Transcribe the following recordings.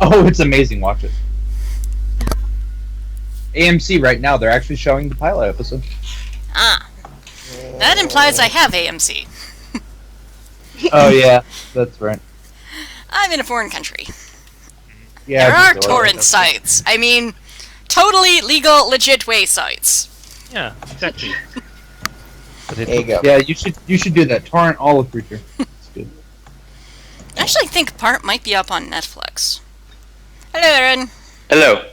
Oh, it's amazing. Watch it. AMC right now, they're actually showing the pilot episode. Ah. That implies I have AMC. Oh, yeah. That's right. I'm in a foreign country. Yeah, There are torrent sites. I mean, totally legal, legit way sites. Yeah, exactly. There you go. Yeah, you should do that. Torrent all of Creature. It's good. I actually think part might be up on Netflix. Hello, Aaron. Hello.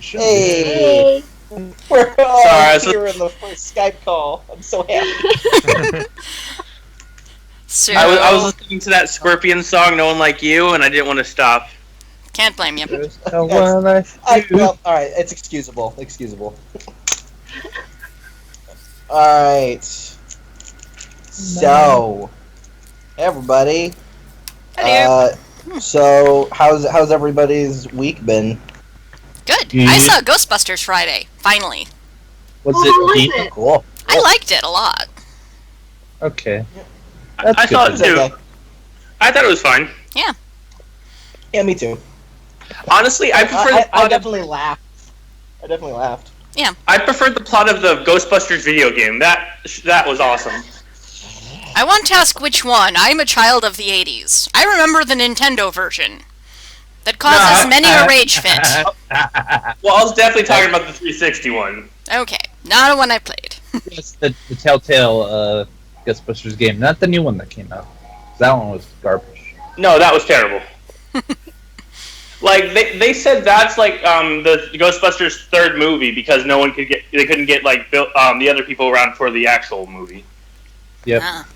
Hey! We're all here in the first Skype call. I'm so happy. So, I was listening to that Scorpion song, No One Like You, and I didn't want to stop. can't blame you. Well, alright, it's excusable. Excusable. Alright. So, hey everybody. Hello. So, how's everybody's week been? Good. Yeah. I saw Ghostbusters Friday. Finally. Was How it was deep? it? Cool. I liked it a lot. Okay. I saw it It's too. okay. I thought it was fine. Yeah, me too. Honestly, I prefer the I plot of, definitely laughed. I preferred the plot of the Ghostbusters video game. That was awesome. I want to ask which one. I'm a child of the 80s. I remember the Nintendo version. That causes many a rage fit. Well, I was definitely talking about the 360 one. Okay, not a one I played. Yes, the Telltale Ghostbusters game, not the new one that came out. That one was garbage. No, that was terrible. Like they said that's like the Ghostbusters third movie because they couldn't get like the other people around for the actual movie. Yep. Ah.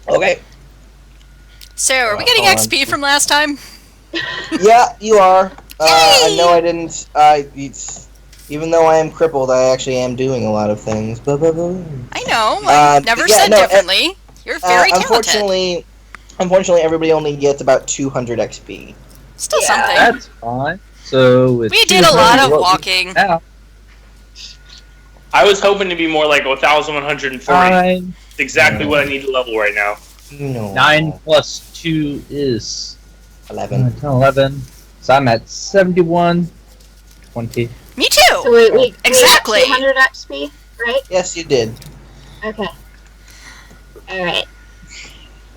Okay. So, are we getting XP from last time? Yeah, you are. I know I didn't. Even though I am crippled, I actually am doing a lot of things. Blah, blah, blah. I know. I never said differently. You're very talented. Unfortunately, everybody only gets about 200 XP. Still something. That's fine. So with We did a lot of 200, walking. Yeah. I was hoping to be more like 1,140. Fine. It's exactly what I need to level right now. No. 9 plus 2 is 11. 10, 11. So I'm at 71. 20. Me too. So we Exactly. 200 XP, right? Yes, you did. Okay. Alright.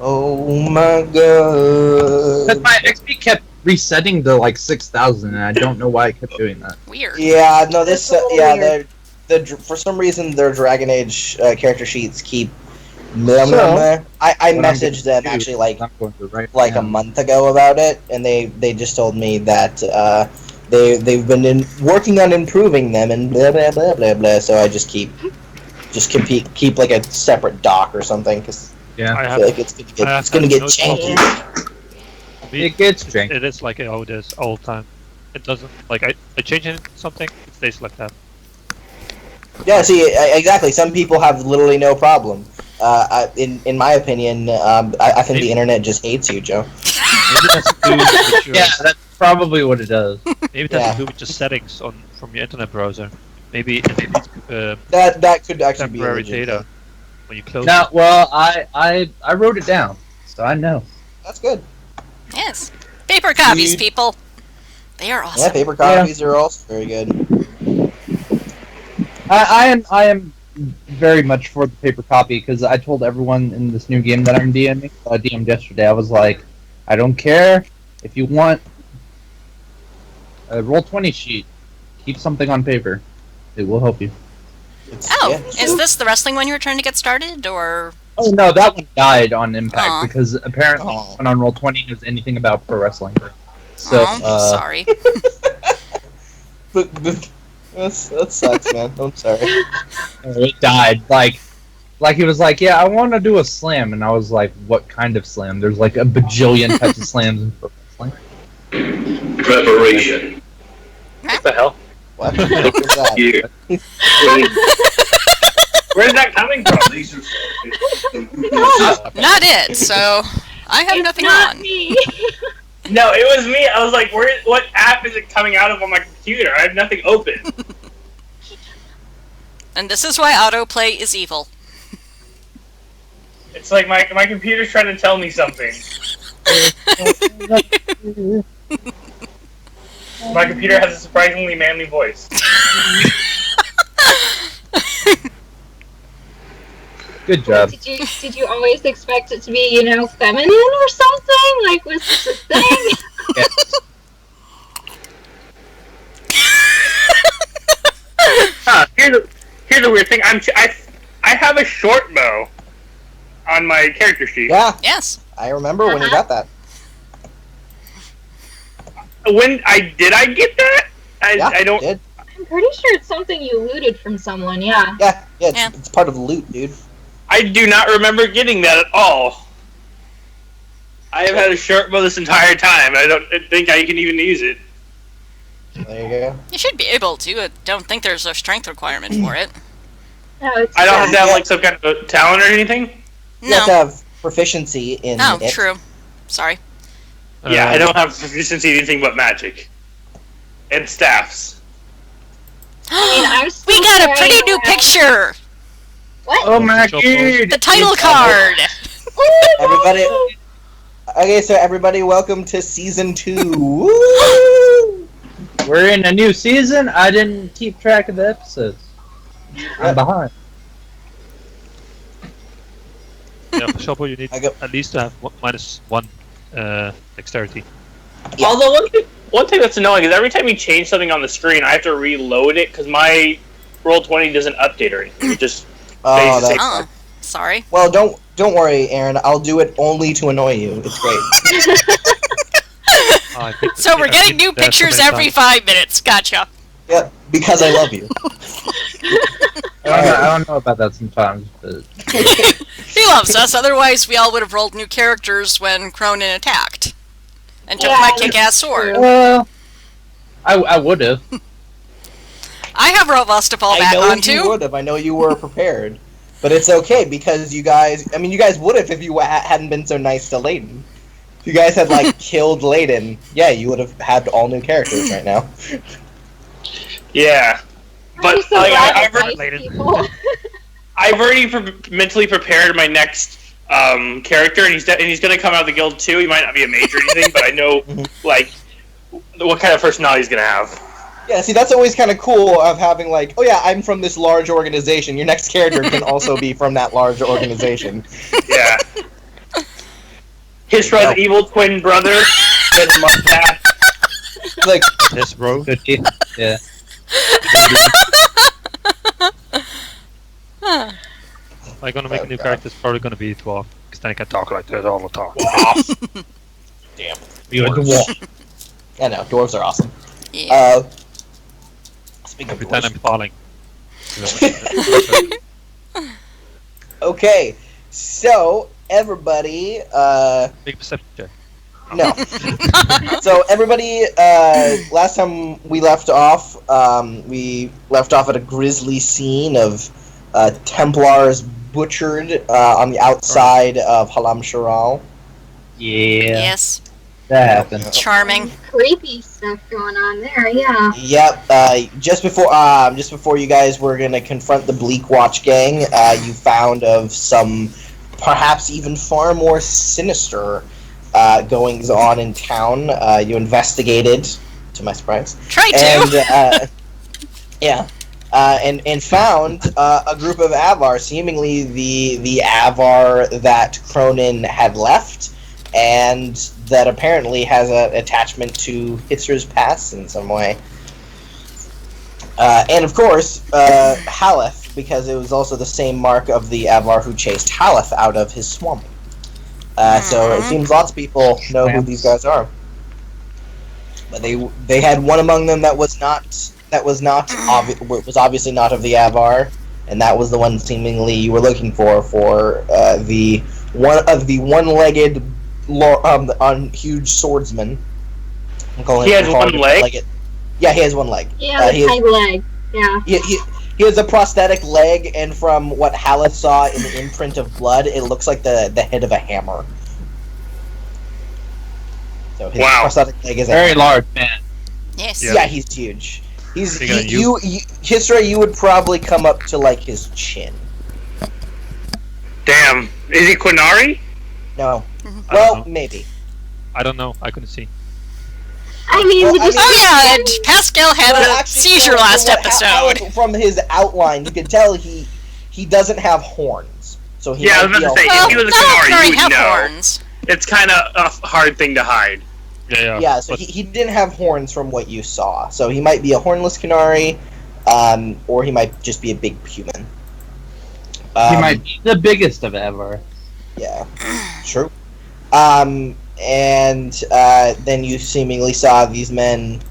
Oh my god. But my XP kept resetting to like 6,000, and I don't know why I kept doing that. Weird. Yeah, no, this. That's a little Yeah, weird. for some reason their Dragon Age character sheets keep. I When I'm messaged them confused, actually like I'm going to write a down. month ago about it, and they just told me that they've been working on improving them and blah blah blah blah blah. So I just keep like a separate dock or something because Yeah. I feel like it's gonna get janky. It gets janky. It is like how it is all the time. It doesn't like I change something, it stays like that. Yeah, see, exactly. Some people have literally no problem. In my opinion, I think the internet just hates you, Joe. Maybe it has to do with your, Yeah, that's probably what it does. maybe it has to do with your settings from your internet browser. Maybe it needs That could actually be temporary legit. data when you close No, it. well, I wrote it down, so I know. That's good. Yes. Paper copies, Dude. people. They are awesome. Yeah, paper copies are also very good. I am very much for the paper copy because I told everyone in this new game that I'm DMing. I DM'd yesterday. I was like, I don't care if you want a Roll20 sheet. Keep something on paper. It will help you. Oh, is this the wrestling one you were trying to get started, or? Oh no, that one died on Impact Aw. because apparently no one on Roll20 knows anything about pro wrestling. So Sorry. But that sucks, man. I'm sorry. it died. Like he was like, yeah, I want to do a slam, and I was like, what kind of slam? There's like a bajillion types of slams in pro wrestling. Preparation. What the hell? What? What was that? You. Where's that coming from? Not it. So I have nothing Not on. me. No, it was me. I was like, what app is it coming out of on my computer? I have nothing open. And this is why autoplay is evil. It's like my computer's trying to tell me something. My computer has a surprisingly manly voice. Good job. Did you always expect it to be, feminine or something? Like, was this a thing? Yes. Here's a weird thing. I have a short bow on my character sheet. Yeah, Yes. I remember when you got that. When I get that? Yeah, I don't. Did. I'm pretty sure it's something you looted from someone, yeah. Yeah, Yeah. it's part of the loot, dude. I do not remember getting that at all. I have had a short bow this entire time. I don't think I can even use it. There you go. You should be able to. I don't think there's a strength requirement for it. No, it's I don't have to have like some kind of talent or anything. You have to No. have proficiency in Oh, it. true. Sorry. Yeah, I don't have proficiency in anything but magic and staffs. I'm still We got a pretty carrying new around- picture. What? Oh my Job god! The title card. Everybody. Okay, so everybody, welcome to season 2. Woo! We're in a new season. I didn't keep track of the episodes. I'm behind. Yeah, for Shopo, you need I go- at least to have -1 dexterity. Yeah. Although one thing that's annoying is every time you change something on the screen, I have to reload it because my Roll20 doesn't update or anything. It just Oh, Basic. that's... Oh, sorry. Well, don't worry, Aaron. I'll do it only to annoy you. It's great. I think- So we're I getting think new there's so pictures many every times. 5 minutes. Gotcha. Yep, because I love you. I don't know about that sometimes, but He loves us. Otherwise, we all would have rolled new characters when Cronin attacked and took Yeah, my that's kick-ass sword. true. well, I would have. I have Rovos to fall I back know you onto. would have. I know you were prepared. But it's okay because you guys... I mean, you guys would have if you hadn't been so nice to Layden. If you guys had, like, killed Layden, yeah, you would have had all new characters right now. yeah. But I'm so like, glad I've it's already, nice people. I've already mentally prepared my next character, and he's gonna come out of the guild too. He might not be a mage or anything, but I know like what kind of personality he's gonna have. Yeah, see, that's always kind of cool of having, like, oh yeah, I'm from this large organization. Your next character can also be from that large organization. Yeah. His brother, evil twin brother, with a mustache. Like, Yes, bro. Good teeth. Yeah. I'm gonna make a new character. It's probably gonna be Dwarf, because then I can talk like this all the time. damn. You had to walk. I know, dwarves are awesome. Yeah. Speaking of Pretend I'm dwarves. falling. Okay, so, everybody, Big perception check. no. So everybody, last time we left off at a grisly scene of Templars butchered on the outside of Halam Sharal. Yeah. Yes. That happened. Charming. Creepy stuff going on there, yeah. Yep. Just before you guys were gonna confront the Bleak Watch gang, you found of some, perhaps even far more sinister goings on in town. You investigated, to my surprise. Try to. And and found a group of Avar, seemingly the Avar that Cronin had left, and that apparently has an attachment to Hitzer's past in some way. And of course, Haleth, because it was also the same mark of the Avar who chased Haleth out of his swamp. So it seems lots of people know who these guys are. But they had one among them that was obviously not of the Avar, and that was the one seemingly you were looking for the one-legged huge swordsman. He has one leg? Yeah, he has one leg. Yeah, he the has- hind leg. Yeah. He has a prosthetic leg, and from what Haleth saw in the imprint of blood, it looks like the head of a hammer. So his Wow. prosthetic leg is a Very hammer. large man. Yes. Yeah. Yeah, he's huge. He's Bigger than you. History, you would probably come up to like his chin. Damn. Is he Quinari? No. I don't Well, know. maybe. I don't know. I couldn't see. I mean, Well, the I mean- Oh yeah, Pascal had Well, a actually, seizure no, last from what- how- episode. From his outline, you can tell he doesn't have horns. So he Yeah, I might was be about to say, Well, if he was a not all Canary, Canary you would have know. horns. It's kind of a hard thing to hide. Yeah, so but he didn't have horns from what you saw. So he might be a hornless Canary, or he might just be a big human. He might be the biggest of ever. Yeah, true. And then you seemingly saw these men.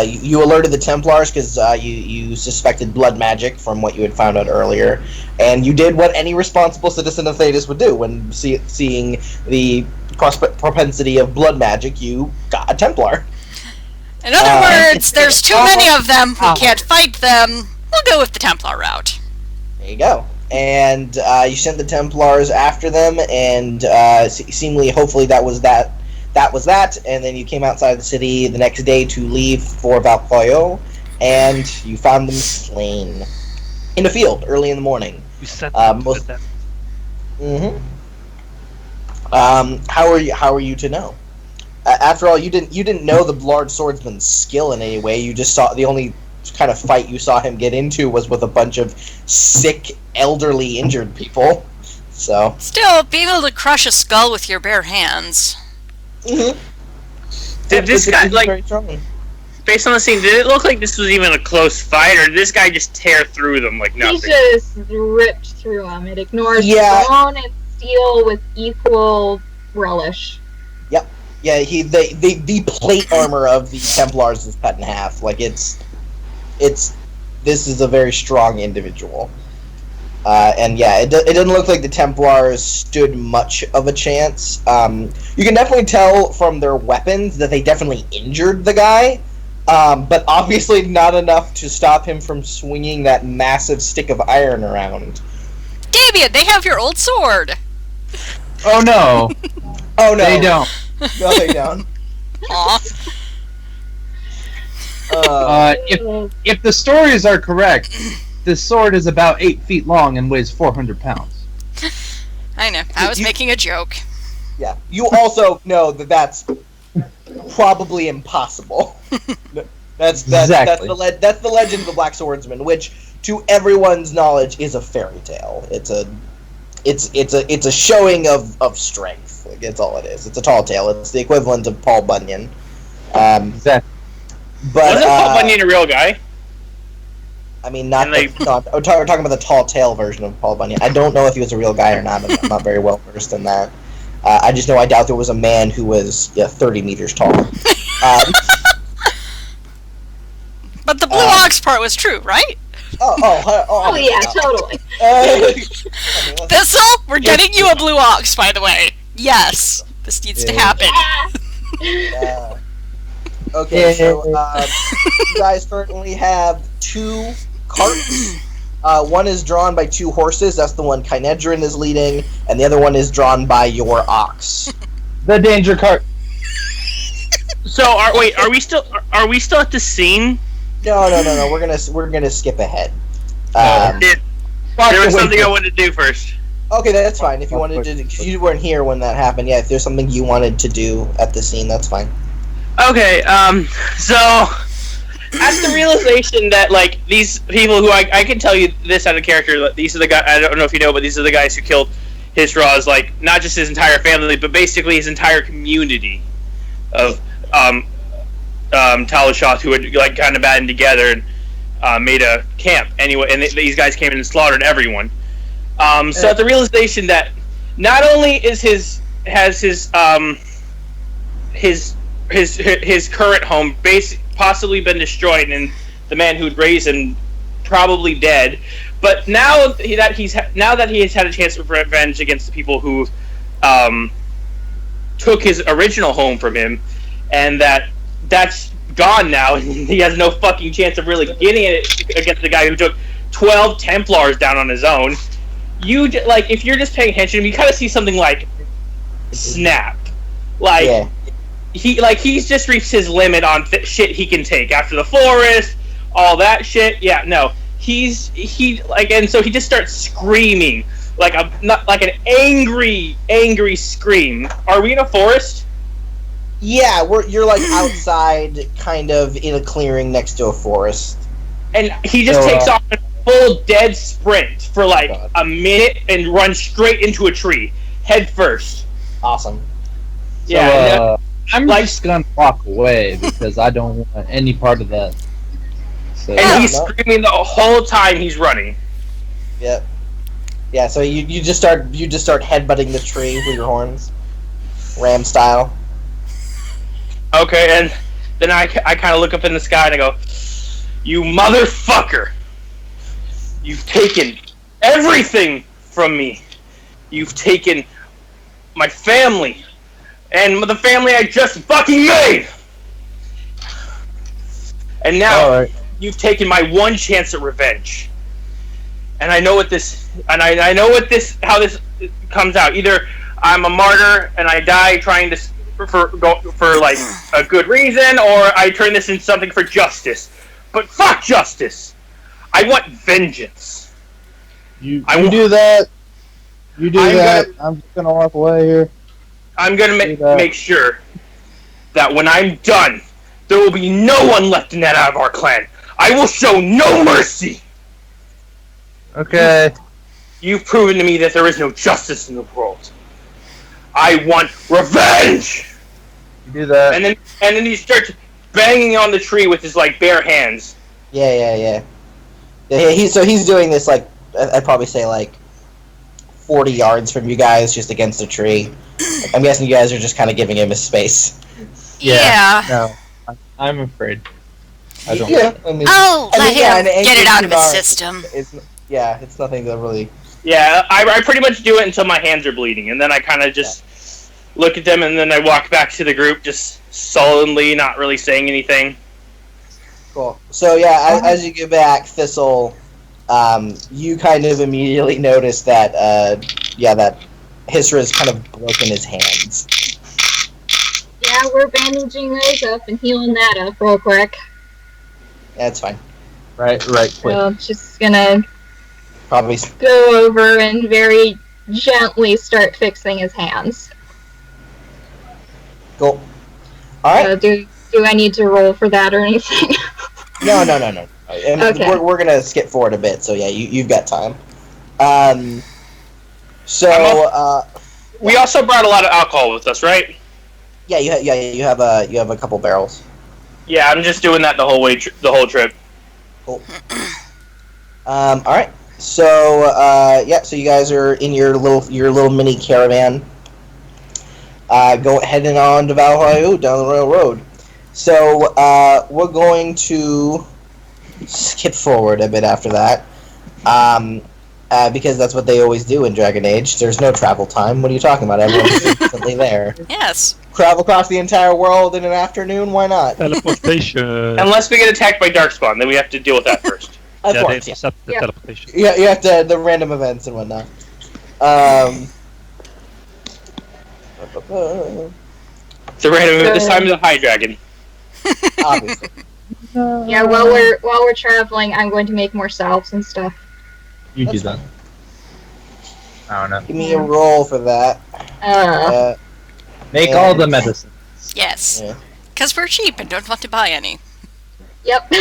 You alerted the Templars because you suspected blood magic from what you had found out earlier, and you did what any responsible citizen of Thetis would do when seeing the propensity of blood magic. You got a Templar. In other words, there's too many of them. We can't fight them. We'll go with the Templar route. There you go. And you sent the Templars after them, and seemingly, hopefully, that was that. And then you came outside the city the next day to leave for Valpoio, and you found them slain in a field early in the morning. you sent most- them. How are you to know? After all, you didn't know the large swordsman's skill in any way. You just saw the only kind of fight you saw him get into was with a bunch of sick, elderly, injured people. So. Still, being able to crush a skull with your bare hands. Mm-hmm. Did this guy, like, very strong. based on the scene, did it look like this was even a close fight, or did this guy just tear through them like He nothing? just ripped through them. It ignores Yeah. stone and steel with equal relish. Yeah, the plate armor of the Templars is cut in half. Like this is a very strong individual. And yeah, it didn't look like the Templars stood much of a chance. You can definitely tell from their weapons that they definitely injured the guy, but obviously not enough to stop him from swinging that massive stick of iron around. Damien, they have your old sword. Oh no, Oh no, they don't. No, they don't. Aw. If the stories are correct, this sword is about 8 feet long and weighs 400 pounds. I know. I was making a joke. Yeah. You also know that that's probably impossible. That's Exactly. that's the legend of the Black Swordsman, which, to everyone's knowledge, is a fairy tale. It's a showing of strength. Like, that's all it is. It's a tall tale. It's the equivalent of Paul Bunyan. Exactly. But Wasn't Paul Bunyan a real guy? I mean, not And they- we're talking about the tall tale version of Paul Bunyan. I don't know if he was a real guy or not. I'm not very well versed in that. I just know I doubt there was a man who was 30 meters tall. But the blue ox part was true, right? Oh yeah, totally. Thistle, we're getting you a blue ox, by the way. Yes, this needs to happen. Okay, so you guys currently have 2 carts. One is drawn by 2 horses. That's the one Kynedrin is leading, and the other one is drawn by your ox. The danger cart. So, are we still at the scene? No. We're gonna skip ahead. There was something I wanted to do first. Okay, that's fine. If you wanted to, because you weren't here when that happened. Yeah, if there's something you wanted to do at the scene, that's fine. Okay, so at the realization that, like, these people who I can tell you this out of character, these are the guys, I don't know if you know, but these are the guys who killed Hisra's, like, not just his entire family, but basically his entire community of Talashoth, who had, like, kind of banded together and made a camp anyway, and these guys came in and slaughtered everyone. So at the realization that not only is his current home possibly been destroyed, and the man who'd raised him probably dead, but now that he has had a chance of revenge against the people who took his original home from him, and that's gone now, and he has no fucking chance of really getting it against the guy who took 12 Templars down on his own. If you're just paying attention, you kind of see something like snap, like. Yeah. He's just reached his limit on shit he can take after the forest, all that shit. Yeah, no, and so he just starts screaming like an angry scream. Are we in a forest? Yeah, you're like outside, kind of in a clearing next to a forest. And he just So, takes off a full dead sprint for like God. a minute and runs straight into a tree, head first. Awesome. So, Yeah, I'm like- just gonna walk away because I don't want any part of that. So, and he's no. screaming the whole time he's running. Yep. Yeah. So you just start headbutting the tree with your horns, ram style. Okay, and then I kind of look up in the sky and I go, "You motherfucker! You've taken everything from me. You've taken my family, and the family I just fucking made. And now alright. you've taken my one chance at revenge. And I know what this, and I know what this, how this comes out. Either I'm a martyr and I die trying to for like a good reason, or I turn this into something for justice. But fuck justice. I want vengeance. You I do that. You do I'm that. I'm just gonna walk away here. I'm gonna Do that. make sure that when I'm done, there will be no one left in that out of our clan. I will show no mercy. Okay. You've proven to me that there is no justice in the world. I want revenge. You do that. And then he starts banging on the tree with his like bare hands. Yeah. He's doing this like I'd probably say like 40 yards from you guys, just against a tree. I'm guessing you guys are just kind of giving him his space. Yeah. No, I'm afraid. I don't. Yeah, I mean, Oh, let yeah, him and get it out of his Kunar, system. It's nothing that really. Yeah, I pretty much do it until my hands are bleeding, and then I kind of just look at them, and then I walk back to the group, just sullenly, not really saying anything. Cool. So yeah, as you get back, Thistle, you kind of immediately notice that that Hisra's kind of broken his hands. Yeah, we're bandaging those up and healing that up real quick. That's fine. Right. So Quick. I'm just gonna Probably. go over and very gently start fixing his hands. Cool. All right. So do I need to roll for that or anything? No. And Okay. we're gonna skip forward a bit, so yeah, you've got time. We also brought a lot of alcohol with us, right? Yeah, you have a couple barrels. Yeah, I'm just doing that the whole way, the whole trip. Cool. All right. So so you guys are in your little mini caravan. Heading on to Valhalla down the railroad. So we're going to skip forward a bit after that, because that's what they always do in Dragon Age. There's no travel time. What are you talking about? Everyone's instantly there. Yes. Travel across the entire world in an afternoon? Why not? Teleportation. Unless we get attacked by Darkspawn, then we have to deal with that first. Of Yeah, they course, yeah. intercept the Yeah. teleportation. Yeah, you have to the random events and whatnot. The random this time is a High Dragon. Obviously. Yeah, while we're traveling, I'm going to make more salves and stuff. You do That's that. I don't know. Give me a roll for that. Make Yeah. all the medicine. Yes. Yeah. Because we're cheap and don't want to buy any. Yep.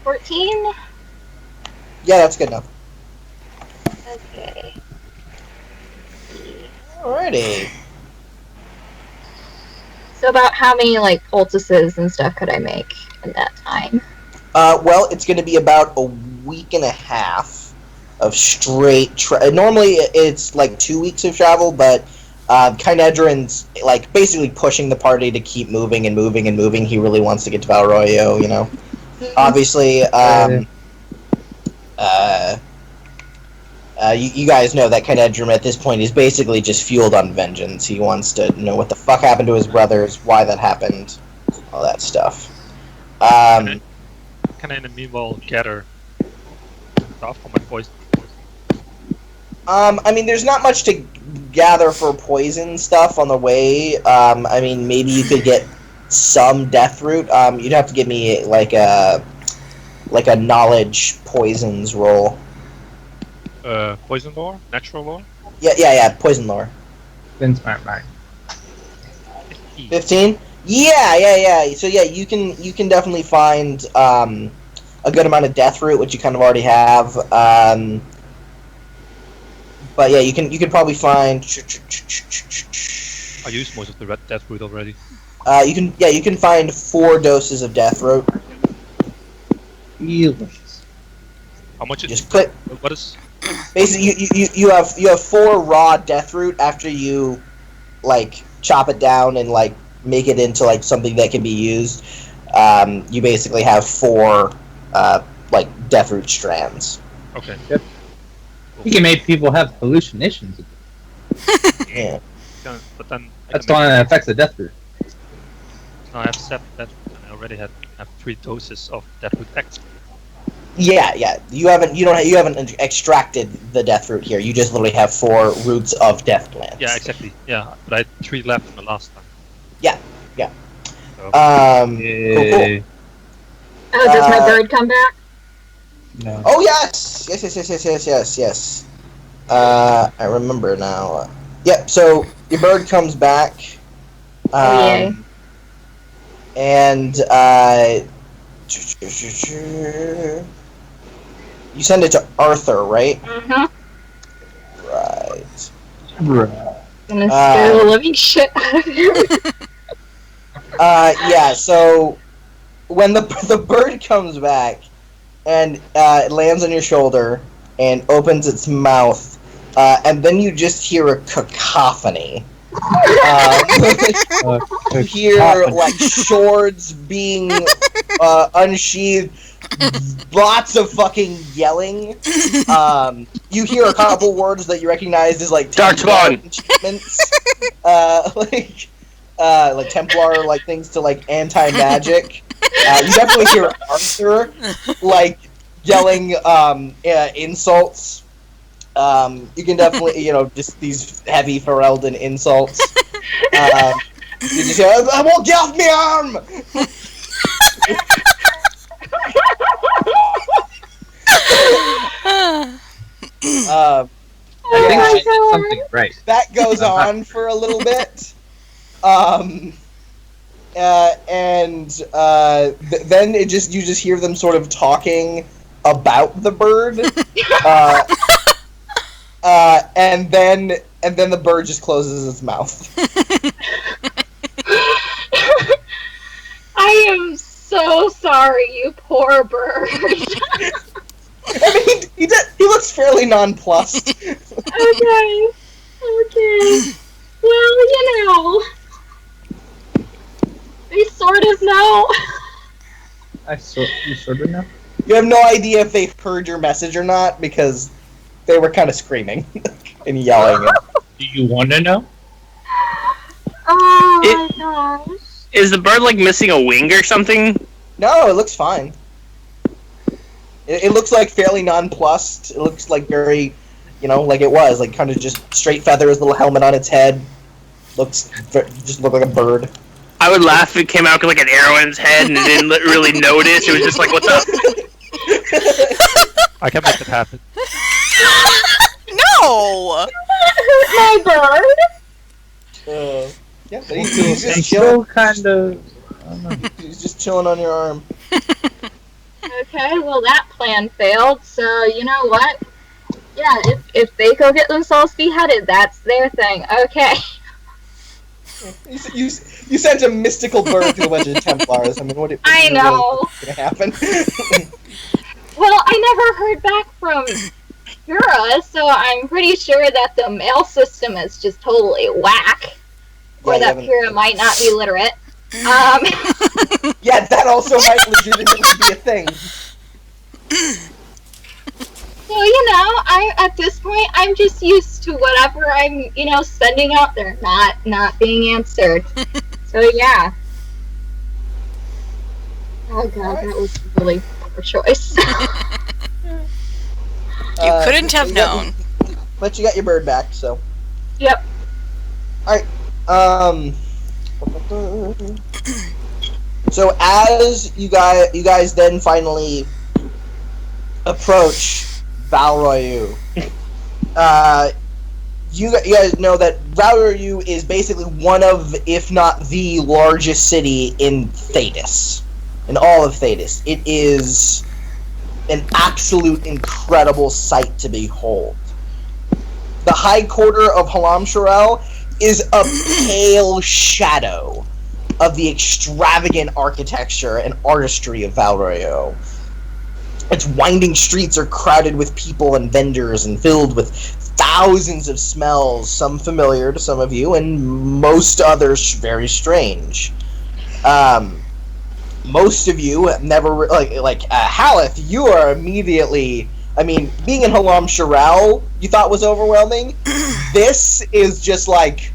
14? Yeah, that's good enough. Okay. Alrighty. So about how many, like, poultices and stuff could I make in that time? Well, it's going to be about a week and a half of straight. Normally, it's like 2 weeks of travel, but Kynedrin's like basically pushing the party to keep moving and moving and moving. He really wants to get to Valroyo, you know. Obviously, you guys know that Kynedrin at this point is basically just fueled on vengeance. He wants to know what the fuck happened to his brothers, why that happened, all that stuff. Can I in the meanwhile gather stuff for my poison? I mean, there's not much to gather for poison stuff on the way. I mean, maybe you could get some death root. You'd have to give me like a knowledge poisons roll. Poison lore? Natural lore? Yeah, poison lore. Then smart mind. key. 15? Yeah. So yeah, you can definitely find a good amount of death root, which you kind of already have. But yeah, you can probably find. I used most of the red death root already. You can find 4 doses of death root. Delicious. How much is Just click. what is Basically, you have 4 raw death root after you like chop it down and like make it into like something that can be used. You basically have 4 like death root strands. okay. You can make people have hallucinations. Yeah. But then That's the one that affects the death root. No, I have 7 death root and I already have 3 doses of death root X. Yeah. You haven't extracted the death root here. You just literally have 4 roots of death plants. Yeah, exactly. Yeah, but I had 3 left from the last time. Yeah. So, Cool. Oh, does my bird come back? No. Oh yes. I remember now. Yep. So your bird comes back. Yay. And you send it to Arthur, right? Mm-hmm. Right. Gonna scare the living shit out of him. Yeah. So when the bird comes back and it lands on your shoulder and opens its mouth, and then you just hear a cacophony. You hear like swords being unsheathed, lots of fucking yelling. You hear a couple words that you recognize as like Templar enchantments, like Templar like things to like anti-magic. You definitely hear Arthur like yelling insults. You can definitely, just these heavy Ferelden insults. You just hear, I won't get off my arm! I think I did something right. That goes on for a little bit. Then you just hear them sort of talking about the bird. And then the bird just closes its mouth. I am so sorry, you poor bird. I mean, he looks fairly nonplussed. Okay. Well, they sort of know. You sort of know? You have no idea if they've heard your message or not because they were kind of screaming and yelling. Do you want to know? Oh my gosh. Is the bird like missing a wing or something? No, it looks fine. It looks like fairly nonplussed. It looks like very, like it was, like kind of just straight feathers, little helmet on its head. Just look like a bird. I would laugh if it came out with like an arrow in its head and it didn't really notice. It was just like, what the? I can make it happen. No! My bird? Yeah, but he's just It's chilling. still kind of. I don't know. He's just chilling on your arm. Okay, well that plan failed, so you know what? Yeah, if they go get themselves beheaded, that's their thing. Okay. You sent a mystical bird to a bunch of Templars. I mean, what? I know. What's gonna happen? Well, I never heard back from Kura, so I'm pretty sure that the mail system is just totally whack. Or that Kura might not be literate. Yeah, that also might legitimately be a thing. So, at this point, I'm just used to whatever I'm, sending out there not being answered. So, yeah. Oh god, that was a really poor choice. You couldn't have known. But you got your bird back, so. Yep. Alright, so as you guys then finally approach Valroyu, you guys know that Valoryu is basically one of, if not the largest city in Thetis. In all of Thetis. It is an absolute incredible sight to behold. The high quarter of Halam Shirel is a pale shadow of the extravagant architecture and artistry of Valoryu. Its winding streets are crowded with people and vendors and filled with thousands of smells, some familiar to some of you, and most others very strange. Most of you have never, Haleth, you are immediately, I mean, being in Halam Shirel, you thought was overwhelming. This is just like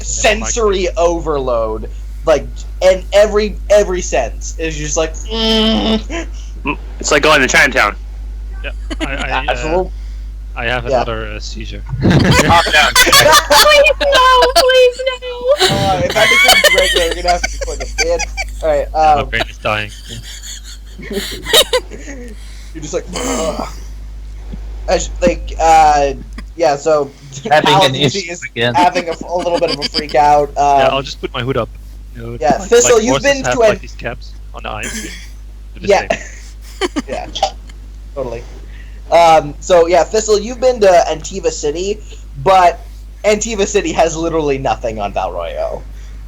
sensory overload. Like, and every sense is just like, It's like going to Chinatown. Yeah, absolutely. I have another seizure. Calm down. Please no! If that becomes regular, you're gonna have to put a bid. Alright, My brain is dying. you're just like, yeah, so Having an Haleth issue is again. having a little bit of a freak out. Yeah, I'll just put my hood up. You know, Yeah, Thistle, you've horses been have, to like these caps on the eyes. Do the Yeah. same. Yeah, totally. So yeah, Thistle, you've been to Antiva City, but Antiva City has literally nothing on Valroyo.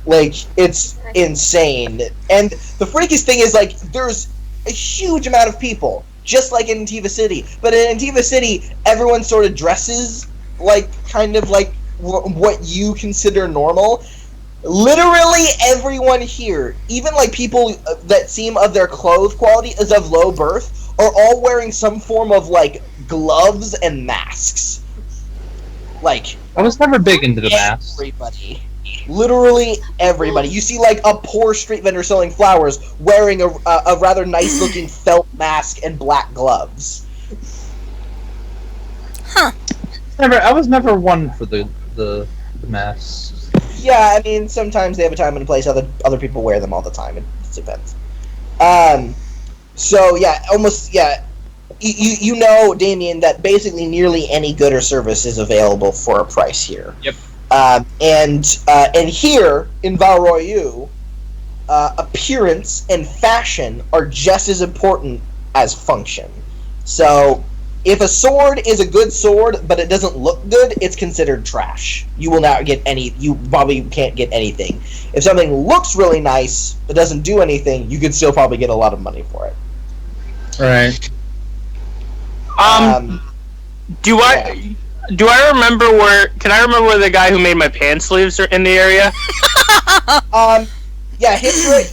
Like, it's insane. And the freakiest thing is, like, there's a huge amount of people, just like in Antiva City. But in Antiva City, everyone sort of dresses like, kind of like what you consider normal. Literally everyone here, even like people that seem of their clothes quality is of low birth, are all wearing some form of like gloves and masks. Like, I was never big into the masks. everybody. Literally everybody. You see like a poor street vendor selling flowers wearing a rather nice looking felt mask and black gloves. I was never one for the masks. Yeah, I mean, sometimes they have a time and a place. Other people wear them all the time. It depends. So yeah, almost yeah. You know, Damien, that basically nearly any good or service is available for a price here. Yep. And here in Valroyu, appearance and fashion are just as important as function. So, if a sword is a good sword, but it doesn't look good, it's considered trash. You will not get any. You probably can't get anything. If something looks really nice but doesn't do anything, you could still probably get a lot of money for it. Right. Do I remember where? Can I remember where the guy who made my pants sleeves are in the area? Yeah, Hitra,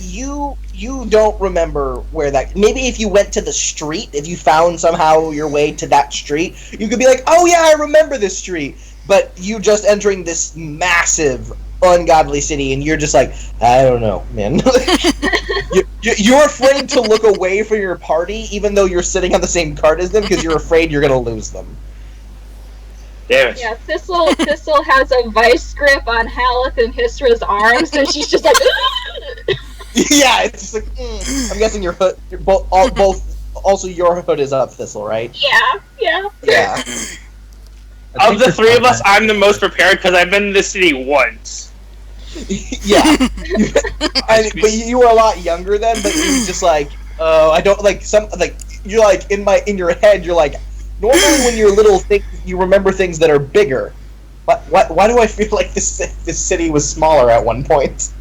you don't remember where that. Maybe if you went to the street, if you found somehow your way to that street, you could be like, "Oh yeah, I remember this street." But you just entering this massive, ungodly city, and you're just like, I don't know, man. You're afraid to look away from your party, even though you're sitting on the same cart as them, because you're afraid you're gonna lose them. Damn it. Yeah, Thistle has a vice grip on Haleth and Histra's arms, and she's just like, Yeah, it's just like, I'm guessing your hood, both, also your hood is up, Thistle, right? yeah. Yeah. Of the three of us, I'm the most prepared because I've been in this city once. Yeah. But you were a lot younger then, but you just like, I don't, like, you're like, in your head, you're like, normally when you're little, you remember things that are bigger. Why do I feel like this city was smaller at one point?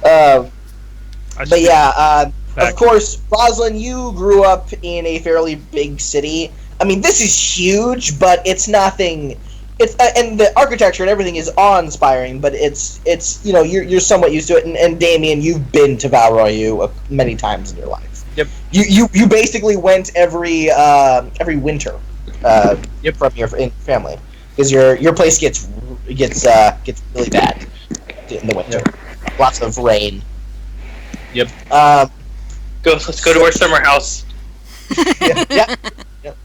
But yeah, of course, Roslyn, you grew up in a fairly big city. I mean, this is huge, but it's nothing. It's and the architecture and everything is awe-inspiring, but it's you know you're somewhat used to it. And Damien, you've been to Valroyu many times in your life. Yep. You basically went every winter. Yep. From your family, because your place gets really bad in the winter. Yep. Lots of rain. Yep. Let's go to our summer house. Yeah.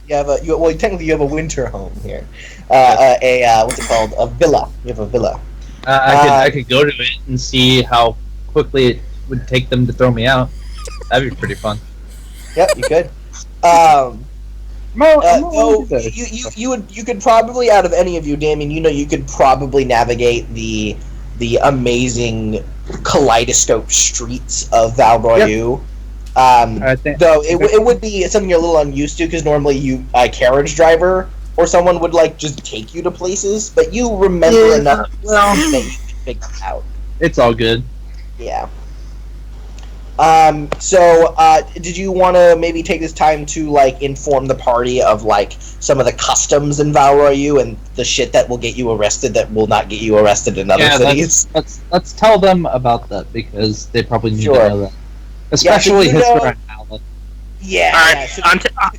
Technically you have a winter home here. What's it called? A villa. You have a villa. I could go to it and see how quickly it would take them to throw me out. That'd be pretty fun. Yep, you could. You could probably, out of any of you, Damien, you could probably navigate the amazing kaleidoscope streets of Valroyu. Though it would be something you're a little unused to, because normally a carriage driver or someone would just take you to places, but you remember enough that you can figure it out. It's all good. Yeah. Did you want to maybe take this time to inform the party of some of the customs in Valroyu and the shit that will get you arrested that will not get you arrested in other cities? Let's tell them about that, because they probably need to know that, especially his friend Alan. Yeah. All right.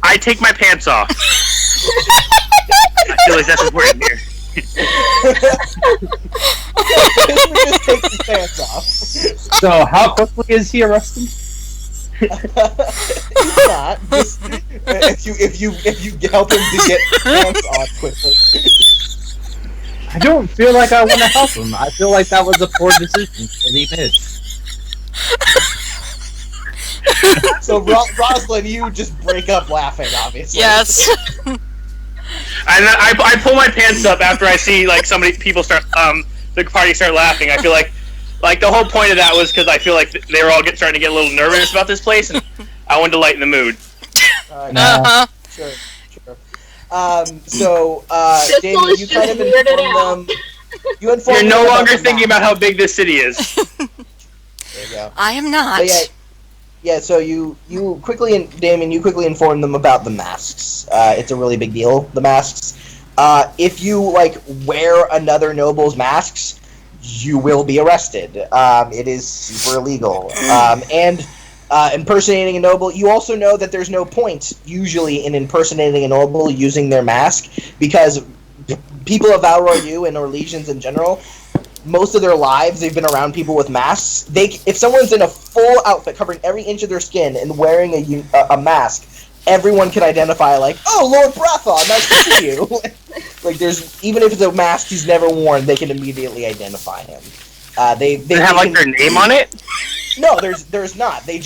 I take my pants off. I feel like that's important here. Just take his pants off. So, how quickly is he arrested? He's not. Just, if you help him to get pants on quickly. I don't feel like I want to help him. I feel like that was a poor decision that he made. So, Rosalind, you just break up laughing, obviously. Yes. And I pull my pants up after I see people start the party start laughing. I feel like the whole point of that was because I feel like they were all starting to get a little nervous about this place, and I wanted to lighten the mood. Sure. Damien, you kind of inform them. You're no longer thinking about how big this city is. There you go. I am not. Yeah, so you quickly, Damien, you quickly inform them about the masks. It's a really big deal, the masks. If you, wear another noble's masks, you will be arrested. It is super illegal. And impersonating a noble, you also know that there's no point, usually, in impersonating a noble using their mask, because people of Valroyu and Orlesians in general, most of their lives they've been around people with masks. If someone's in a full outfit covering every inch of their skin and wearing a mask, everyone can identify oh, Lord Brathon, nice to see you. There's, even if it's a mask he's never worn, they can immediately identify him. They have their name on it? No, there's not. They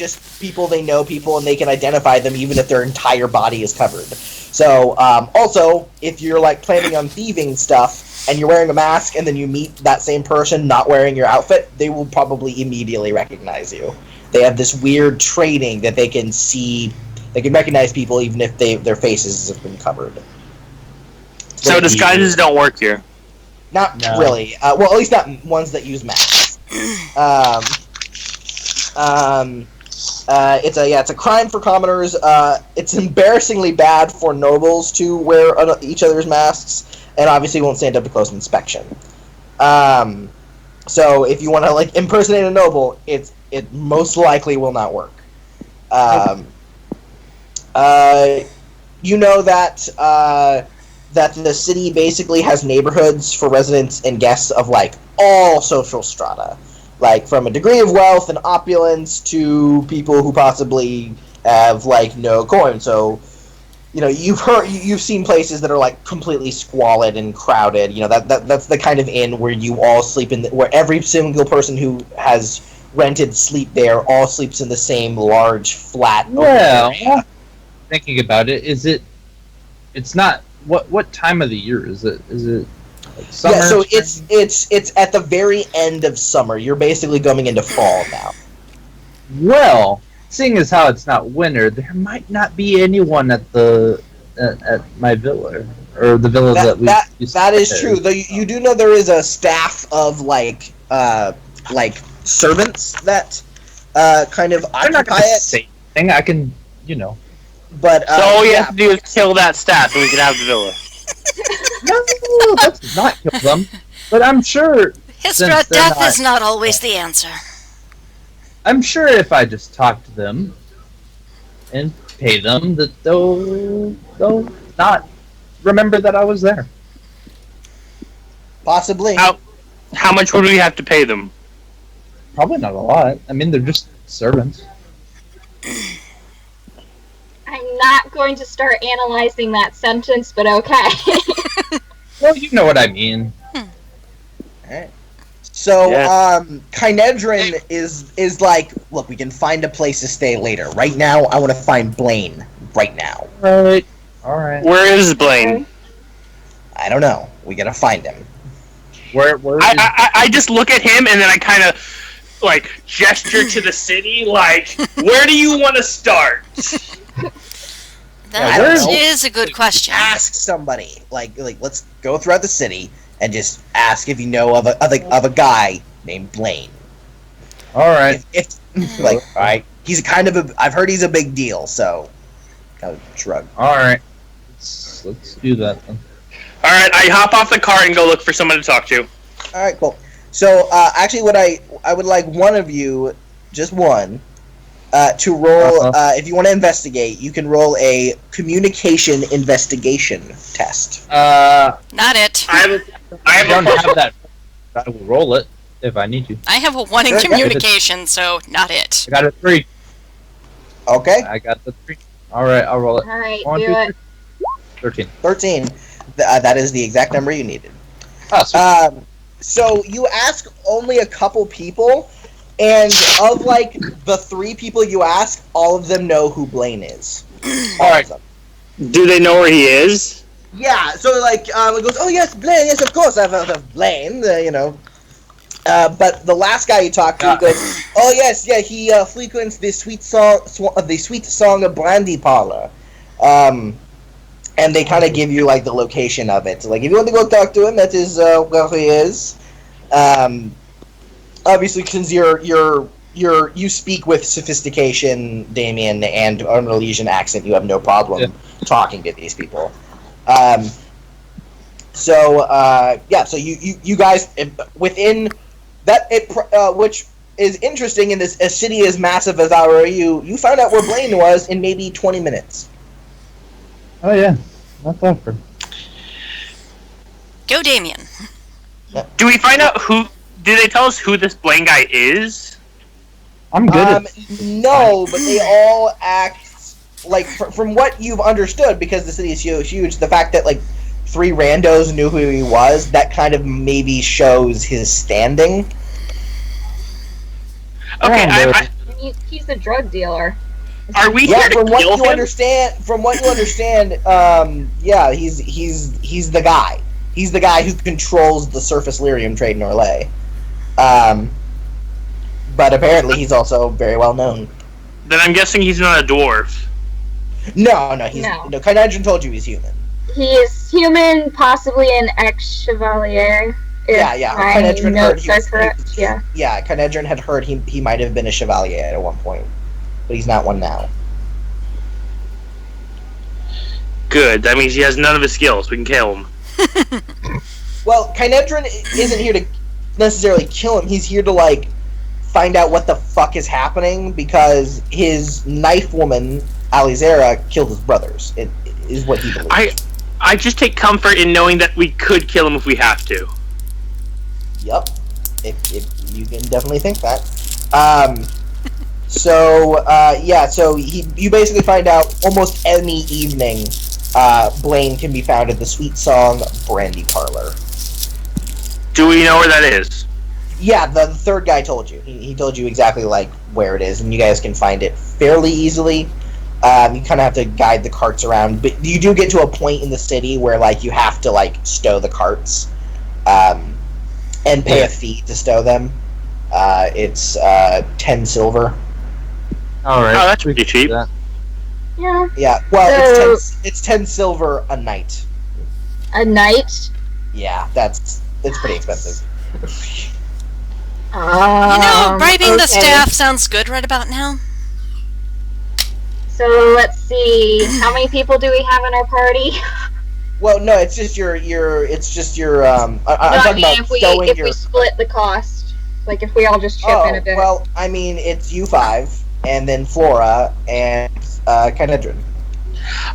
know people, and they can identify them even if their entire body is covered. So, also, if you're planning on thieving stuff and you're wearing a mask and then you meet that same person not wearing your outfit, they will probably immediately recognize you. They have this weird training that they can see. They can recognize people even if their faces have been covered. So disguises don't work here? Not really. Well, at least not ones that use masks. It's a crime for commoners. It's embarrassingly bad for nobles to wear each other's masks, and obviously won't stand up to close inspection. So if you want to impersonate a noble, it most likely will not work. You know that the city basically has neighborhoods for residents and guests of all social strata. From a degree of wealth and opulence to people who possibly have no coin. So, you've seen places that are completely squalid and crowded. That's the kind of inn where you all sleep where every single person who has rented sleep there all sleeps in the same large flat. Well, thinking about it, it's not what time of the year is it? Is it summer? Yeah, so it's at the very end of summer. You're basically going into fall now. Well, seeing as how it's not winter, there might not be anyone at my villa or the villa that we. That is true. Though you do know there is a staff of servants that kind of occupy it. Say anything. I can, But so all you have to do is kill that staff, and we can have the villa. No, let's not kill them. But I'm sure Death is not always the answer. I'm sure if I just talk to them and pay them, that they'll not remember that I was there. Possibly. How much would we have to pay them? Probably not a lot. I mean, they're just servants. I'm not going to start analyzing that sentence, but okay. Well, you know what I mean. Alright. So, Kynedrin is look, we can find a place to stay later. Right now, I want to find Blaine. Right now. Right. All right. Where is Blaine? I don't know. We gotta find him. Where is... I just look at him and then I kind of like gesture to the city. Like, where do you want to start? That is a good question. Ask somebody. Like let's go throughout the city and just ask if you know of a guy named Blaine. All right. If all right, he's kind of I've heard he's a big deal, so kind of shrug. All right. Let's do that then. All right, I hop off the car and go look for someone to talk to. All right, cool. So actually, what I would like one of you, just one, to roll. If you want to investigate, you can roll a communication investigation test. Not it. I don't have that. I will roll it if I need to. I have a 1 in communication, so not it. I got a 3. Okay. I got the 3. All right, I'll roll it. All right, 1, do 2, it. 13. 13. That is the exact number you needed. Oh, sweet. So you ask only a couple people, and of like the 3 people you ask, all of them know who Blaine is. All right. Do they know where he is? Yeah. So like, it goes, oh yes, Blaine. Yes, of course, I've heard of Blaine. You know. But the last guy you talked to goes, oh yes, yeah, he frequents the sweet song of Brandy Parlor. And they kind of give you like the location of it. So, like, if you want to go talk to him, that is where he is. Obviously, since you speak with sophistication, Damien, and an Elysian accent, you have no problem talking to these people. So you guys within that which is interesting in this a city as massive as our you found out where Blaine was in maybe 20 minutes. Oh yeah, that's offer. Go, Damien. Do we find out who? Did they tell us who this Blaine guy is? I'm good. At no, but they all act like from what you've understood, because the city is so huge. The fact that like 3 randos knew who he was, that kind of maybe shows his standing. Okay, he's a drug dealer. Are we here to from what kill you him? understand, yeah, he's the guy. He's the guy who controls the surface lyrium trade in Orlais. But apparently he's also very well known. Then I'm guessing he's not a dwarf. No, Kynadron told you he's human. He is human, possibly an ex-chevalier. Yeah. Kynadron Kynadron had heard he might have been a chevalier at one point, but he's not one now. Good. That means he has none of his skills. We can kill him. Well, Kynadron isn't here to necessarily kill him. He's here to like find out what the fuck is happening, because his knife woman Alizera killed his brothers. It is what he believes. I just take comfort in knowing that we could kill him if we have to. Yup. If you can definitely think that. So you basically find out almost any evening Blaine can be found at the Sweet Song Brandy Parlor. Do we know where that is? Yeah, the third guy told you. He told you exactly like where it is, and you guys can find it fairly easily. You kind of have to guide the carts around, but you do get to a point in the city where like you have to like stow the carts, and pay a fee to stow them. It's 10 silver. All right. Oh, that's pretty cheap. Yeah. Yeah. Well, it's 10 silver a night. A night? Yeah, it's pretty expensive. Bribing the staff sounds good right about now. So let's see, how many people do we have in our party? Well, no, it's just your. I'm talking about if we split the cost, like if we all just chip in a bit. Well, I mean, it's you 5, and then Flora and Kynadron.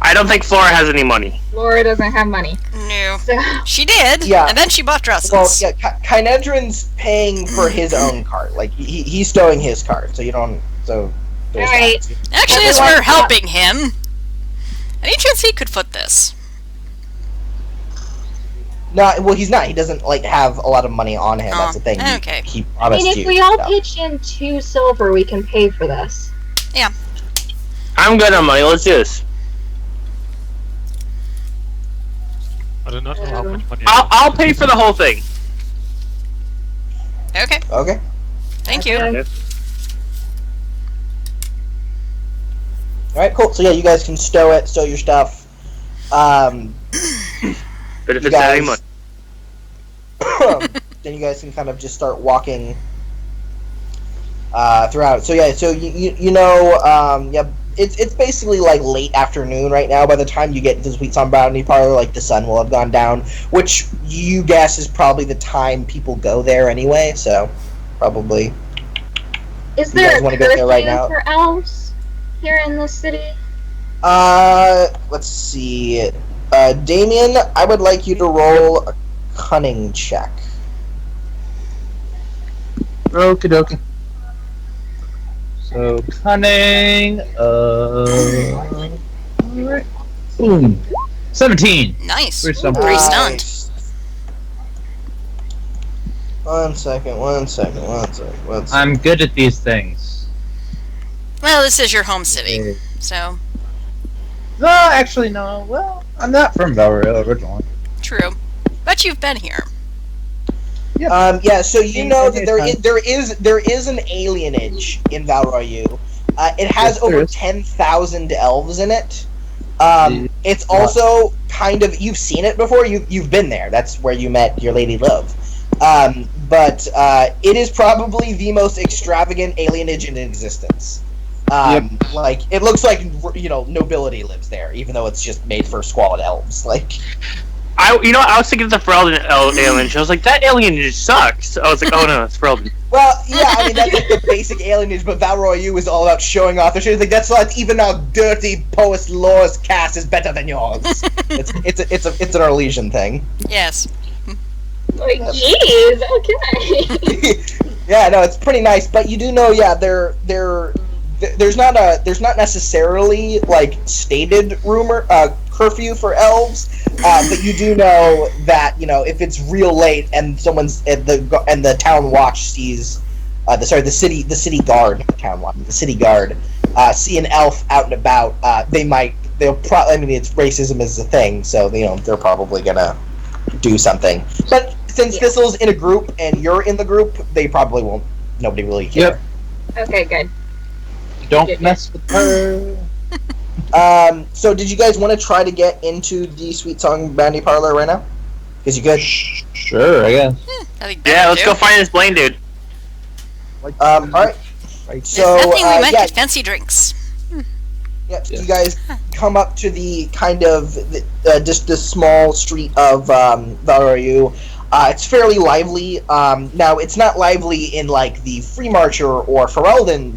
I don't think Flora has any money. Flora doesn't have money. No. So. She did, and then she bought dresses. Well, yeah, Kynadron's paying for his own cart. Like, he's stowing his cart, so you don't... So, alright. Actually, as we're helping him, any chance he could foot this? No, well, he's not. He doesn't, like, have a lot of money on him. That's the thing. Okay. He promised if we all pitch in 2 silver, we can pay for this. Yeah. I'm good on money. Let's do this. I do not know how much money. I'll pay for the whole thing. Okay. Okay. Thank you. Okay. All right, cool. So yeah, you guys can stow your stuff. But if it's any money. Then you guys can kind of just start walking throughout. So yeah, so you know, it's basically like late afternoon right now. By the time you get to the Sweet Song Bounty Parlor, like the sun will have gone down, which you guess is probably the time people go there anyway. So probably. Is You there guys a wanna go there right curfew now? for elves here in the city? Let's see. Damien, I would like you to roll a cunning check. Okie dokie. So cunning. Alright. Boom. 17. Nice. Pretty simple. Pretty stunned. Nice. One second. I'm good at these things. Well, this is your home city, so No, actually, no. Well, I'm not from Valorilla originally. true. But you've been here. Yeah. So you know that there is an alienage in Valroyu. It has Yes, there over is. 10,000 elves in it. It's Wow. also kind of you've seen it before. You've been there. That's where you met your lady love. But it is probably the most extravagant alienage in existence. Like it looks like nobility lives there, even though it's just made for squalid elves. Like. I was thinking of the Ferelden alien. I was like, that alien just sucks. I was like, oh no, it's Ferelden. Well, yeah, I mean that's like the basic alienage, but Valroyu is all about showing off their shit. Like that's not even our dirty post Lore's cast is better than yours. it's an Arlesian thing. Yes. Like, jeez, okay. Yeah, no, it's pretty nice, but you do know, yeah, there's not necessarily like stated curfew for elves, but you do know that if it's real late and someone's the town watch sees the city guard see an elf out and about, it's racism is a thing, so they're probably gonna do something. But since Thistle's in a group and you're in the group, they probably won't. Nobody really care. Yep. Okay, good. Don't mess with her. So did you guys want to try to get into the Sweet Song Bounty Parlor right now? Because you could. Sure, I guess. I think Yeah, let's go find this Blaine dude. All right. So If nothing, we might yeah, get fancy drinks. yeah, you guys come up to the kind of just this small street of Valroyu. It's fairly lively. Now it's not lively in like the Free Marcher or Ferelden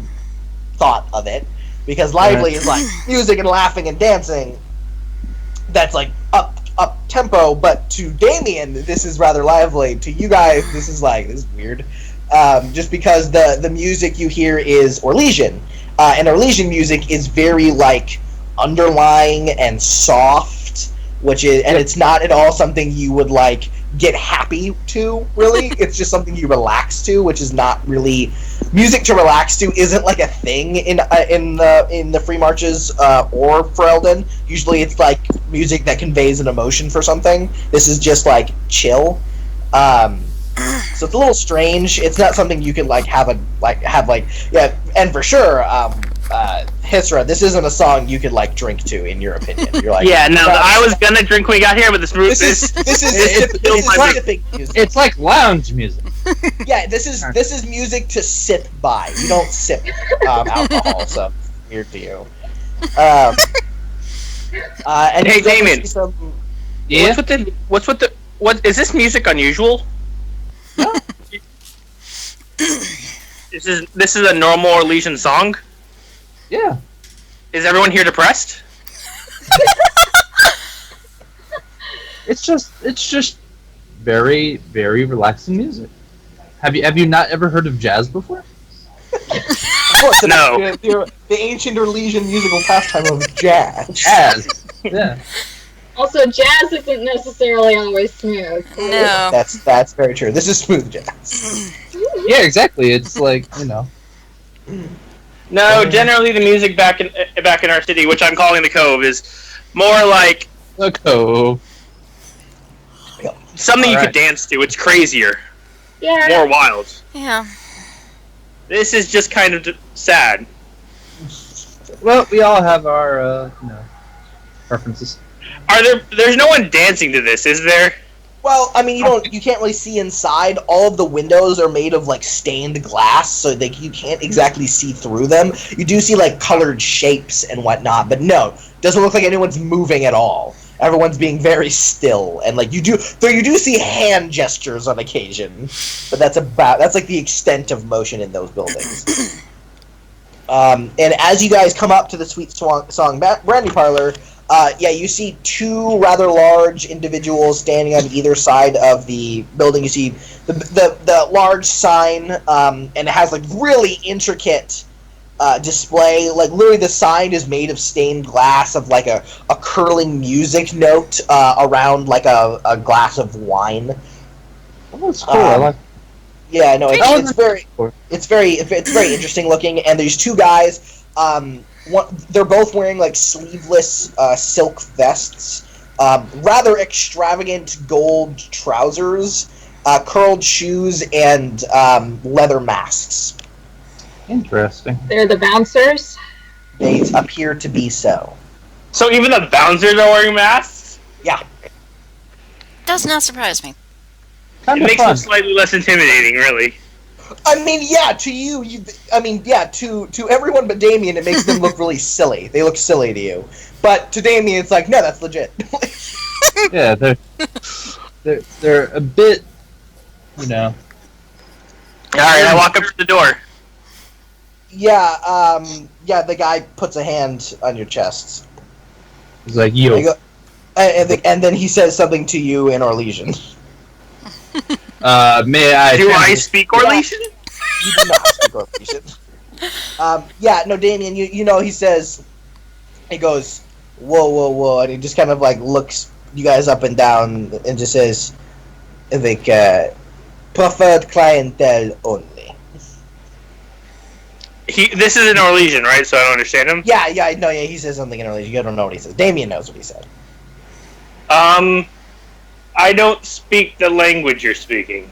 thought of it, because lively is like music and laughing and dancing. That's like up tempo, but to Damien, this is rather lively. To you guys, this is weird. Just because the music you hear is Orlesian, and Orlesian music is very like underlying and soft, and it's not at all something you would like get happy to, really. It's just something you relax to, which is not really music to relax to. Isn't like a thing in the Free Marches or Ferelden. Usually, it's like music that conveys an emotion for something. This is just like chill. So it's a little strange. It's not something you can have. And for sure, Hisra, this isn't a song you could drink to, in your opinion. You're like, yeah, no, I was gonna drink when we got here, but this is sipping music. It's like lounge music. Yeah, this is music to sip by. You don't sip alcohol, so it's weird to you. And hey, Damien. Yeah. What is this music unusual? No. This is a normal Orlesian song. Yeah. Is everyone here depressed? It's just very, very relaxing music. Have you not ever heard of jazz before? Of course, No. The ancient Orlesian musical pastime of jazz. Jazz. Yeah. Also, jazz isn't necessarily always smooth. No. That's very true. This is smooth jazz. Yeah, exactly. It's like, No, generally the music back in our city, which I'm calling the Cove, is more like a cove. something you Alright. could dance to. It's crazier, Yeah. more wild. Yeah. This is just kind of sad. Well, we all have our, preferences. There's no one dancing to this, is there? Well, I mean, you can't really see inside. All of the windows are made of like stained glass, so you can't exactly see through them. You do see like colored shapes and whatnot, but no, doesn't look like anyone's moving at all. Everyone's being very still, and like you do see hand gestures on occasion, but that's like the extent of motion in those buildings. And as you guys come up to the Sweet Song Brandy Parlor, you see two rather large individuals standing on either side of the building. You see the large sign, and it has like really intricate display. Like literally, the sign is made of stained glass of like a curling music note around like a glass of wine. Oh, that's cool. I like. Yeah, no, it's very interesting looking. And there's two guys. They're both wearing like sleeveless silk vests, rather extravagant gold trousers, curled shoes, and leather masks. Interesting. They're the bouncers. They appear to be so. So even the bouncers are wearing masks? Yeah. Does not surprise me. It Kind of makes fun. them slightly less intimidating, really. I mean, yeah, to you, to everyone but Damien, it makes them look really silly. They look silly to you. But to Damien, it's like, no, that's legit. Yeah, they're a bit, Alright, I walk up to the door. Yeah, the guy puts a hand on your chest. He's like, And, yo. he go- and then he says something to you in Orlesian. May I? Do I speak Orlesian? You do not speak Orlesian. Damien, he goes, whoa, and he just kind of like looks you guys up and down and just says, like, preferred clientele only. This is in Orlesian, right? So I don't understand him? Yeah, he says something in Orlesian. You don't know what he says. Damien knows what he said. I don't speak the language you're speaking.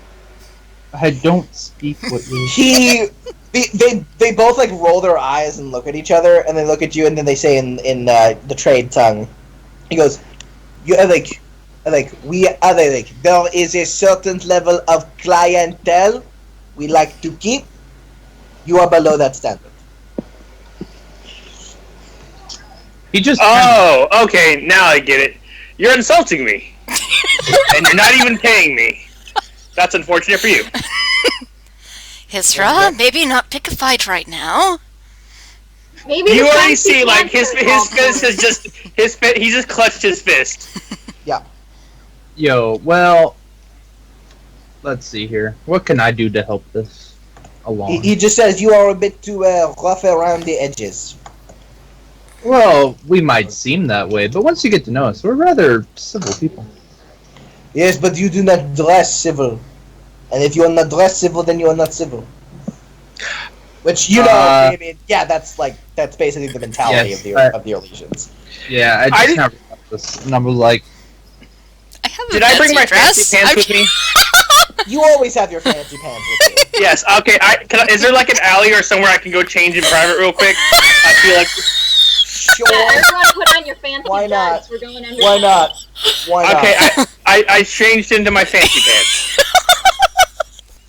I don't speak what you. They both like roll their eyes and look at each other, and they look at you, and then they say in the trade tongue. He goes, "You are like we are like there is a certain level of clientele we like to keep. You are below that standard." He just. Oh, okay, now I get it. You're insulting me. And you're not even paying me. That's unfortunate for you. Hisra, maybe not pick a fight right now. Maybe You the already fancy see, like, his pants are fist is just, he just clutched his fist. Yeah. Yo, well, let's see here. What can I do to help this along? He just says you are a bit too rough around the edges. Well, we might seem that way, but once you get to know us, we're rather civil people. Yes, but you do not dress civil. And if you are not dressed civil, then you are not civil. Which, I mean, yeah, that's basically the mentality Yes, of the Orlesians. Yeah, I just never got this number like. I have a Did I bring my dress. fancy pants with me? You always have your fancy pants with you. Yes, okay, is there like an alley or somewhere I can go change in private real quick? I feel like... Sure. Everyone put on your fancy Why not? duds. We're going under. Why not? Why not? Okay, I changed into my fancy pants.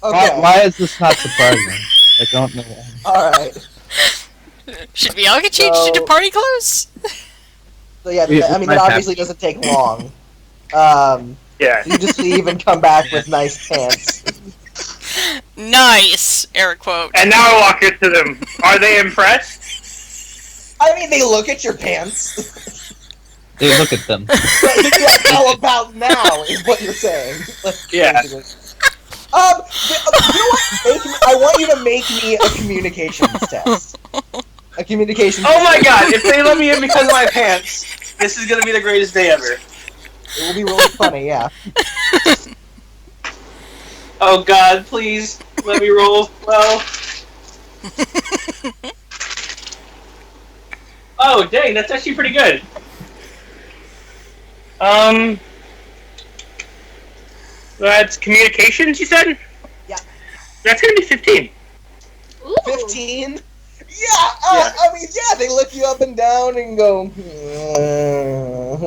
Okay. Why is this not surprising? I don't know. Alright. Should we all get changed into party clothes? So yeah, I mean, might it have obviously to. doesn't take long. Yeah. You just leave and come back with nice pants. Nice, air quote. And now I walk into them. Are they impressed? I mean, they look at your pants. They look at them. Yeah, how about now is what you're saying. Yeah. Basically. You know what? I want you to make me a communications test. A communications Oh my god, if they let me in because of my pants, this is gonna be the greatest day ever. It will be really funny, yeah. Oh god, please, let me roll well. Oh, dang, that's actually pretty good. That's communications, you said? Yeah. That's gonna be 15. Ooh. 15? I mean, they look you up and down and go,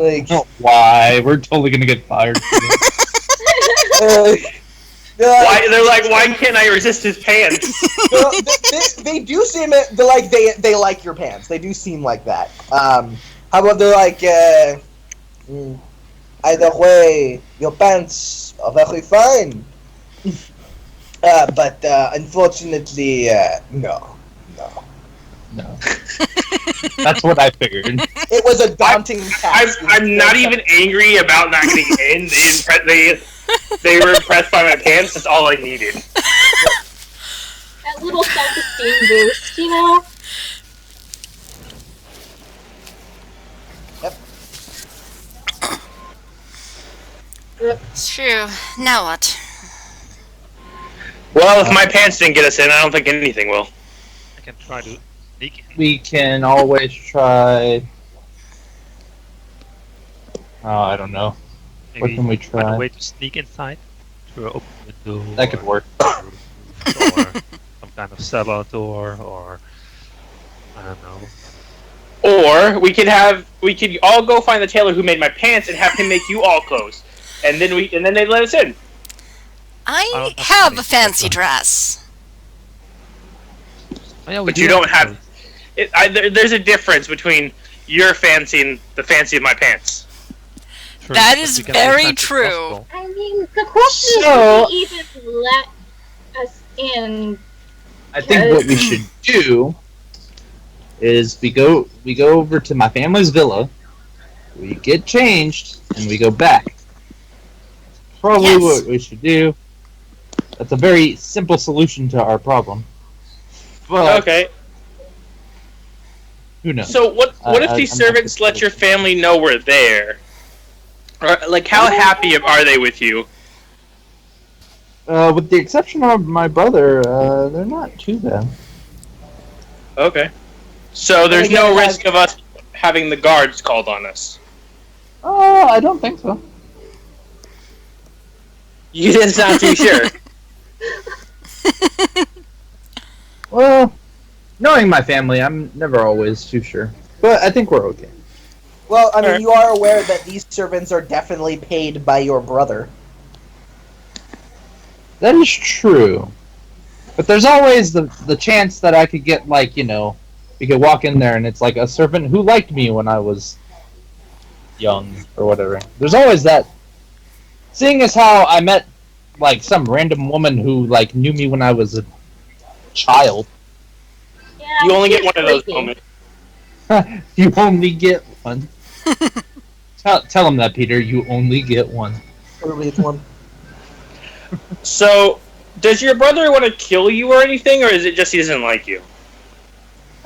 like, Oh, why? We're totally gonna get fired. Why? They're like, why can't I resist his pants? they do seem like they like your pants. They do seem like that. How about they're like, either way, your pants are very fine. But unfortunately, no. No. That's what I figured. It was a daunting task. I'm not even angry about not getting in. They were impressed by my pants. That's all I needed. That little self-esteem boost, you know? Yep. It's true. Now what? Well, if my pants didn't get us in, I don't think anything will. I can try to sneak in. We can always try. Oh, I don't know. What Maybe can we find try? a way to sneak inside through an open window. That could work. Or some kind of cellar door, or I don't know. Or we could all go find the tailor who made my pants and have him make you all clothes, and then they let us in. I have a fancy dress. Oh, yeah, we But do you don't have. there's a difference between your fancy and the fancy of my pants. True, That but is we can be as very fancy as true. possible. I mean, the question So- is, do they even let us in? I think what we should do is we go over to my family's villa, we get changed, and we go back. Probably Yes. what we should do. That's a very simple solution to our problem. But Okay. who knows? So what if these I'm not servants let your sure. family know we're there? Or like, how happy are they with you? With the exception of my brother, they're not too bad. Okay. So there's again, no it risk of us having the guards called on us. I don't think so. You didn't sound too sure. Well, knowing my family, I'm never always too sure. But I think we're okay. Well, I mean, Alright. you are aware that these servants are definitely paid by your brother. That is true. But there's always the chance that I could get, like, you know, we could walk in there and it's like a servant who liked me when I was young or whatever. There's always that. Seeing as how I met, like, some random woman who, like, knew me when I was a child. Yeah, You only get one of those freaky. moments. You only get one. Tell him that, Peter. You only get one. Everybody gets one. So, does your brother want to kill you or anything, or is it just he doesn't like you?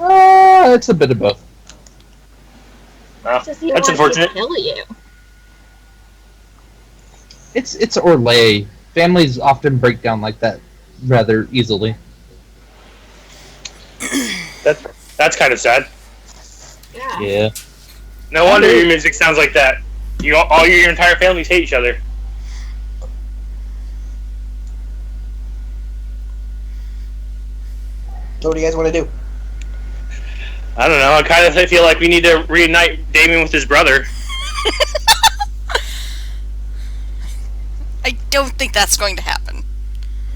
It's a bit of both. Well, Does he that's want unfortunate. to kill you? It's Orlais. Families often break down like that rather easily. That's kind of sad. Yeah. Yeah. No wonder your music sounds like that. All your entire families hate each other. So what do you guys want to do? I don't know. I kind of feel like we need to reunite Damien with his brother. I don't think that's going to happen.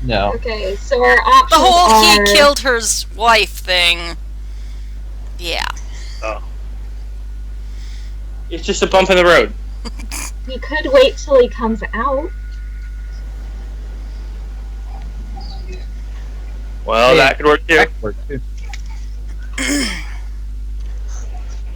No. Okay, so our options The whole are... he killed her's wife thing. Yeah. It's just a bump in the road. We could wait till he comes out. Well, Hey, that could work too. that could work too.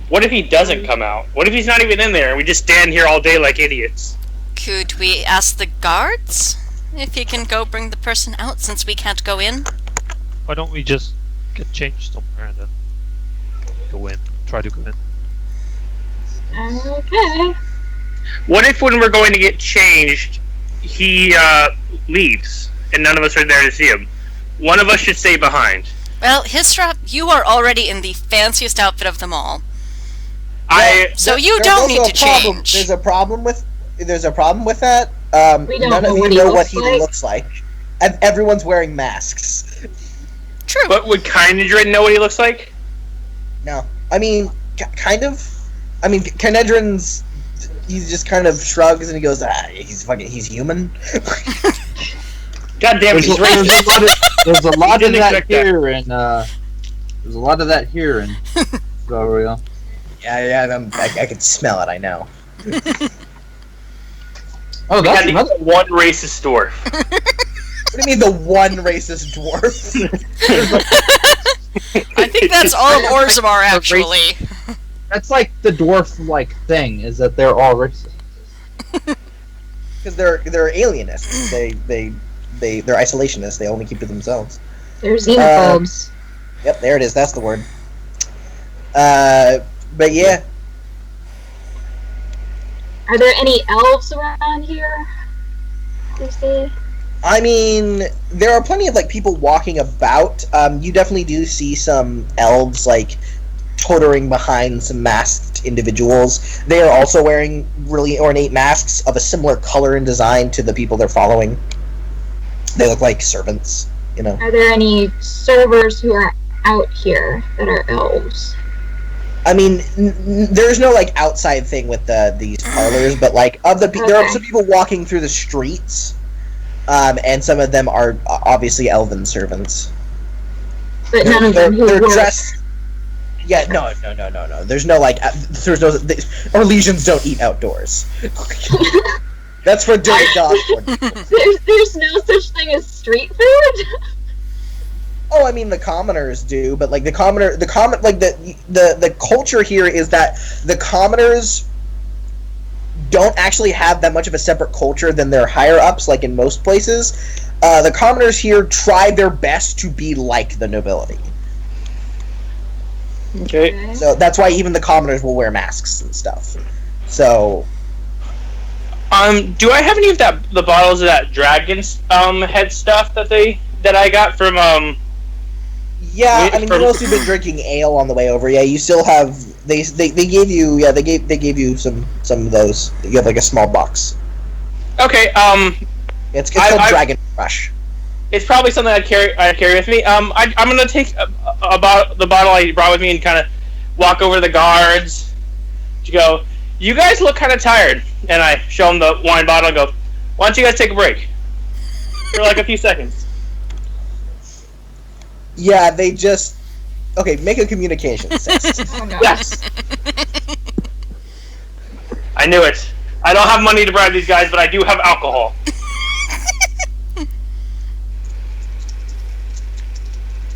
What if he doesn't come out? What if he's not even in there and we just stand here all day like idiots? Could we ask the guards if he can go bring the person out since we can't go in? Why don't we just get changed somewhere and then go in? Try to go in. Okay. What if when we're going to get changed, he leaves and none of us are there to see him? One of us should stay behind. Well, Hisra, you are already in the fanciest outfit of them all. I So you There's don't need also to a problem. change. There's a problem with that. We don't none know of you what he know what looks he like. looks like. And everyone's wearing masks. True. But would Kynedrin know what he looks like? No. I mean, kind of. I mean, Kynedrin's... He just kind of shrugs and he goes, he's human. God damn it, he's racist. There's a lot of Didn't that expect that. here, and there's a lot of that here in Galreal. Yeah, I can smell it, I know. Oh, We that's had another. the one racist dwarf. What do you mean the one racist dwarf? I think that's all of Orzammar, actually. That's like the dwarf thing is that they're all racist. Because they're alienists. They're isolationists. They only keep to themselves. They're xenophobes. Yep, there it is. That's the word. But yeah. Are there any elves around here? You see? I mean, there are plenty of people walking about. You definitely do see some elves tottering behind some masked individuals. They are also wearing really ornate masks of a similar color and design to the people they're following. They look like servants, you know. Are there any servers who are out here that are elves? I mean, there's no outside thing with these parlors, but there are some people walking through the streets, and some of them are obviously elven servants. But none of them who they're work. dressed. Yeah, no. There's no our legions don't eat outdoors. That's for dirty dog. There's no such thing as street food. Oh, I mean the commoners do, but the culture here is that the commoners don't actually have that much of a separate culture than their higher ups, like in most places. The commoners here try their best to be like the nobility. Okay. So that's why even the commoners will wear masks and stuff. So Do I have any of the bottles of that dragon's head stuff that I got from yeah, I mean you've mostly been drinking ale on the way over. Yeah, you still have they gave you they gave you some of those. You have a small box. Okay, It's called Dragon Rush. it's probably something I'd carry with me. I'm gonna take the bottle I brought with me and kind of walk over to the guards. To go, you guys look kind of tired, and I show them the wine bottle and go, why don't you guys take a break for a few seconds? Yeah, they just make a communication test. Oh, no. Yes. I knew it. I don't have money to bribe these guys, but I do have alcohol.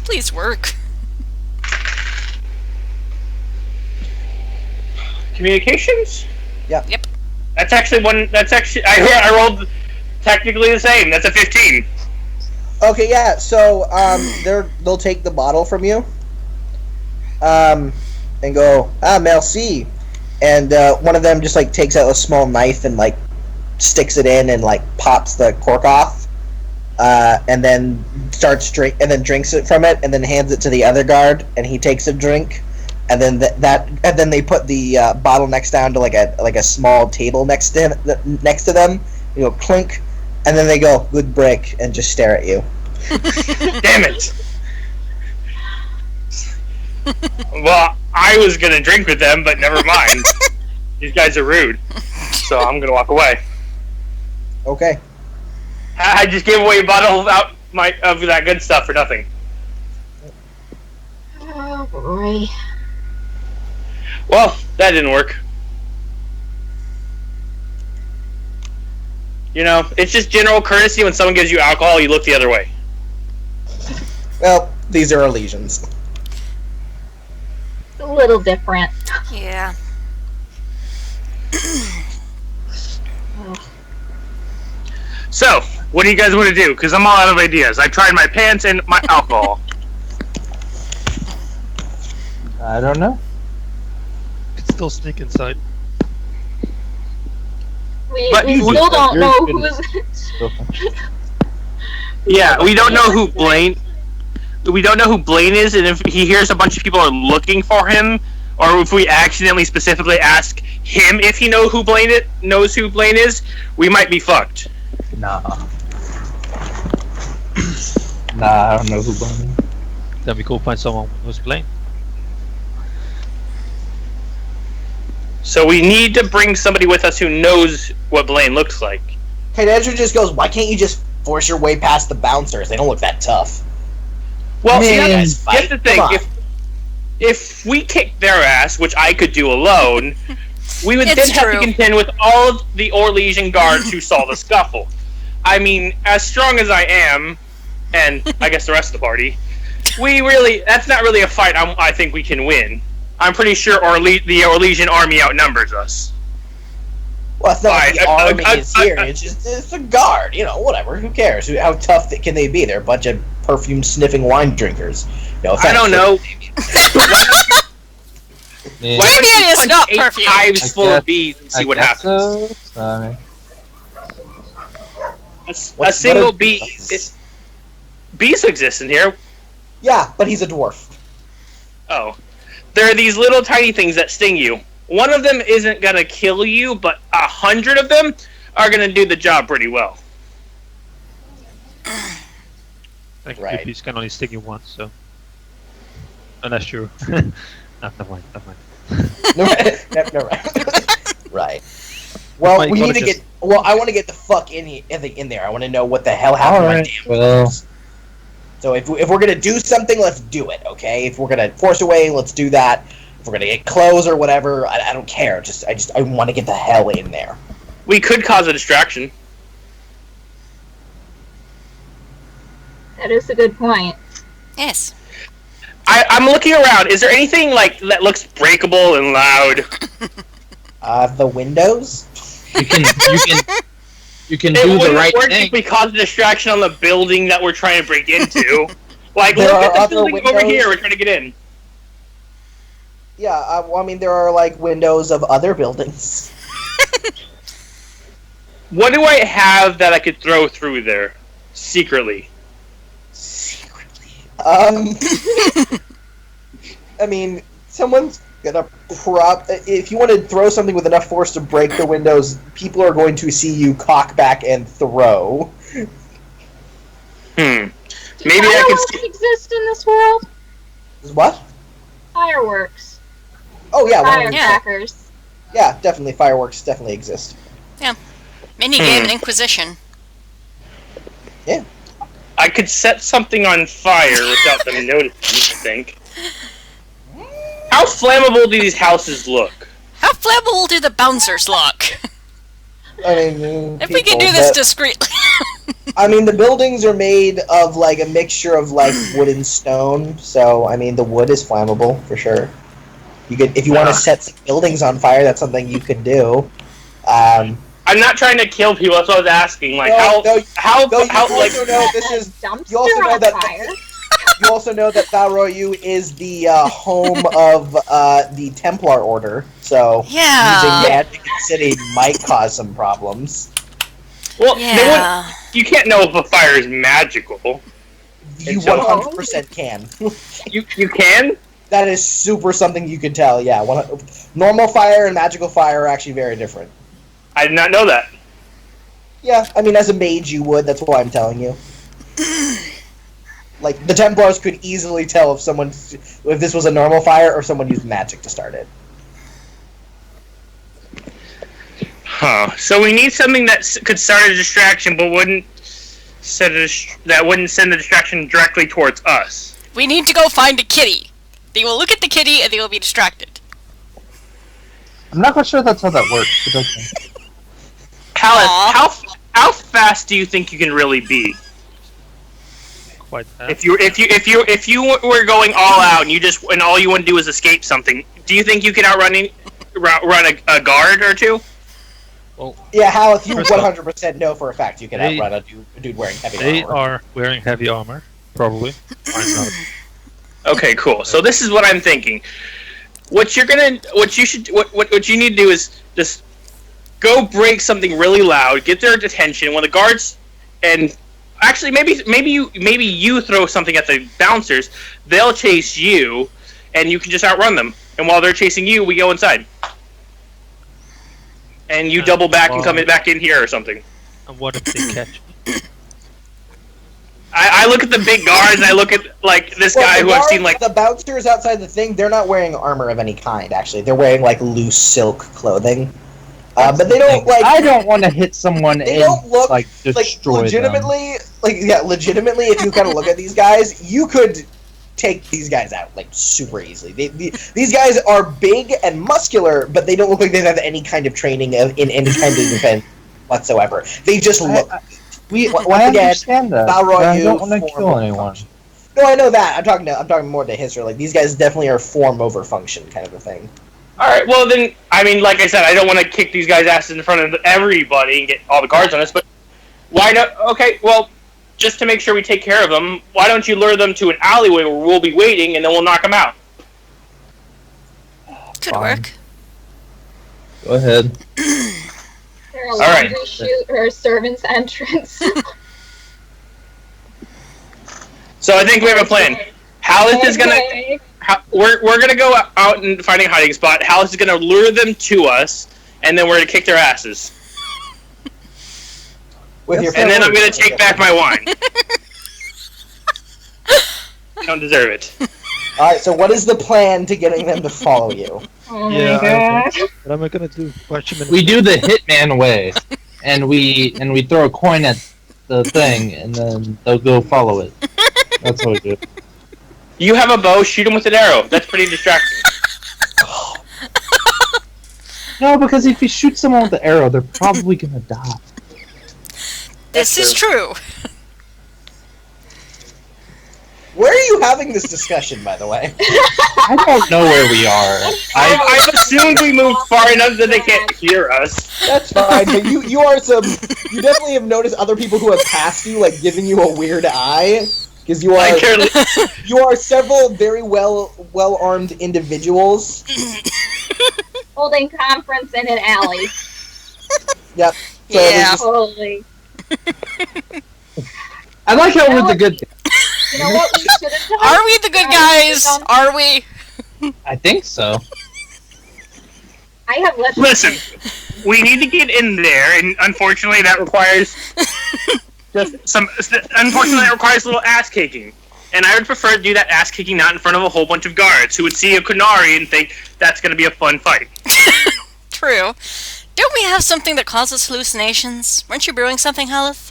Please work. Communications? Yeah. Yep. That's actually I rolled technically the same. That's a 15. Okay, yeah. So they'll take the bottle from you, and go merci, and one of them just takes out a small knife and sticks it in and pops the cork off, and then drinks it from it, and then hands it to the other guard, and he takes a drink, and then and then they put the bottle next down to a small table next to them. You go clink, and then they go good break and just stare at you. Damn it. Well, I was gonna drink with them, but never mind. These guys are rude, so I'm gonna walk away. Okay. I just gave away a bottle of that good stuff for nothing. Oh boy. Well, that didn't work. You know, it's just general courtesy when someone gives you alcohol, you look the other way. Well, these are legions. It's a little different. Yeah. So, what do you guys want to do? Because I'm all out of ideas. I tried my pants and my alcohol. I don't know. Could still sneak inside. We But still don't you're know good. who's. Yeah, we don't know who Blaine. We don't know who Blaine is, and if he hears a bunch of people are looking for him, or if we accidentally specifically ask him if he knows who Blaine is, we might be fucked. Nah. Nah, I don't know who Blaine is. Then we go find someone who's Blaine. So we need to bring somebody with us who knows what Blaine looks like. Okay, Andrew just goes, why can't you just force your way past the bouncers? They don't look that tough. Well, Man, here's the thing. If we kick their ass, which I could do alone, we would then have to contend with all of the Orlesian guards who saw the scuffle. I mean, as strong as I am, and I guess the rest of the party, that's not really a fight I think we can win. I'm pretty sure the Orlesian army outnumbers us. Well, it's not like the army is here. It's a guard. You know, whatever. Who cares? How tough can they be? They're a bunch of perfume-sniffing wine drinkers. No offense. I don't know. Damien is not perfume. Hives full of bees and see what happens. So. A single bee. Bees exist in here. Yeah, but he's a dwarf. Oh. There are these little tiny things that sting you. One of them isn't going to kill you, but 100 of them are going to do the job pretty well. Right. Bees can only sting you once, so... Unless you're... Never mind. No, right. Well, we need to get... Well, I want to get the fuck in there. I want to know what the hell happened to my damn windows. So if we're going to do something, let's do it, okay? If we're going to force away, let's do that. If we're going to get clothes or whatever, I don't care. I want to get the hell in there. We could cause a distraction. That is a good point. Yes. I'm looking around. Is there anything that looks breakable and loud? The windows? You can do the right thing. If we cause a distraction on the building that we're trying to break into. Look There at are the building other over windows? here. We're trying to get in. Yeah, well, I mean, there are, windows of other buildings. What do I have that I could throw through there? Secretly. I mean, someone's gonna if you want to throw something with enough force to break the windows, people are going to see you cock back and throw. Maybe fireworks exist in this world? What? Fireworks. Oh yeah, Firecrackers. Yeah, definitely fireworks definitely exist. Yeah. Minigame and Inquisition. Yeah. I could set something on fire without them noticing, I think. How flammable do these houses look? How flammable do the bouncers look? I mean, if we can do this discreetly. I mean, the buildings are made of a mixture of wood and stone, so I mean, the wood is flammable for sure. You could, if you want to set some buildings on fire, that's something you could do. I'm not trying to kill people. That's what I was asking. You also know that Thalroyu is the home of the Templar Order, so using magic in the city might cause some problems. Well, you can't know if a fire is magical. You 100% can. You can? That is super something you can tell, yeah. Normal fire and magical fire are actually very different. I did not know that. Yeah, I mean, as a mage you would, that's why I'm telling you. The Templars could easily tell if this was a normal fire or someone used magic to start it. Huh. So we need something that could start a distraction, but wouldn't send the distraction directly towards us. We need to go find a kitty. They will look at the kitty and they will be distracted. I'm not quite sure that's how that works. But okay. Alice, how fast do you think you can really be? Quite fast. If you were going all out and all you want to do is escape something, do you think you could run a guard or two? Well, yeah, Hal, if you 100% know for a fact you can outrun a dude wearing heavy armor. They are wearing heavy armor, probably. I'm not. Okay, cool. So this is what I'm thinking. What you need to do is just go break something really loud, get their attention. When the guards and actually maybe you throw something at the bouncers, they'll chase you, and you can just outrun them and while they're chasing you, we go inside. And you double back and come back in here or something. And what if they catch me? I look at the big guards, and I look at, like, this guy who I've seen, like... The bouncers outside the thing, they're not wearing armor of any kind, actually. They're wearing, like, loose silk clothing. But they don't, like... I don't want to hit someone they and, don't look, like, destroy legitimately, them. Legitimately, if you kind of look at these guys, you could take these guys out, like, super easily. These guys are big and muscular, but they don't look like they have any kind of training in any kind of defense whatsoever. They just look... I understand that. I don't want to kill anyone. No, I know that. I'm talking more to history. Like, these guys definitely are form over function kind of a thing. Alright, well then, I mean, like I said, I don't want to kick these guys' asses in front of everybody and get all the guards on us, but why not? Okay, well, just to make sure we take care of them, why don't you lure them to an alleyway where we'll be waiting and then we'll knock them out? Could work. Go ahead. Or a laundry chute or a servant's entrance. So I think we have a plan. Hallis is gonna... We're gonna go out and find a hiding spot. Hallis is gonna lure them to us, and then we're gonna kick their asses. And then I'm gonna take back my wine. You don't deserve it. Alright, so what is the plan to getting them to follow you? Oh my god. What am I gonna do? We do the hitman way, and we throw a coin at the thing, and then they'll go follow it. That's what we do. You have a bow, shoot him with an arrow. That's pretty distracting. No, because if you shoot someone with the arrow, they're probably gonna die. This is true. Where are you having this discussion, by the way? I don't know where we are. I've assumed we moved far enough that they can't hear us. That's fine, but you definitely have noticed other people who have passed you, like, giving you a weird eye. Because you are several very well-armed individuals. Holding conference in an alley. Yep. So Yeah. Totally. I like how we're the good guys. You know what we should have done? Are we the good guys? Are we? I think so. I have left. Listen, we need to get in there, and unfortunately that requires unfortunately it requires a little ass kicking. And I would prefer to do that ass kicking not in front of a whole bunch of guards who would see a Kunari and think that's going to be a fun fight. True. Don't we have something that causes hallucinations? Weren't you brewing something, Halith?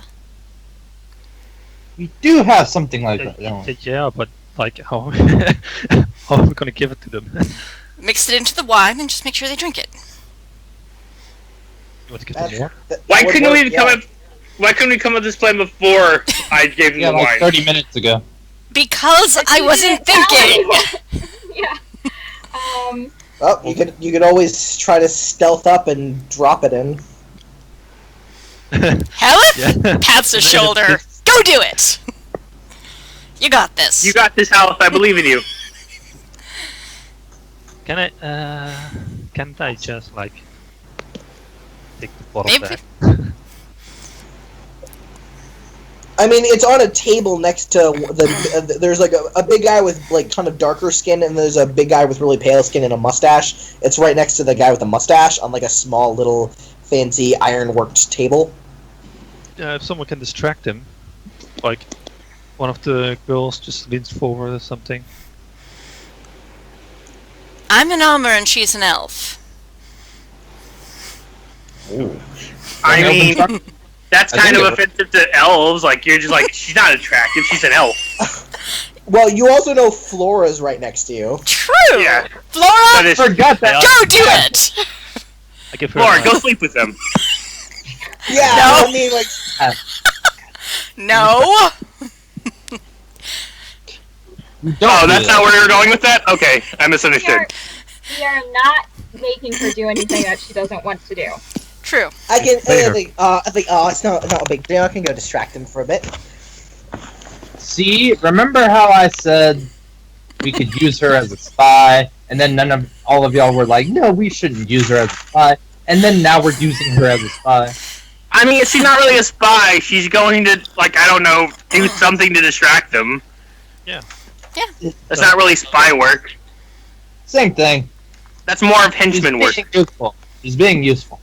We do have something like that, don't we? Yeah, but like how how are we gonna give it to them? Mix it into the wine and just make sure they drink it. You want to get them more? Why couldn't we come up with this plan before I gave them the like wine? 30 minutes ago. Because I wasn't thinking! Yeah. Well, you could always try to stealth up and drop it in. Halith? Yeah. Pats his shoulder. Go do it! You got this. You got this, Hallis. I believe in you. Can't I just like take the bottle Maybe. back? I mean, it's on a table next to there's like a big guy with like kind of darker skin, and there's a big guy with really pale skin and a mustache. It's right next to the guy with the mustache on like a small little fancy ironworked table. If someone can distract him, like one of the girls just leans forward or something. I'm an Elmer and she's an elf. Ooh. I mean, that's kind of offensive to elves. Like, you're just like, she's not attractive, she's an elf. Well, you also know Flora's right next to you. True! Yeah. Flora, Forgot that. go do it! I give her Flora, go sleep with them. Yeah, No. I mean, like, No! Oh, that's not where you were going with that? Okay, I misunderstood. We are not making her do anything that she doesn't want to do. True. I think, Later. it's not a big deal. I can go distract him for a bit. See, remember how I said we could use her as a spy, and then all of y'all were like, no, we shouldn't use her as a spy, and then now we're using her as a spy. I mean, she's not really a spy. She's going to, like, I don't know, do something to distract them. Yeah. That's not really spy work. Same thing. That's more of henchman work. Useful. She's being useful.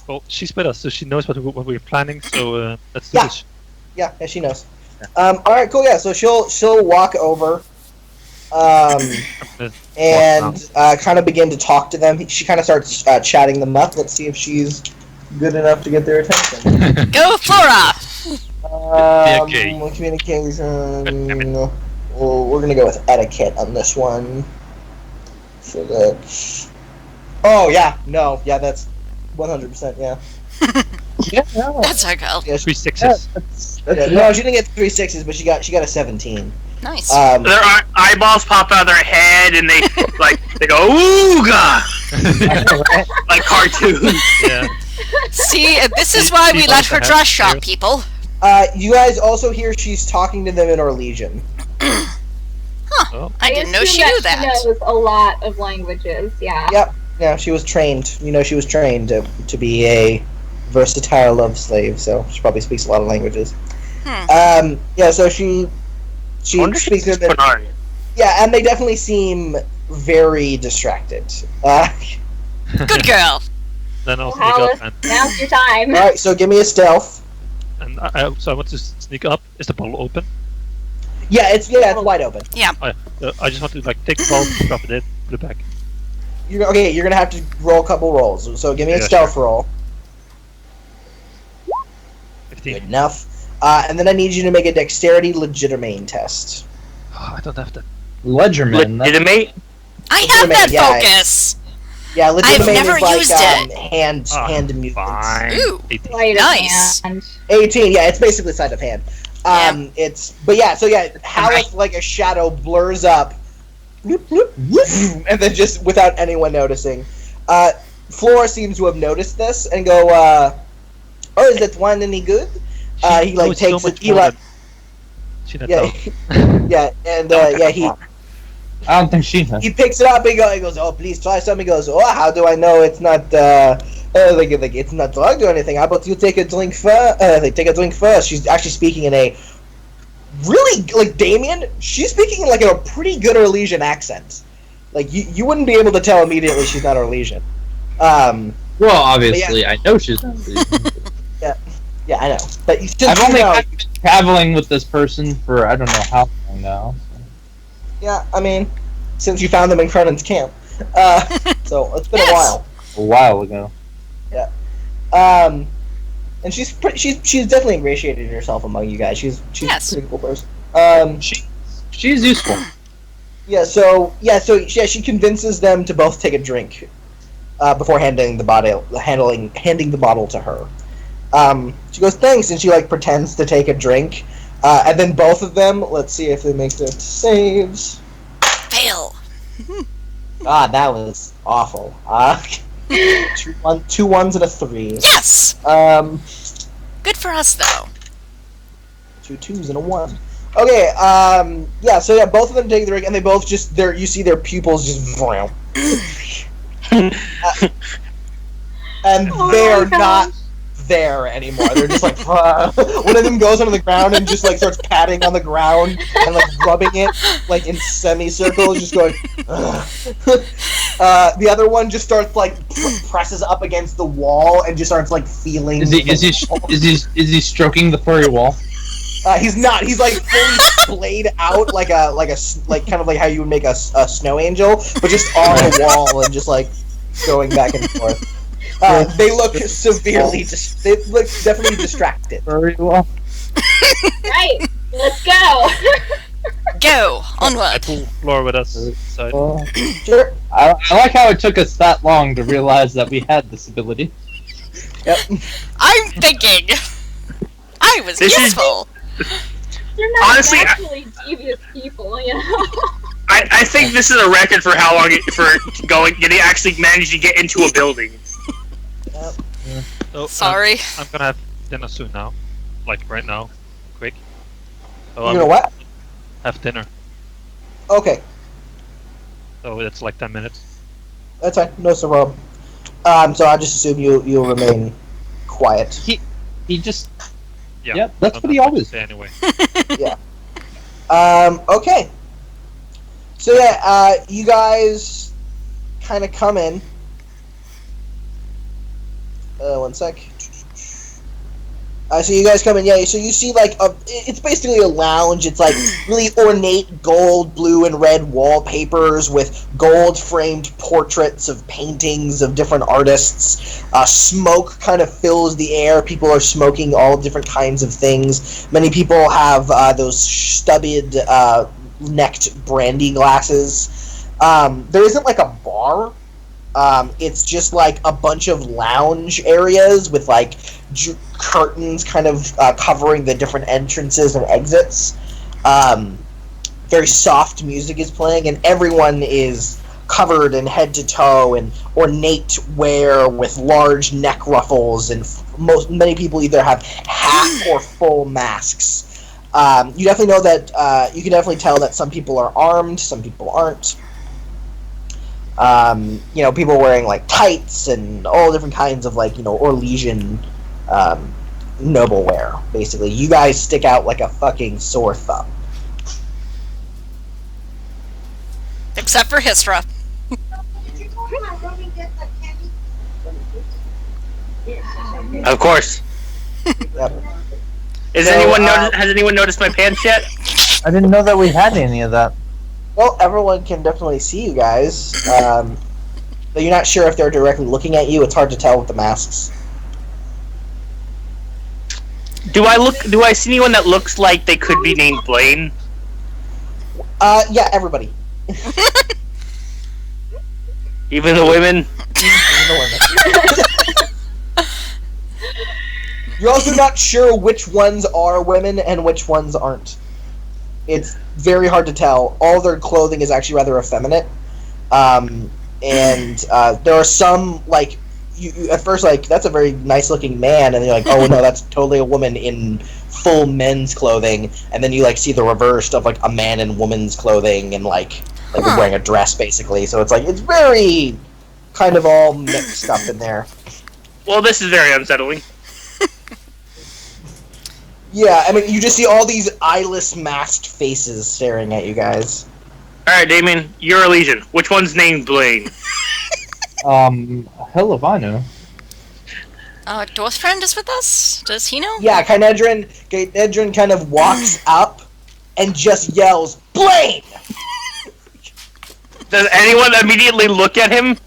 Well, she's with us, so she knows what we're planning. So let's do this. Yeah, she knows. All right, cool. Yeah, so she'll walk over, and kind of begin to talk to them. She kind of starts chatting them up. Let's see if she's good enough to get their attention. Go, Flora! Communication. Well, we're gonna go with etiquette on this one. So that's. Oh yeah, no, yeah, that's 100%. Yeah. That's our girl. Yeah, 3 6s. no, she didn't get 3 6s, but she got a 17. Nice. Their eyeballs pop out of their head, and they they go ooga like cartoons. Yeah. See, this is why we let her dress shop, people. You guys also hear she's talking to them in Orlesian. Oh. I didn't know she assume knew that. She knows a lot of languages, yeah. Yep. Yeah, she was trained. You know, she was trained to be a versatile love slave, so she probably speaks a lot of languages. Yeah, so she speaks to them. Yeah, and they definitely seem very distracted. Good girl. Then I'll sneak Alice, up and now's your time. All right, so give me a stealth. so I want to sneak up. Is the bottle open? Yeah, it's wide open. Oh, yeah. I just want to take the bottle, drop it in, put it back. You're gonna have to roll a couple rolls. So give me a stealth roll. 15. Good enough. And then I need you to make a dexterity legitimate test. Oh, I don't have that. Ledgerman. Legitimate? I have that yeah, focus. Yeah, legitimate never is like used it. hand movements. Fine. Ooh, 18. Sleight of Nice. hand. 18. Yeah, it's basically sleight of hand. Haleth, like a shadow, blurs up, and then just without anyone noticing. Flora seems to have noticed this and go, "Oh, is that wine any good?" He like takes so it. He like, yeah, he. I don't think she knows. He picks it up and he goes, "Oh, please try some." He goes, "Oh, how do I know it's not it's not drugged or anything? How about you take a drink first? Take a drink first." She's actually speaking in a really like Damien. She's speaking in like a pretty good Orlesian accent. Like you wouldn't be able to tell immediately she's not Orlesian. Well, obviously, I know she's not. Yeah, I know. But I've only been traveling with this person for I don't know how long now. Yeah, I mean, since you found them in Cronen's camp. So it's been a while. A while ago. Yeah. And she's definitely ingratiated herself among you guys. She's a pretty cool person. She's useful. She convinces them to both take a drink before handing the bottle to her. She goes, "Thanks," and she like pretends to take a drink. And then both of them, let's see if they make their saves. Fail. That was awful. 2 1s and a 3. Yes. Good for us, though. 2 2s and a 1. Okay. Both of them take the drink, and they both just you see their pupils just vroom. And they're not there anymore. They're just like one of them goes onto the ground and just like starts patting on the ground and like rubbing it like in semicircles, just going. The other one just starts like presses up against the wall and just starts like feeling. Is he stroking the furry wall? He's not. He's like fully splayed out like kind of like how you would make a snow angel, but just on the wall and just like going back and forth. They look severely. They look definitely distracted. Very well. Right, let's go. Go I onward. pull Flora with us. So Sure. I like how it took us that long to realize that we had this ability. Yep. I'm thinking. I was useful. You're not Honestly, naturally devious people, you know. I think this is a record for how long getting actually managed to get into a building. So, Sorry. I'm gonna have dinner soon now, like right now, quick. So You know what? Have dinner. Okay, So it's like 10 minutes. that's fine. No problem. So I just assume you'll remain quiet. He just. Yeah. Yep, that's I'm what he not always say anyway. Okay. So you guys kind of come in. One sec. So you guys come in, yeah. So you see like it's basically a lounge. It's like really ornate gold, blue, and red wallpapers with gold framed portraits of paintings of different artists. Smoke kind of fills the air. People are smoking all different kinds of things. Many people have those studded necked brandy glasses. There isn't like a bar. It's just like a bunch of lounge areas with like curtains kind of covering the different entrances and exits. Very soft music is playing, and everyone is covered in head to toe in ornate wear with large neck ruffles, and many people either have half or full masks. You definitely know that you can definitely tell that some people are armed, some people aren't. People wearing like tights and all different kinds of like, Orlesian noble wear. Basically, you guys stick out like a fucking sore thumb. Except for Hisra. Of course. Yep. Has anyone noticed my pants yet? I didn't know that we had any of that. Well, everyone can definitely see you guys. But you're not sure if they're directly looking at you. It's hard to tell with the masks. Do I see anyone that looks like they could be named Blaine? Yeah, everybody. Even the women? You're also not sure which ones are women and which ones aren't. It's very hard to tell. All their clothing is actually rather effeminate. And there are some, like, you at first, like, that's a very nice-looking man, and you're like, oh, no, that's totally a woman in full men's clothing, and then you, like, see the reverse of, like, a man in woman's clothing, and, like wearing a dress, basically. So it's, like, it's very kind of all mixed up in there. Well, this is very unsettling. Yeah, I mean, you just see all these eyeless, masked faces staring at you guys. Alright, Damien, you're a Legion. Which one's named Blaine? Hell if I know. Dwarf friend is with us? Does he know? Yeah, Kynedrin kind of walks up and just yells, Blaine! Does anyone immediately look at him?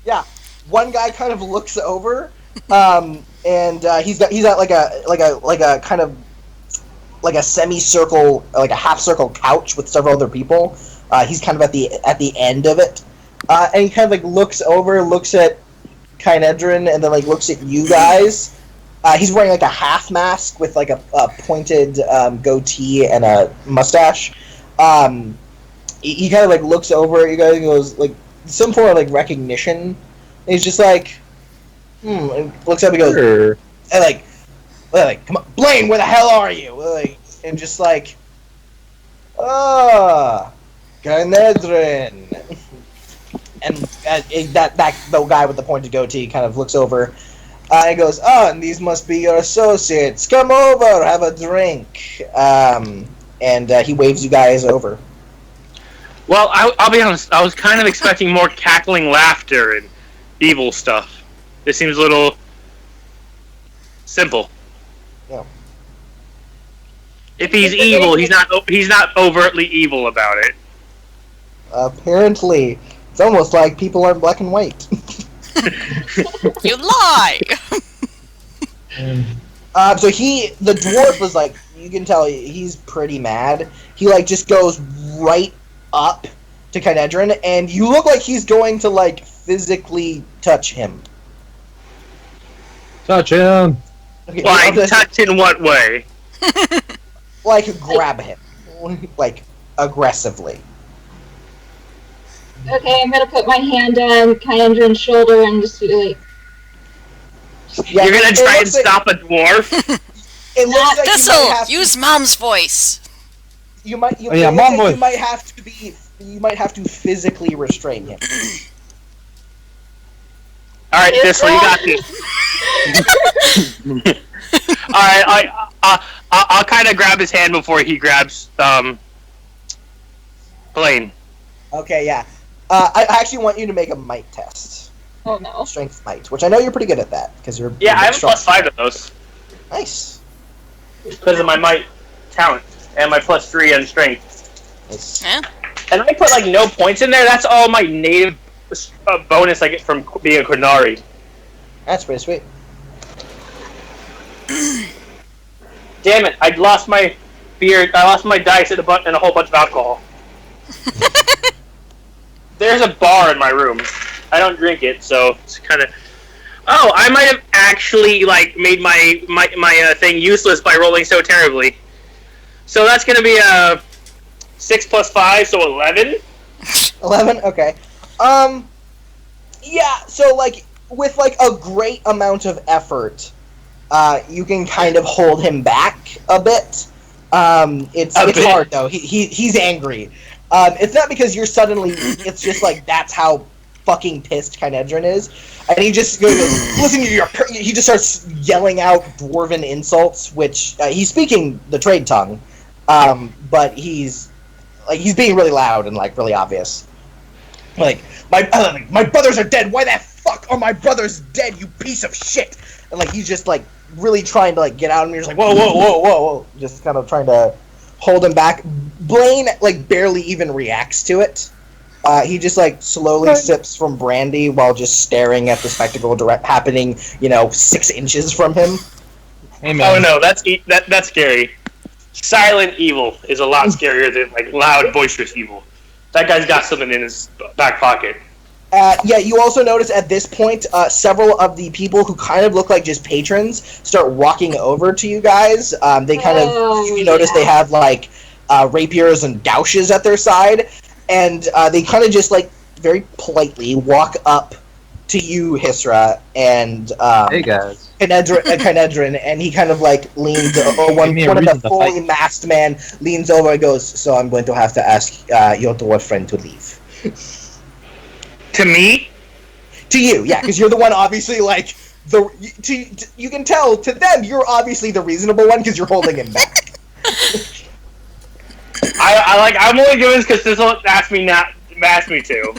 Yeah. One guy kind of looks over, and he's at like a kind of like a semicircle, like a half circle couch with several other people. He's kind of at the end of it, and he kind of like looks over, looks at Kynedrin, and then like looks at you guys. He's wearing like a half mask with like a pointed goatee and a mustache. He kind of like looks over at you guys and goes like some form of like recognition. And he's just like, and looks up and goes, Sure. and like, come on, Blaine, where the hell are you? Like, and just like, Kynedrin. And the guy with the pointed goatee kind of looks over. And goes, and these must be your associates. Come over, have a drink. And he waves you guys over. Well, I'll be honest, I was kind of expecting more cackling laughter and evil stuff. This seems a little simple. Yeah. If he's evil, he's not overtly evil about it. Apparently, it's almost like people aren't black and white. You lie! So the dwarf was like, you can tell he's pretty mad. He like just goes right up to Kynedrin, and you look like he's going to like physically touch him. Touch him! Okay, Like, touch in what way? like grab him, like aggressively. Okay, I'm gonna put my hand on Kynedrin's shoulder and just be like... Yeah, You're gonna try and stop a dwarf? It looks like Thistle! Use mom's voice! You might have to physically restrain him. Alright, Thistle, you got this. Alright, I'll kind of grab his hand before he grabs, Blaine. Okay, yeah. I actually want you to make a might test. Oh no. Strength might, which I know you're pretty good at that because you're. Yeah, I have a +5 of those. Nice. Because of my might talent and my +3 on strength. Nice. Yeah. And I put like no points in there. That's all my native bonus I get from being a Quinari. That's pretty sweet. Damn it! I lost my beer. I lost my dice and a whole bunch of alcohol. There's a bar in my room. I don't drink it, so it's kind of. Oh, I might have actually like made my thing useless by rolling so terribly. So that's gonna be a 6 + 5, so 11. 11. Okay. Yeah. So like with like a great amount of effort, you can kind of hold him back a bit. It's hard though. He's angry. It's not because you're suddenly. It's just like that's how fucking pissed Kynedrin is, and he just goes, "Listen to your." He just starts yelling out dwarven insults, which he's speaking the trade tongue, but he's being really loud and like really obvious. Like my brothers are dead. Why the fuck are my brothers dead? You piece of shit! And like he's just like really trying to like get out, and you're just like whoa, just kind of trying to hold him back. Blaine like barely even reacts to it. He just like slowly sips from brandy while just staring at the spectacle happening, 6 inches from him. Hey, man. Oh no, that's scary. Silent evil is a lot scarier than like loud, boisterous evil. That guy's got something in his back pocket. Yeah, you also notice at this point, several of the people who kind of look like just patrons start walking over to you guys. They kind of, you notice they have like rapiers and gouges at their side, and they kind of just like very politely walk up to you, Hisra, and hey guys, Kynedrin, and he kind of like leans over. One of the fully masked man leans over and goes, "So I'm going to have to ask your dwarf friend to leave." To me? To you, yeah, because you're the one obviously like you can tell to them you're obviously the reasonable one because you're holding him back. I'm only doing this because this one asked me to.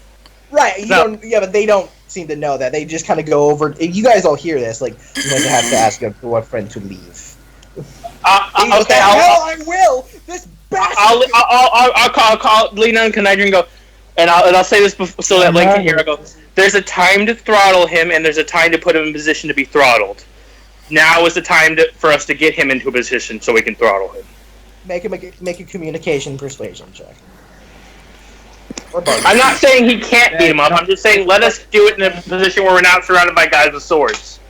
Right, but they don't seem to know that. They just kind of go over. You guys all hear this, like you're going to have to ask your dwarf friend to leave. Okay, I will. This bastard. I'll call Lena and Kynedrin and go. And I'll say this so that Link can hear. I go, there's a time to throttle him, and there's a time to put him in position to be throttled. Now is the time for us to get him into a position so we can throttle him. Make a communication persuasion check. I'm not saying he can't beat him up. I'm just saying let us do it in a position where we're not surrounded by guys with swords.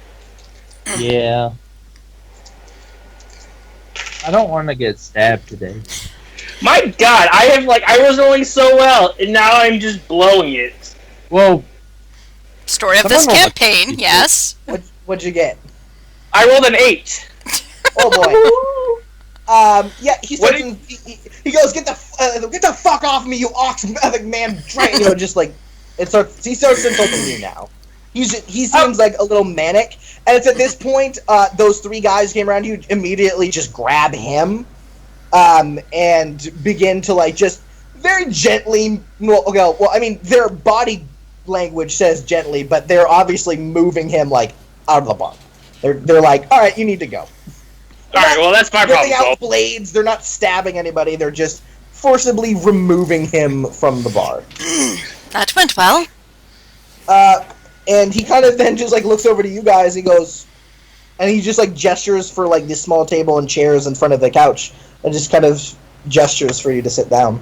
Yeah. I don't want to get stabbed today. My God, I was rolling so well, and now I'm just blowing it. Well, story of this campaign, yes. What'd you get? I rolled an 8. Oh boy. Yeah, he starts. He goes, get the fuck off me, you ox man! Just like it starts. He starts insulting you now. He seems like a little manic, and it's at this point those 3 guys came around you, immediately just grab him. And begin to like just very gently. Well, I mean, their body language says gently, but they're obviously moving him like out of the bar. They're like, all right, you need to go. All right, well that's my problem. They're out blades. They're not stabbing anybody. They're just forcibly removing him from the bar. That went well. And he kind of then just like looks over to you guys. He goes, and he just like gestures for like this small table and chairs in front of the couch. And just kind of gestures for you to sit down.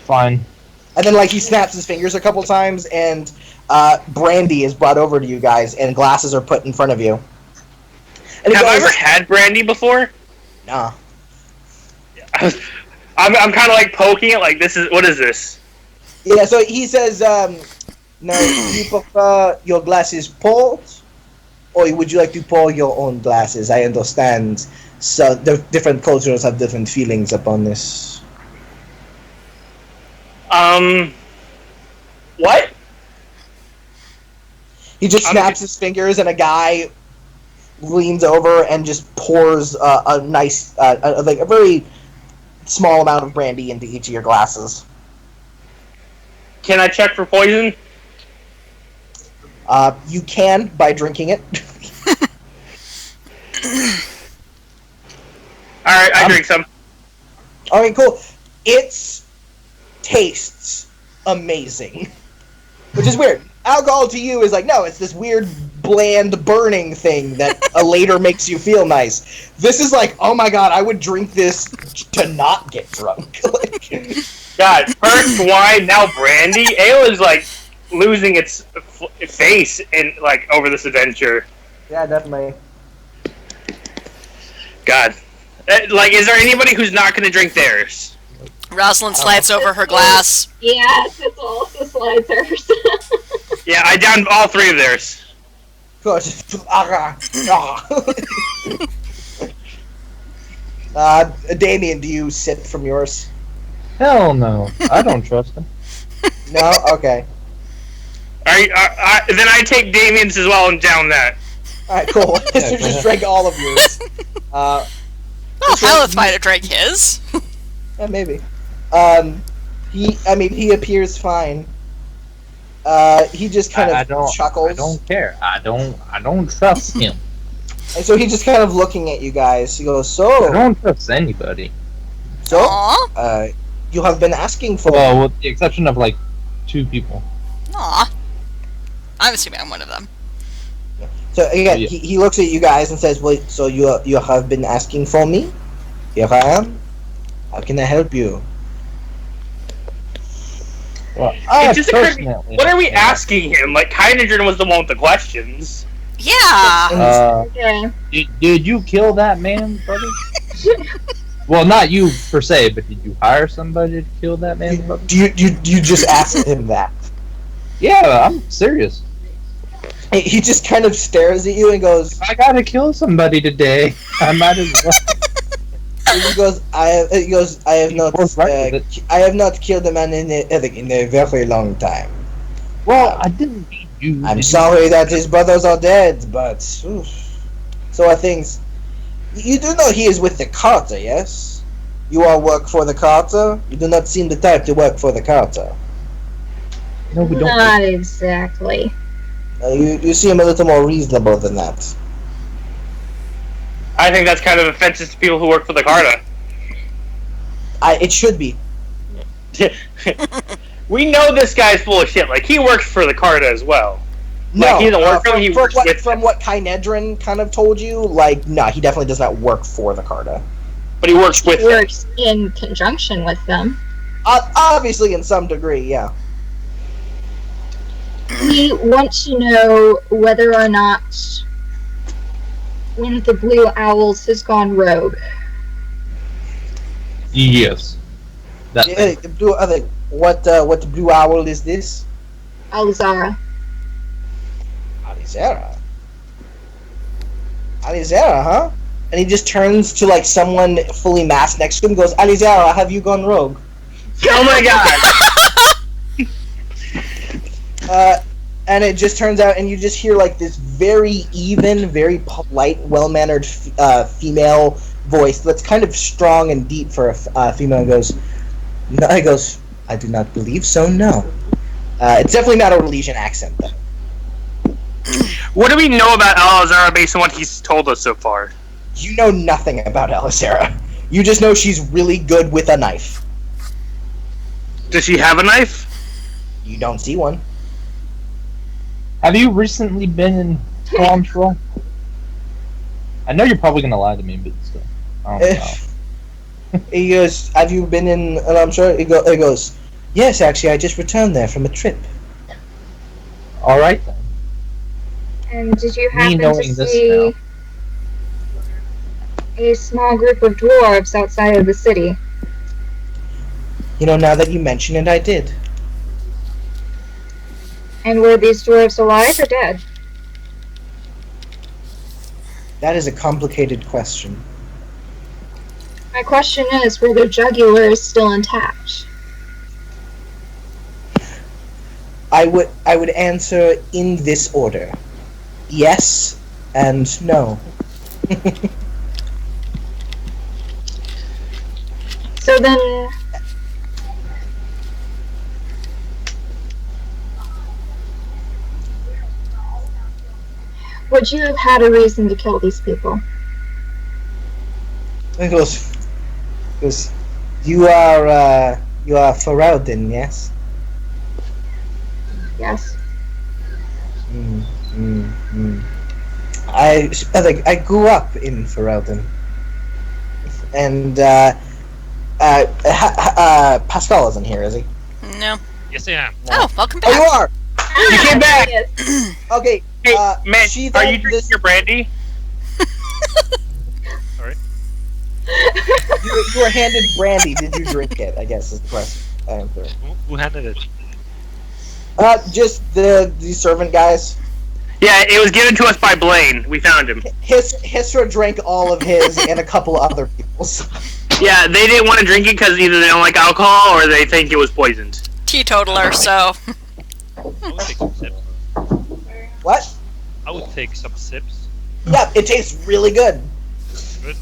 Fine. And then, like, he snaps his fingers a couple times, and brandy is brought over to you guys, and glasses are put in front of you. And Have I ever had brandy before? Nah. I'm kind of like poking it, like, what is this? Yeah, so he says, now, do you prefer your glasses poured? Or would you like to pour your own glasses? I understand. So the different cultures have different feelings upon this. What? He just snaps his fingers, and a guy leans over and just pours a very small amount of brandy into each of your glasses. Can I check for poison? You can by drinking it. Alright, I drink some. Okay, cool. It tastes amazing. Which is weird. Alcohol to you is like, no, it's this weird, bland, burning thing that later makes you feel nice. This is like, oh my god, I would drink this to not get drunk. God, first wine, now brandy. Ale is like losing its face in like over this adventure. Yeah, definitely. God, like, is there anybody who's not going to drink theirs? Rosalind slides over her glass. Yeah, Thistle also slides hers. Yeah, I downed all 3 of theirs. Good. Damien, do you sip from yours? Hell no. I don't trust him. No? Okay. Then I take Damien's as well and down that. Alright, cool. So just drank all of yours. Well, Helleth might have drank his. Yeah, maybe. He appears fine. He just kind of chuckles. I don't care. I don't trust him. And so he's just kind of looking at you guys. He goes, I don't trust anybody. Aww. You have been asking for... Well, with the exception of, like, 2 people. Aw. I'm assuming I'm one of them. So, again, he looks at you guys and says, "Wait, so you have been asking for me? Here I am. How can I help you?" Well, It just occurred to me, what are we asking him? Like, Kynadron was the one with the questions. Yeah. Okay. Did you kill that man, buddy? Well, not you per se, but did you hire somebody to kill that man, buddy? You just asked him that? Yeah, I'm serious. He just kind of stares at you and goes, If I gotta kill somebody today, I might as well. He goes, I have not killed a man in a very long time. Well, I didn't mean you. I'm sorry that his brothers are dead, but oof. So are things. You do know he is with the Carter, yes? You all work for the Carter? You do not seem the type to work for the Carter. No, we don't. Not exactly. You seem a little more reasonable than that. I think that's kind of offensive to people who work for the Carta. It should be. We know this guy's full of shit. Like, he works for the Carta as well. No, like, he doesn't work for them, he works with from them. what Kynedrin kind of told you, like, no, he definitely does not work for the Carta. But he works with He works in conjunction with them. Obviously, in some degree, yeah. We want to know whether or not one of the Blue Owls has gone rogue. Yes. That Yeah, the blue, what the Blue Owl is this? Alizara. Alizara, huh? And he just turns to, like, someone fully masked next to him and goes, Alizara, have you gone rogue? Oh my god! And it just turns out, and you just hear, like, this very even, very polite, well-mannered female voice that's kind of strong and deep for a female, and goes, no, he goes, I do not believe so, no. It's definitely not a Relesian accent, though. What do we know about Alizara based on what he's told us so far? You know nothing about Alizara. You just know she's really good with a knife. Does she have a knife? You don't see one. Have you recently been in Control? I know you're probably gonna lie to me, but still. I don't know. He goes, have you been in, and I'm sure, he goes, yes, actually, I just returned there from a trip. Alright then. And did you Me happen to knowing this see a small group of dwarves outside of the city? You know, now that you mention it, I did. And were these dwarves alive or dead? That is a complicated question. My question is, were their jugulars still intact? I would answer in this order. Yes and no. So then, would you have had a reason to kill these people? It goes, you are Ferelden, yes? Yes. I grew up in Ferelden. And, Pascal isn't here, is he? No. Yes, I am. Oh, welcome back. Oh, you are! You came back! Okay, Hey, man, she are you then drinking your brandy? Sorry. you were handed brandy. Did you drink it? I guess is the question. Answer. Who handed it? Just the servant guys. Yeah, it was given to us by Blaine. We found him. Hisra drank all of his and a couple other people's. Yeah, they didn't want to drink it because either they don't like alcohol or they think it was poisoned. Teetotaler, so. I would take some sips. What? I would take some sips. Yeah, it tastes really good. Good.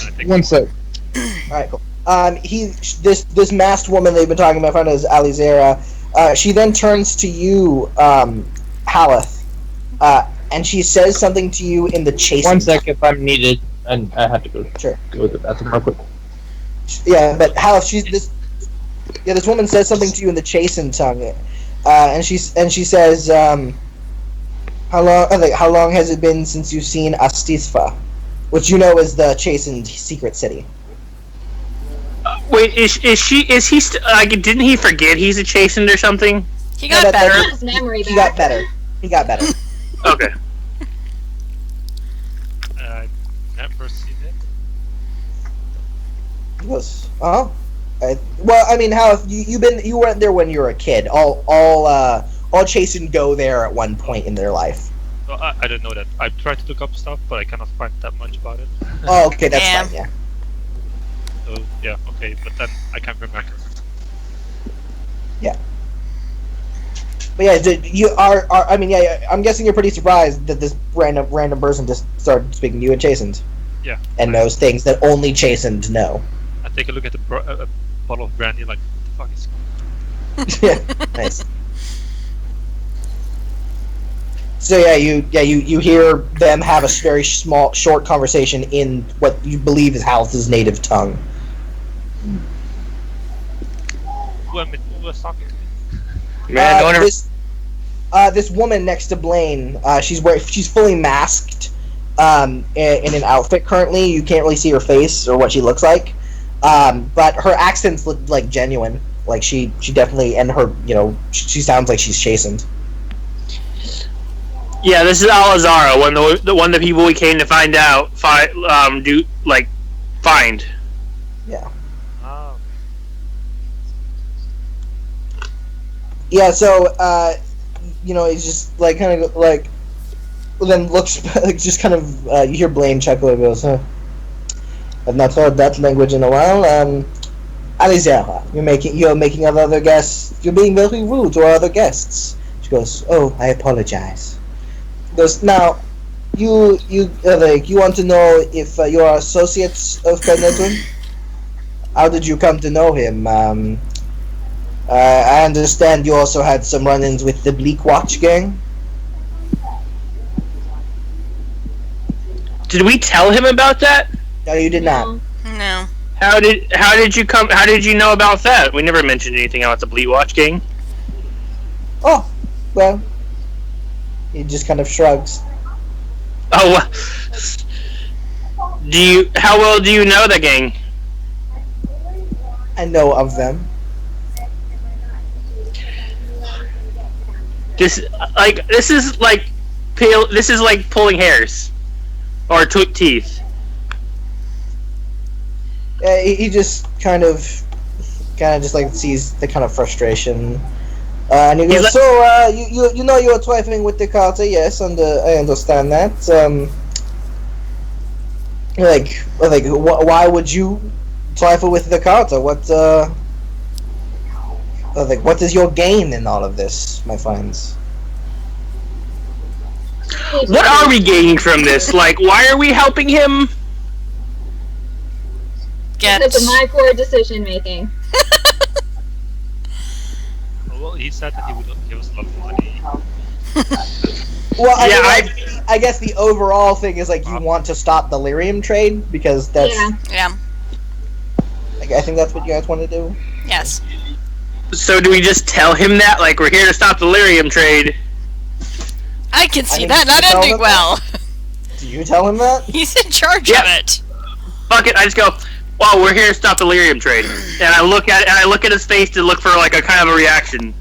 I think One sec. All right, cool. This masked woman they've been talking about, her name is Alizera. She then turns to you, Haleth, and she says something to you in the chasing. 1 sec if I'm needed, and I have to go. Sure. Go to the bathroom real quick. Yeah, but Haleth, this woman says something to you in the chastened tongue, and she says, how long has it been since you've seen Astisfa, which you know is the chastened secret city? Wait, is he like? Didn't he forget he's a chastened or something? He got that- better. His memory He back. got better. Okay. never seen it. He goes, well, I mean, how you weren't there when you were a kid. All chastened go there at one point in their life. Well, I don't know that. I've tried to look up stuff, but I cannot find that much about it. Oh, okay, that's Damn. fine. Yeah. So yeah, okay, but then I can't remember. But yeah, you are. I mean, yeah. I'm guessing you're pretty surprised that this random person just started speaking to you in chastened. Yeah. And knows things that only chastened know. I take a look at the bottle of brandy, like, what the fuck is? Yeah, nice. So yeah, you hear them have a very short conversation in what you believe is Haleth's native tongue. Who was talking? Man, no one ever... This woman next to Blaine, she's fully masked, in an outfit currently. You can't really see her face or what she looks like, but her accents look like genuine. Like she definitely, and her, she sounds like she's chastened. Yeah, this is Alazara, one of the people we came to find. Yeah. Oh. Yeah, so, he's just, like, kind of, like, then looks, like, just kind of, you hear Blaine chuckle and goes, huh, I've not heard that language in a while, Alizera, you're making other guests, you're being very rude to our other guests. She goes, oh, I apologize. She goes, now, you want to know if you are associates of Fenetun? How did you come to know him? I understand you also had some run-ins with the Bleak Watch gang. Did we tell him about that? No, you did not. No. How did you know about that? We never mentioned anything about the Bleak Watch gang. Oh, well, he just kind of shrugs. Oh, how well do you know the gang? I know of them. This is like pulling hairs or teeth. He just kind of just like sees the kind of frustration, and he goes, Like, "So, you know you are trifling with the Carter? Yes, and I understand that. Why would you trifle with the Carter? What is your gain in all of this, my friends?" what are we gaining from this? Like, why are we helping him? Because of my poor decision making. Well, he said that he would give us a lot of money. Well, Yeah, I guess the overall thing is like you want to stop the lyrium trade because that's. Yeah. I think that's what you guys want to do. Yes. So do we just tell him that, like, we're here to stop the lyrium trade? I can see that not ending well. Do you tell him that? He's in charge of it. Fuck it, I just go, wow, we're here to stop the lyrium trade. And I look at his face to look for, like, a kind of a reaction.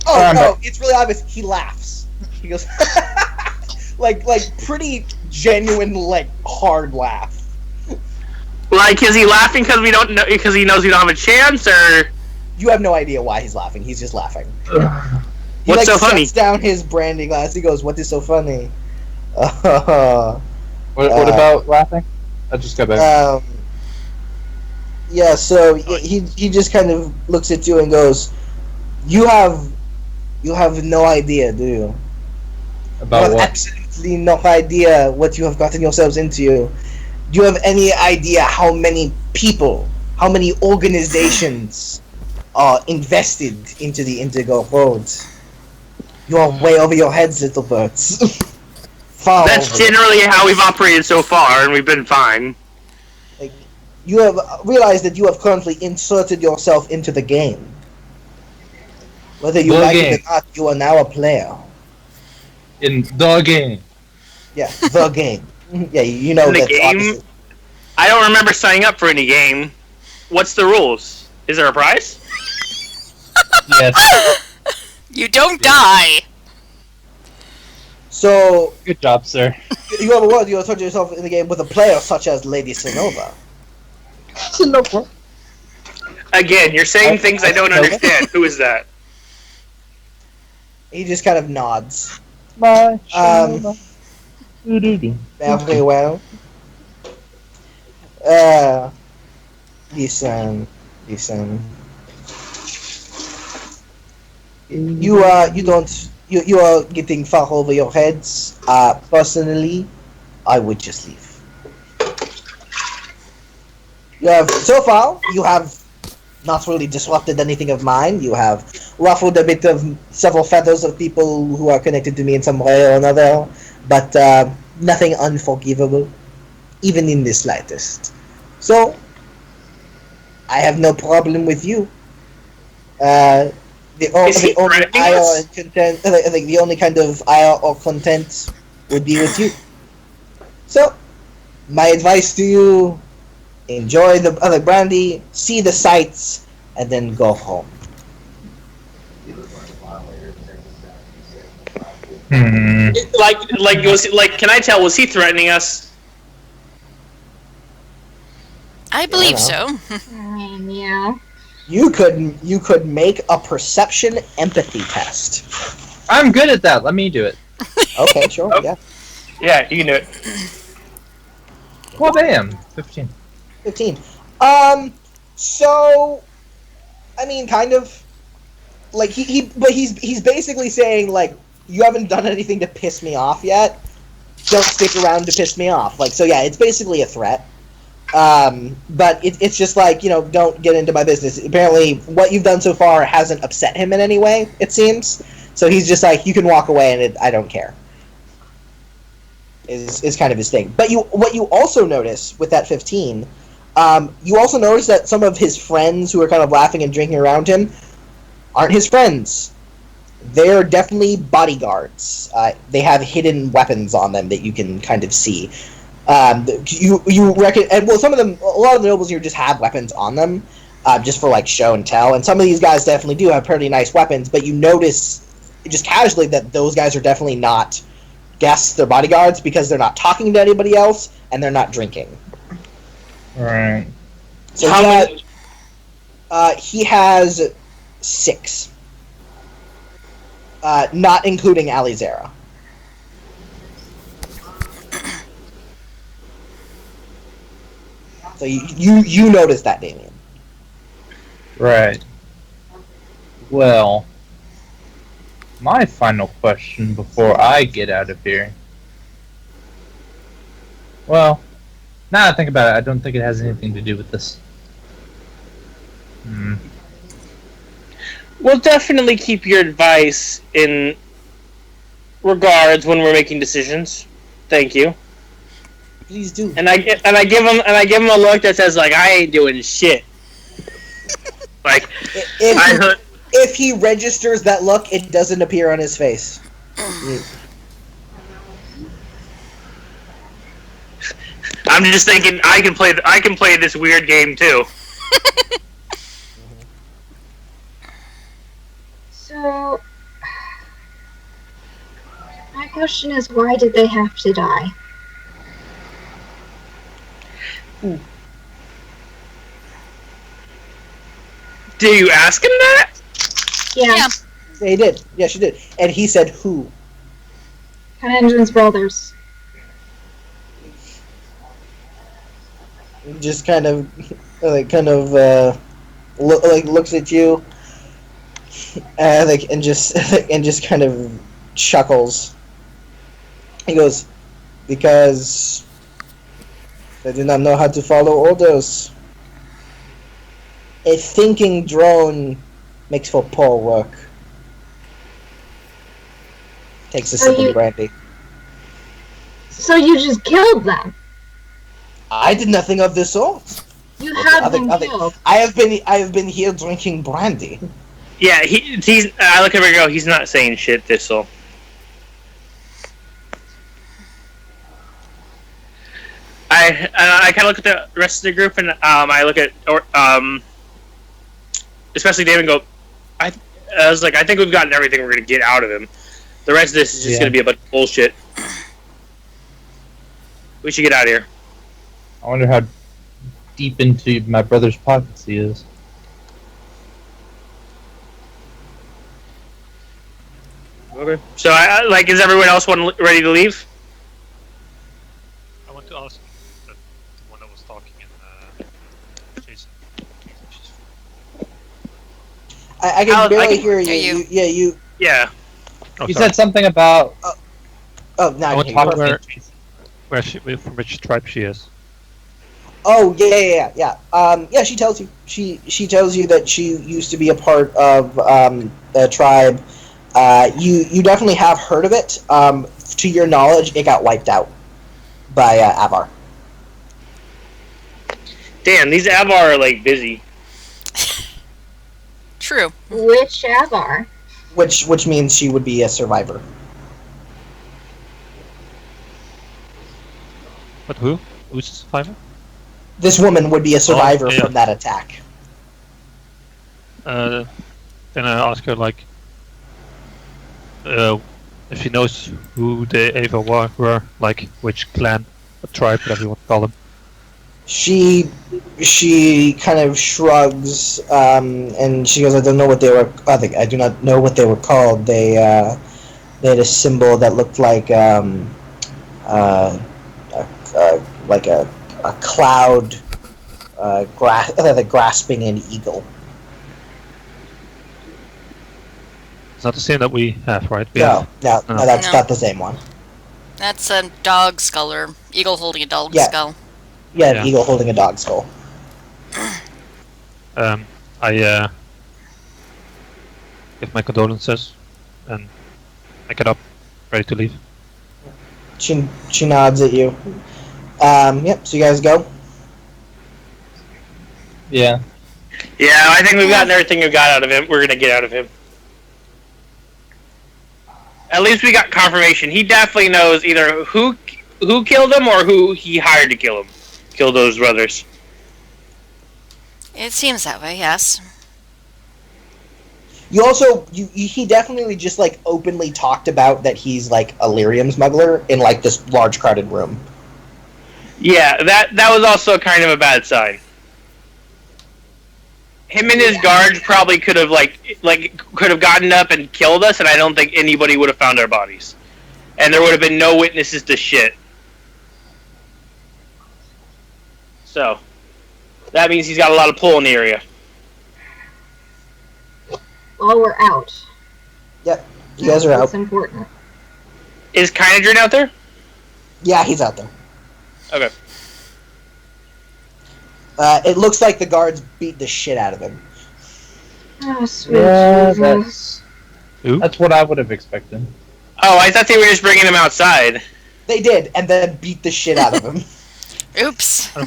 Oh, no, it's really obvious. He laughs. He goes, like, pretty genuine, like, hard laugh. Like, is he laughing because we don't know, because he knows we don't have a chance, or? You have no idea why he's laughing. He's just laughing. What's so funny? He sets down his brandy glass. He goes, "What is so funny?" What about laughing? I just got back. Yeah. So he just kind of looks at you and goes, "You have no idea, do you? About you have what? Absolutely no idea what you have gotten yourselves into. Do you have any idea how many people, how many organizations are invested into the Indigo roads? You are way over your heads, little birds." That's generally how we've operated so far, and we've been fine. Like, you have realized that you have currently inserted yourself into the game. Whether you like it or not, you are now a player. In the game. Yeah, the game. Yeah, you know that. Game? I don't remember signing up for any game. What's the rules? Is there a prize? Yes. You don't die. So Good job, sir. you have a word. You insert yourself in the game with a player such as Lady Sinova. Sinova. Again, you're saying things I don't understand. Who is that? He just kind of nods. My Doo-doo-doo. Very well. Listen. You are getting far over your heads. Personally, I would just leave. So far, you have not really disrupted anything of mine. You have ruffled a bit of several feathers of people who are connected to me in some way or another, but nothing unforgivable, even in the slightest. So, I have no problem with you. The only ire and content, the only kind of ire or content would be with you. So, my advice to you: enjoy the other brandy, see the sights, and then go home. Can I tell? Was he threatening us? I believe so. Yeah. You could make a perception empathy test. I'm good at that. Let me do it. Okay, sure. Yeah. Yeah, you can do it. Well, damn. 15. 15. So, I mean, kind of. Like he's basically saying like, you haven't done anything to piss me off yet. Don't stick around to piss me off. Like, so yeah, it's basically a threat. But it's just like, don't get into my business. Apparently, what you've done so far hasn't upset him in any way, it seems. So he's just like, you can walk away and I don't care. Is kind of his thing. But what you also notice with that 15, you also notice that some of his friends who are kind of laughing and drinking around him aren't his friends. They're definitely bodyguards. They have hidden weapons on them that you can kind of see. You reckon, and well, some of them, a lot of the nobles here just have weapons on them, just for like show and tell. And some of these guys definitely do have pretty nice weapons. But you notice just casually that those guys are definitely not guests; they're bodyguards because they're not talking to anybody else and they're not drinking. Right. So he has 6, not including Alizera. So you notice that, Damien. Right. Well, my final question before I get out of here. Well, now that I think about it, I don't think it has anything to do with this. We'll definitely keep your advice in regards when we're making decisions. Thank you. Please do. And I give him a look that says like I ain't doing shit. Like if he registers that look, it doesn't appear on his face. I'm just thinking I can play this weird game too. So, my question is, why did they have to die? Do you ask him that? Yeah. He did. Yeah, she did. And he said who? Henjin's brothers. Just kind of looks at you, and just kind of chuckles. He goes, because they do not know how to follow orders. A thinking drone makes for poor work. Takes a sip of brandy. So you just killed them? I did nothing of the sort. You have been killed. I have been here drinking brandy. Yeah, he's. I look at him and go. He's not saying shit, Thistle. I kind of look at the rest of the group and I look at especially David and go. I was like, I think we've gotten everything we're gonna get out of him. The rest of this is just gonna be a bunch of bullshit. We should get out of here. I wonder how deep into my brother's pockets he is. Okay. So, is everyone else ready to leave? I want to ask the one that was talking in Jason. I can barely hear you. Yeah. Oh, You sorry. said something about. Now I want can to hear talk you. from which tribe she is. Oh yeah. Yeah, she tells you. She tells you that she used to be a part of a tribe. You definitely have heard of it. To your knowledge, it got wiped out by Avar. Damn, these Avar are like busy. True. Which Avar? Which means she would be a survivor. But who? Who's the survivor? This woman would be a survivor yeah. from that attack. Then I ask her like, if she knows who the Ava were, like which clan, or tribe, whatever you want to call them. She kind of shrugs, and she goes, "I don't know what they were. I do not know what they were called. They had a symbol that looked like a cloud, grasping an eagle." It's not the same that we have, right? No, that's not the same one. That's a dog skull, or eagle holding a dog skull. Yeah, an eagle holding a dog skull. I give my condolences, and I get up, ready to leave. She nods at you. Yep, so you guys go? Yeah. Yeah, I think we've gotten everything we got out of him. We're gonna get out of him. At least we got confirmation. He definitely knows either who killed him or who he hired to kill him. Kill those brothers. It seems that way, yes. You also, he definitely just like openly talked about that he's like a lyrium smuggler in like this large crowded room. Yeah, that was also kind of a bad sign. Him and his guards probably could have could have gotten up and killed us, and I don't think anybody would have found our bodies, and there would have been no witnesses to shit. So that means he's got a lot of pull in the area. Well, we're out. Yep, you guys are out. That's important. Is Kynadrin out there? Yeah, he's out there. Okay. It looks like the guards beat the shit out of him. Oh, sweet Jesus. That's what I would have expected. Oh, I thought they were just bringing him outside. They did, and then beat the shit out of him. Oops. Now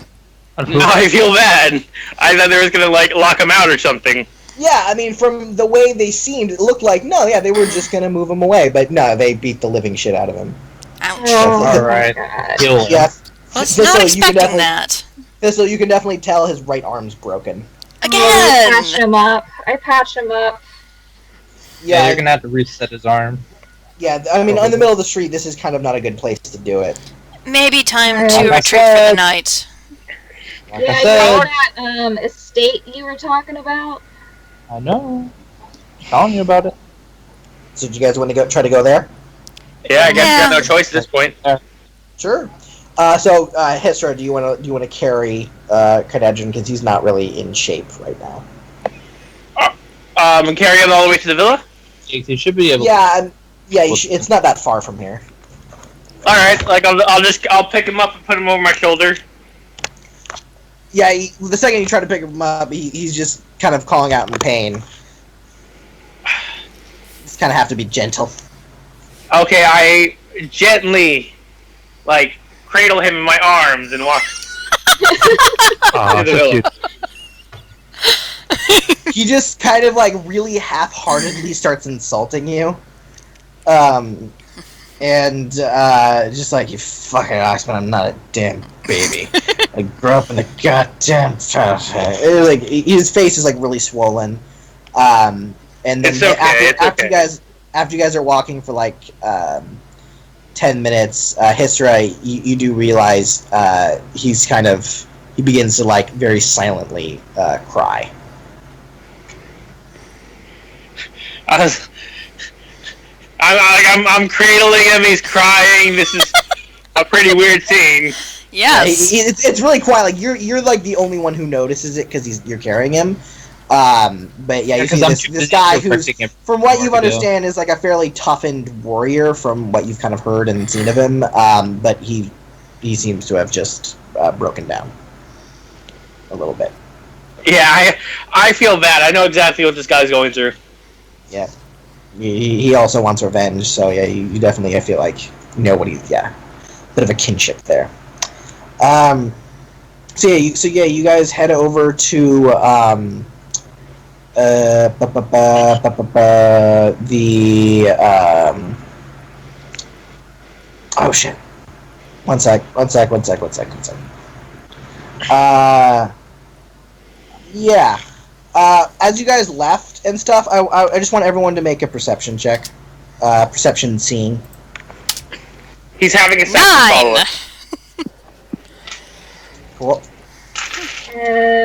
I feel bad. I thought they was gonna like lock him out or something. Yeah, I mean, from the way they seemed, it looked like they were just gonna move him away, but no, they beat the living shit out of him. Ouch. Oh, All right. Kill him. Yeah, Was not expecting that. Thistle, you can definitely tell his right arm's broken. I Again! patch him up. Yeah, you're gonna have to reset his arm. Yeah, I mean, in the middle of the street, this is kind of not a good place to do it. Maybe time to Like I retreat for said. the night. Like Yeah, I you said, know that estate you were talking about? I know. Telling you about it. So, do you guys want to try to go there? Yeah, I guess you got no choice at this point. Sure. So, Hisra, do you want to carry Kadejin because he's not really in shape right now? And carry him all the way to the villa. You should be able. Yeah, it's not that far from here. All right, like I'll pick him up and put him over my shoulder. Yeah, the second you try to pick him up, he's just kind of calling out in pain. Just kind of have to be gentle. Okay, I gently, like, cradle him in my arms and walk. Ah, To the so villa. cute. He just kind of like really half-heartedly starts insulting you. Just like, you fucking Oxman, I'm not a damn baby. I grew up in the goddamn town. Like, his face is like really swollen. And then It's okay, after you guys are walking for like 10 minutes, Hisra, you do realize he begins to like very silently cry. I'm cradling him. He's crying. This is a pretty weird scene. Yes. It's really quiet. Like you're like the only one who notices it because you're carrying him. But yeah, you see this guy who's, from what you've understand, is like a fairly toughened warrior from what you've kind of heard and seen of him. But he seems to have just broken down a little bit. Yeah, I feel bad. I know exactly what this guy's going through. Yeah, he also wants revenge. So yeah, you definitely, I feel like, know what bit of a kinship there. So you guys head over to the oh shit. One sec. Yeah. As you guys left and stuff, I just want everyone to make a perception check. Perception scene. He's having a second 9! follow-up. Cool.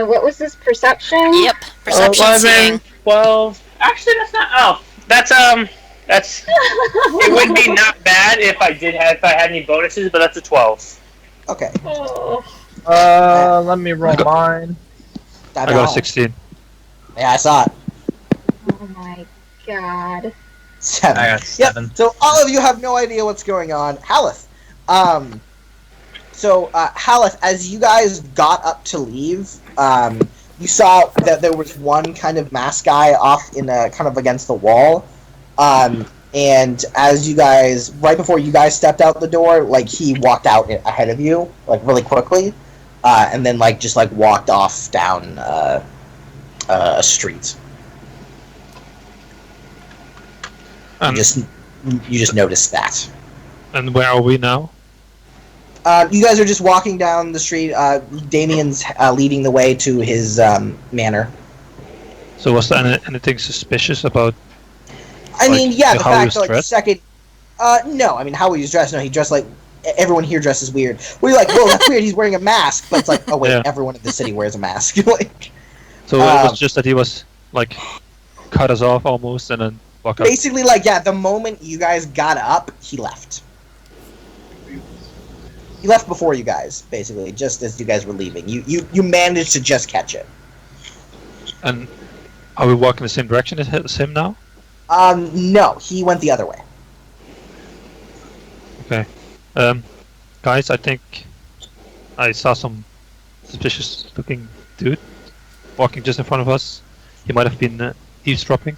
What was this, perception? Yep. Perception 11, seeing. 12. Actually, that's not. Oh, that's it would be not bad if I had any bonuses, but that's a 12. Okay. Oh. Let me roll mine. I got a 16. Yeah, I saw it. Oh my god. 7. I got 7. Yep. So all of you have no idea what's going on. Haleth. Haleth, as you guys got up to leave, you saw that there was one kind of masked guy off in a kind of against the wall. And as you guys, right before you guys stepped out the door, like he walked out ahead of you, like really quickly, and then like just like walked off down a street. You just noticed that. And where are we now? You guys are just walking down the street. Damien's leading the way to his manor. So was there anything suspicious about? I mean, yeah, the how he fact was that like the dressed? second. No, I mean how he was dressed. No, he dressed like everyone here dresses weird. We're like, whoa, that's weird. He's wearing a mask, but it's like, oh wait, Yeah. everyone in the city wears a mask. Like, So it was just that he was like cut us off almost, and then walk out. basically, like yeah, the moment you guys got up, he left. He left before you guys, basically, just as you guys were leaving. You managed to just catch it. And are we walking the same direction as him now? No, he went the other way. Okay. Guys, I think I saw some suspicious looking dude walking just in front of us. He might have been eavesdropping.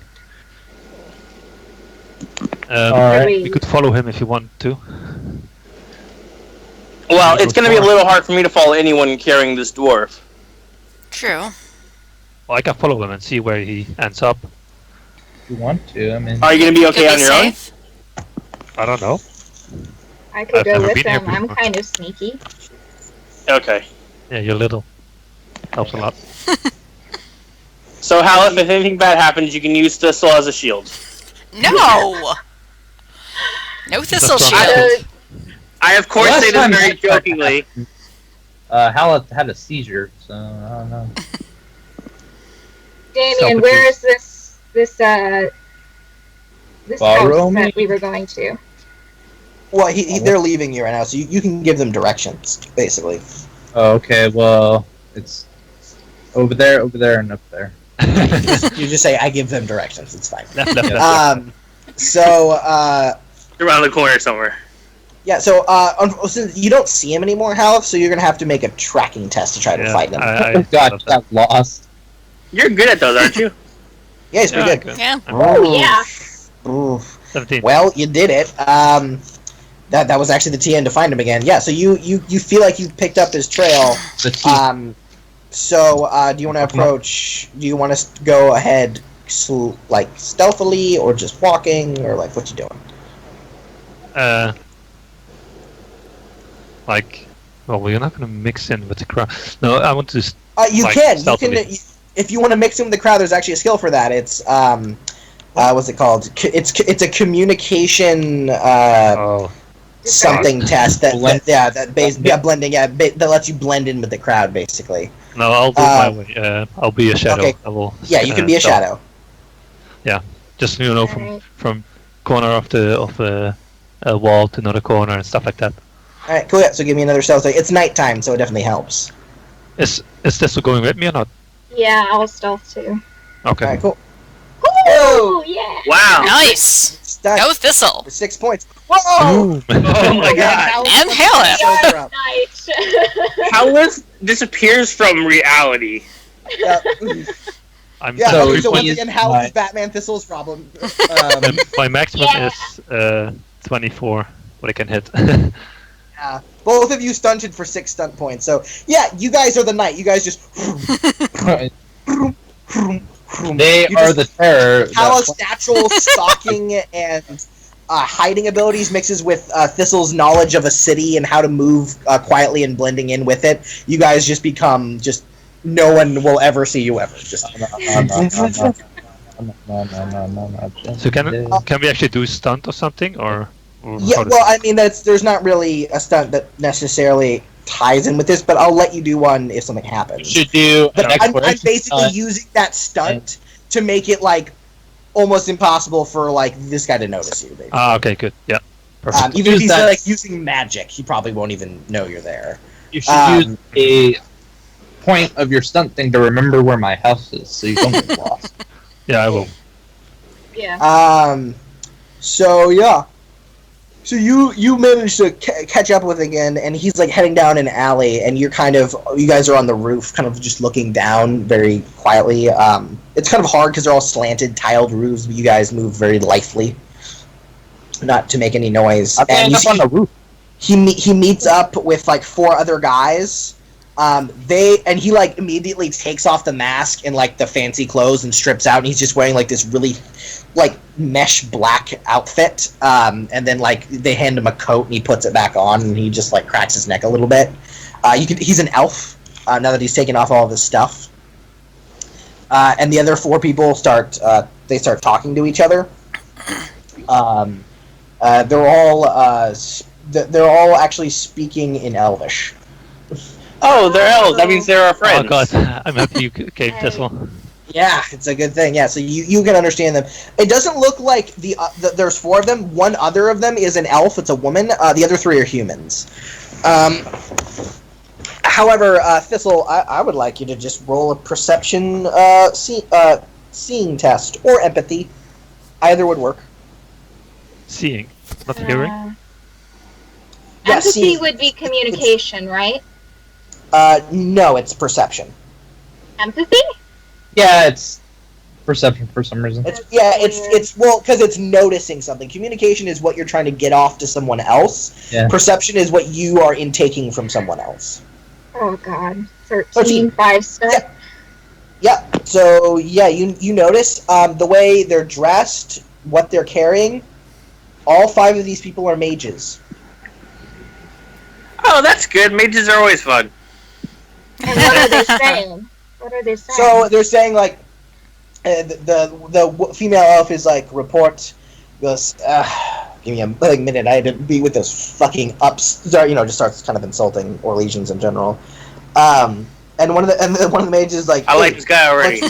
Alright. We could follow him if you want to. Well, it's going to be a little hard for me to follow anyone carrying this dwarf. True. Well, I can follow him and see where he ends up. If you want to, I mean. Are you going to be okay Could on be your own? safe. I don't know. I could I've go never with been here them. I'm before. kind of sneaky. Okay. Yeah, you're little. Helps a lot. So, Hal, if anything bad happens, you can use Thistle as a shield. No! No thistle That's not shield. I, of course, Last say this time very that jokingly. Hal had a seizure, so I don't know. Damien, where is this house Ballroom? that we were going to? Well, they're leaving you right now, so you can give them directions, basically. Oh, okay, well, it's over there, and up there. You just say, I give them directions, it's fine. Left. So, Around the corner somewhere. yeah, so, since you don't see him anymore, Hal, so you're gonna have to make a tracking test to try to find him. God, got lost. You're good at those, aren't you? Yeah, he's pretty good. Yeah. Oh, yeah. Ooh. 17. Well, you did it. That was actually the TN to find him again. Yeah, so you feel like you picked up his trail. The teeth. So, do you want to approach? Do you want to go ahead, like stealthily, or just walking, or like what you doing? Well, we're not gonna mix in with the crowd. No, I want to. You like, can. stealthily. If you want to mix in with the crowd, there's actually a skill for that. It's what's it called? It's a communication something test that blending that lets you blend in with the crowd basically. No, I'll do my way. I'll be a shadow. Okay. I will. Yeah, you can be a shadow. Just from corner of the wall to another corner and stuff like that. All right, cool. Yeah, so give me another stealth. It's nighttime, so it definitely helps. Is this going with me or not? Yeah, I'll stealth too. Okay. All right, cool. Oh, yeah. Wow. Nice. Stuck Go Thistle. for 6 points. Whoa! Boom. Oh my god. And Helen. Shoulder up. Nice. Howlith disappears from reality. Yeah. I'm Yeah, So okay, so once he again, is how my- is Batman Thistle's problem? my maximum Yeah. is 24. What I can hit. Yeah. Both of you stunted for 6 stunt points. So, yeah, you guys are the knight. You guys just... They You are just- the terror. Hal's natural stalking and hiding abilities mixes with Thistle's knowledge of a city and how to move quietly and blending in with it. You guys just become no one will ever see you ever. Just No. So can we actually do stunt or something or yeah. how does- Well, I mean there's not really a stunt that necessarily ties in with this, but I'll let you do one if something happens. should do But an I'm exploration basically stunt. using that stunt to make it like almost impossible for like this guy to notice you. Basically. okay, good. Yeah. Perfect. Even if Use he's that- like using magic, he probably won't even know you're there. You should use a point of your stunt thing to remember where my house is, so you don't get lost. Yeah, I will. Yeah. So yeah. So you managed to catch up with again, and he's like heading down an alley, and you guys are on the roof, kind of just looking down very quietly. It's kind of hard because they're all slanted, tiled roofs, but you guys move very lithely, not to make any noise. I'm And you up on the roof. he meets up with like 4 other guys. He like immediately takes off the mask and like the fancy clothes and strips out, and he's just wearing like this really like mesh black outfit. And then like they hand him a coat and he puts it back on, and he just like cracks his neck a little bit. He's an elf now that he's taken off all of his stuff. And the other 4 people start talking to each other. They're all actually speaking in Elvish. Oh, they're elves. That means they're our friends. Oh god, I'm happy you came, Thistle. Yeah, it's a good thing. Yeah, so you can understand them. It doesn't look like there's 4 of them. One other of them is an elf. It's a woman. The other 3 are humans. However, Thistle, I would like you to just roll a perception seeing test or empathy. Either would work. Seeing, not hearing. Yeah, Empathy seeing. would be communication, right? No, it's perception. Empathy? Yeah, it's Perception for some reason. It's well, because it's noticing something. Communication is what you're trying to get off to someone else. Yeah. Perception is what you are intaking from someone else. Oh god. 13, 5-star. Yeah. Yeah. So yeah, you notice the way they're dressed, what they're carrying. All 5 of these people are mages. Oh, that's good. Mages are always fun. And what are they saying? What are they saying? So they're saying like, the female elf is like report, goes, give me a minute. I had to be with this fucking just starts kind of insulting Orlesians in general. And one of the mages is like, I like this guy already.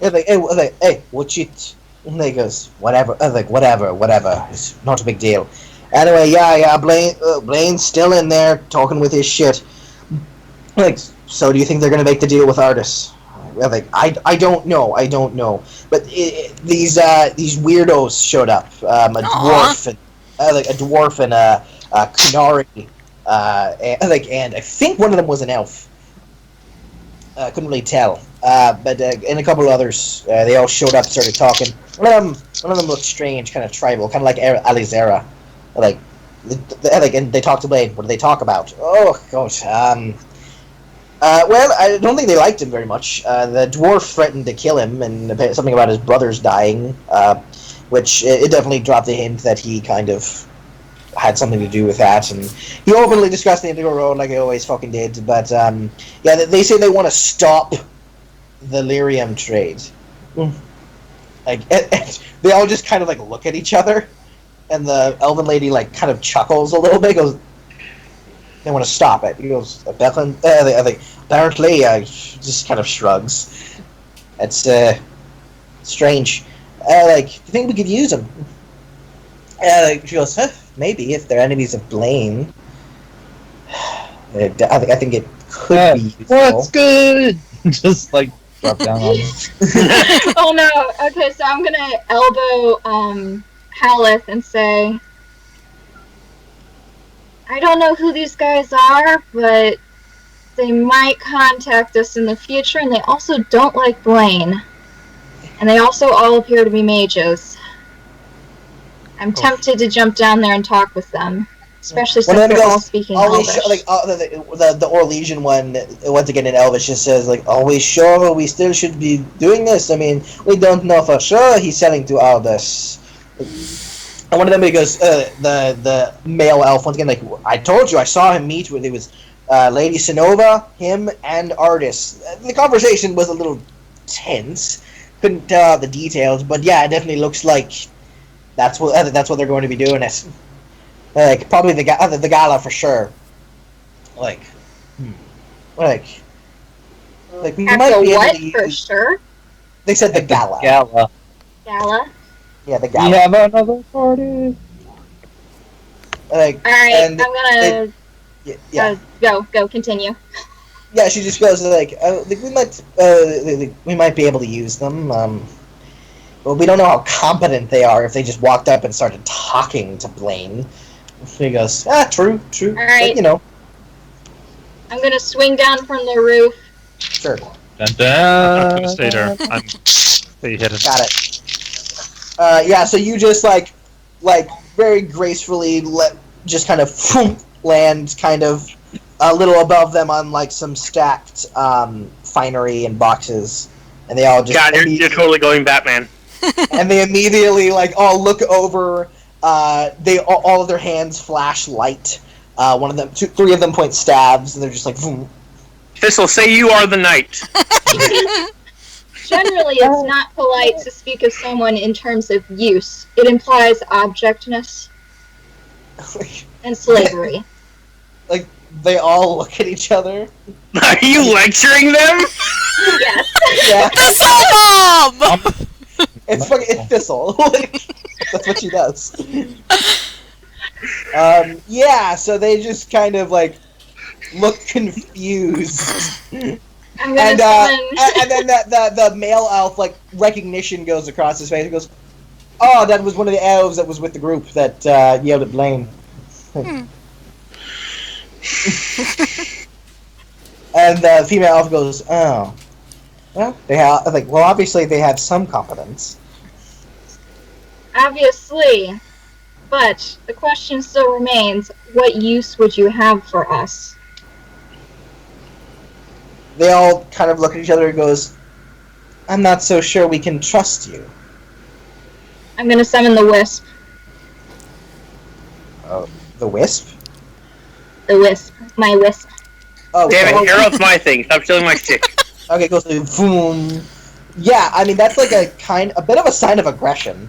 Hey, what's it? And they goes, whatever. I was like, whatever. It's not a big deal. Anyway, yeah. Blaine's still in there talking with his shit. Like, so do you think they're gonna make the deal with Artis? Like, I don't know. But these weirdos showed up. A dwarf and a Kunari, and I think one of them was an elf. Couldn't really tell. But and a couple of others, they all showed up, started talking. One of them looked strange, kind of tribal, kind of like Alizera. And they talked to Blaine. What did they talk about? Oh gosh. Well, I don't think they liked him very much. The dwarf threatened to kill him, and something about his brothers dying, which it definitely dropped the hint that he kind of had something to do with that. And he openly discussed the Indigo Road like he always fucking did. But yeah, they say they want to stop the lyrium trade. Like, they all just kind of like look at each other, and the elven lady like kind of chuckles a little bit. Goes, they want to stop it. He goes, Declan, apparently, just kind of shrugs. It's strange. Do you think we could use them? She goes, maybe if they're enemies of Blaine. I think it could be useful. What's good? Just like drop down on me. Oh no. Okay, so I'm gonna elbow Haleth and say, I don't know who these guys are, but they might contact us in the future, and they also don't like Blaine. And they also all appear to be mages. I'm tempted to jump down there and talk with them, especially since they're all speaking Elvish. The Orlesian one, once again in Elvish, just says, like, are we sure we still should be doing this? I mean, we don't know for sure he's selling to Aldous. And one of them goes, the male elf, once again, like, I told you, I saw him meet with, it was Lady Sinova, him, and Artis. The conversation was a little tense. Couldn't tell out the details, but yeah, it definitely looks like that's what they're going to be doing. It, like, probably the gala for sure. Like we At might the be what, able to for use, sure? They said the gala. Gala. Gala? Yeah, the We gala. have another party. Like, Alright, and I'm gonna go, continue. Yeah, she just goes like, we might be able to use them. Well, we don't know how competent they are if they just walked up and started talking to Blaine. She goes, true. All right. But, you know, I'm gonna swing down from the roof. sure. Dun, I'm dun. gonna stay there. I'm stay hidden. Got it. Yeah, so you just like very gracefully just kind of land kind of a little above them on like some stacked finery and boxes, and they all just God, you're totally going Batman. and they immediately like all look over. They all of their hands flash light. One of them, three of them point stabs, and they're just like. Vroom. This'll say you are the knight. Generally, it's not polite to speak of someone in terms of use. It implies objectness and slavery. Like they all look at each other. Are you lecturing them? Yes. Yeah, Thistle Mom! it's Thistle. That's what she does. Yeah, so they just kind of like look confused. I'm gonna And summon. then the male elf like recognition goes across his face. He goes, "Oh, that was one of the elves that was with the group that yelled at Blaine." And the female elf goes, "Oh, Well, they have obviously they have some competence. Obviously. But the question still remains, what use would you have for us? They all kind of look at each other and goes, I'm not so sure we can trust you. I'm gonna summon the Wisp. The Wisp? The Wisp. My Wisp. Oh, Damn sorry. it, Harold's my thing. Stop stealing my shit. Okay, goes to boom. Yeah, I mean that's like a bit of a sign of aggression.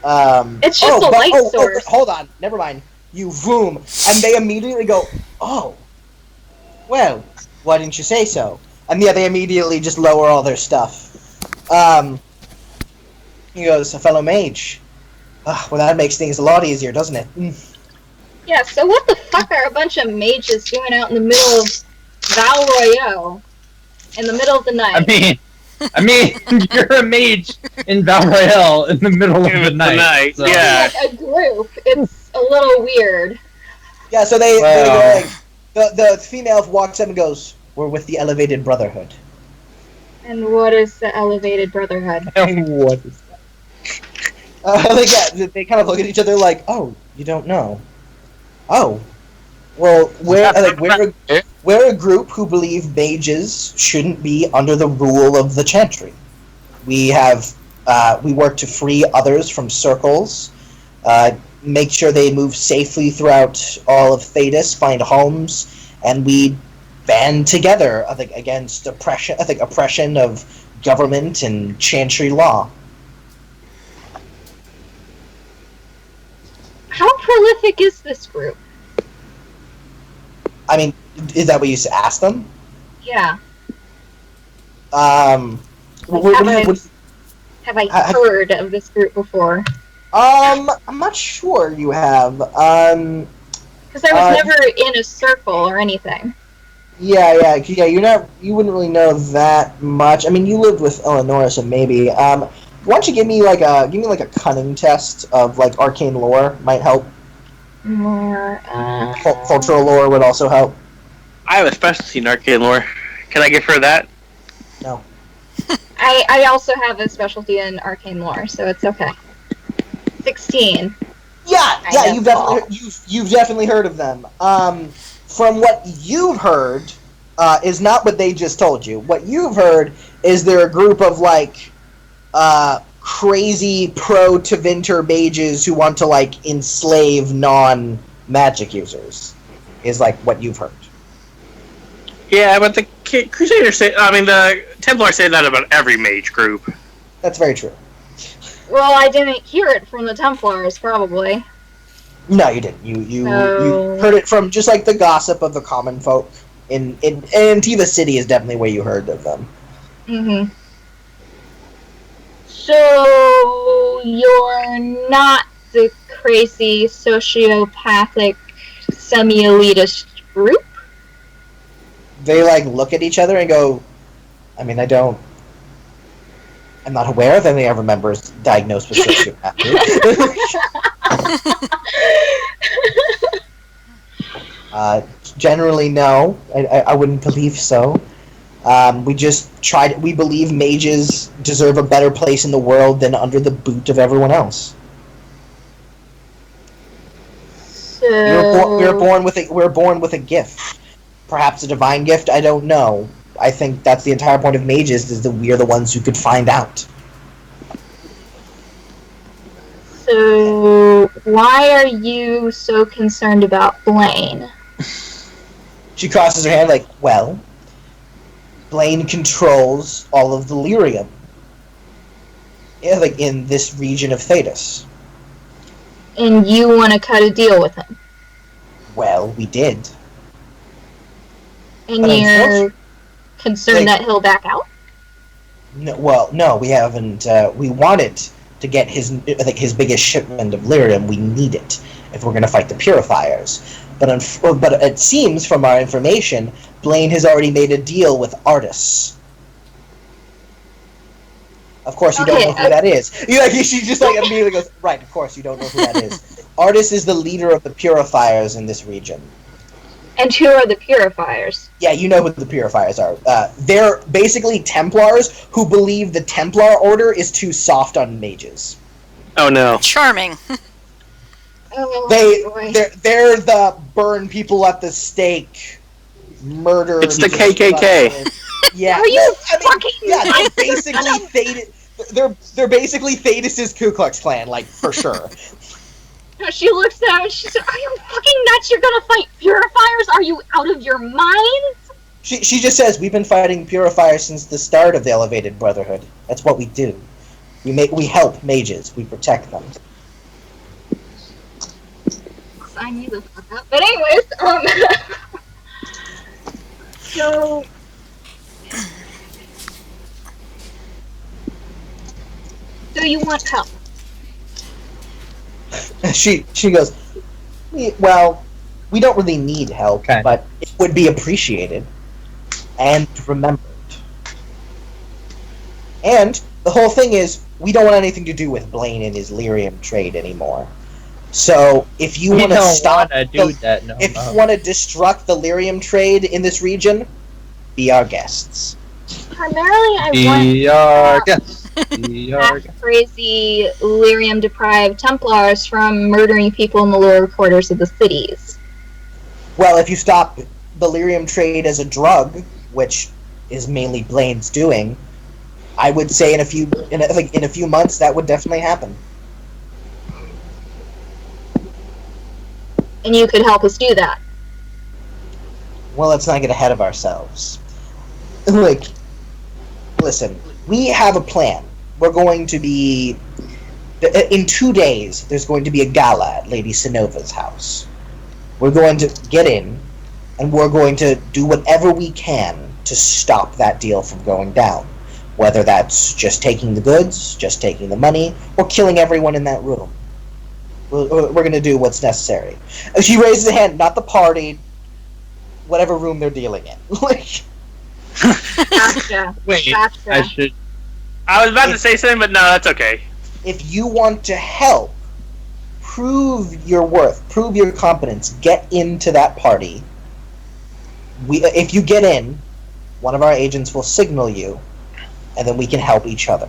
It's just a light source. Hold on, never mind. You boom, and they immediately go, oh, well, why didn't you say so? And yeah, they immediately just lower all their stuff. He goes, a fellow mage. Well, that makes things a lot easier, doesn't it? Yeah, so what the fuck are a bunch of mages doing out in the middle of Val Royale? In the middle of the night? I mean, you're a mage in Val Royale in the middle of the night. So. Yeah. Like a group, it's a little weird. Yeah, so they go like, the female walks up and goes, we're with the Elevated Brotherhood. And what is the Elevated Brotherhood? And what is that? They kind of look at each other like, oh, you don't know. Oh. Well, we're a group who believe mages shouldn't be under the rule of the Chantry. We work to free others from circles, make sure they move safely throughout all of Thedas, find homes, and we band together against oppression of government and Chantry law. How prolific is this group? I mean, is that what you asked them? Yeah. Have I heard of this group before? I'm not sure you have. Because I was never in a circle or anything. Yeah. You wouldn't really know that much. I mean, you lived with Eleanor, so maybe. Why don't you give me like a cunning test of like arcane lore might help. More. Cultural lore would also help. I have a specialty in arcane lore. Can I give her that? No. I also have a specialty in arcane lore, so it's okay. 16. Yeah, you've definitely heard of them. From what you've heard, is not what they just told you. What you've heard is they're a group of like crazy pro-Tevinter mages who want to like enslave non-magic users. Is like what you've heard. Yeah, but the Crusaders the Templars say that about every mage group. That's very true. Well, I didn't hear it from the Templars, probably. No, you didn't. You heard it from just like the gossip of the common folk. In Tiva City is definitely where you heard of them. Mm-hmm. So you're not the crazy sociopathic semi-elitist group? They like look at each other and go, I mean, I'm not aware of any other members diagnosed with sociopathy. Generally, no. I wouldn't believe so. We believe mages deserve a better place in the world than under the boot of everyone else. So... We're born with a gift. Perhaps a divine gift, I don't know. I think that's the entire point of mages, is that we are the ones who could find out. So, why are you so concerned about Blaine? She crosses her hand like, well, Blaine controls all of the lyrium. Yeah, like in this region of Thedas. And you want to cut a deal with him? Well, we did. And you're concerned that he'll back out? No, we haven't. We wanted to get his biggest shipment of lyrium. We need it if we're going to fight the Purifiers. But it seems from our information, Blaine has already made a deal with Artis. Of course, you don't know who that is. She just like immediately goes, right, of course you don't know who that is. Artis is the leader of the Purifiers in this region. And who are the Purifiers? Yeah, you know who the Purifiers are. They're basically Templars who believe the Templar Order is too soft on mages. Oh no. Charming. They're the burn people at the stake, murder. It's the KKK. Yeah, Are you fucking? Yeah, they're basically Thetis' Ku Klux Klan, like for sure. She looks at him and she said, "Are you fucking nuts? You're gonna fight Purifiers? Are you out of your mind?" She just says, "We've been fighting Purifiers since the start of the Elevated Brotherhood. That's what we do. We help mages. We protect them." Sign me the fuck up. But anyways, so you want help? She goes, "Well, we don't really need help, Okay. but it would be appreciated and remembered. And the whole thing is, we don't want anything to do with Blaine and his lyrium trade anymore. So if you want to stop, you want to destruct the lyrium trade in this region, be our guests." Primarily, I Be our guests. crazy lyrium-deprived Templars from murdering people in the lower quarters of the cities. Well, if you stop the lyrium trade as a drug, which is mainly Blaine's doing, I would say in a few months that would definitely happen. And you could help us do that. Well, let's not get ahead of ourselves. Listen, we have a plan. We're going to be... In 2 days, there's going to be a gala at Lady Sinova's house. We're going to get in, and we're going to do whatever we can to stop that deal from going down. Whether that's just taking the goods, just taking the money, or killing everyone in that room. We're going to do what's necessary. She raises a hand, not the party, whatever room they're dealing in. Gotcha. Wait, Gotcha. I was about to say something, but no, that's okay. If you want to help, prove your worth, prove your competence, get into that party. If you get in, one of our agents will signal you, and then we can help each other.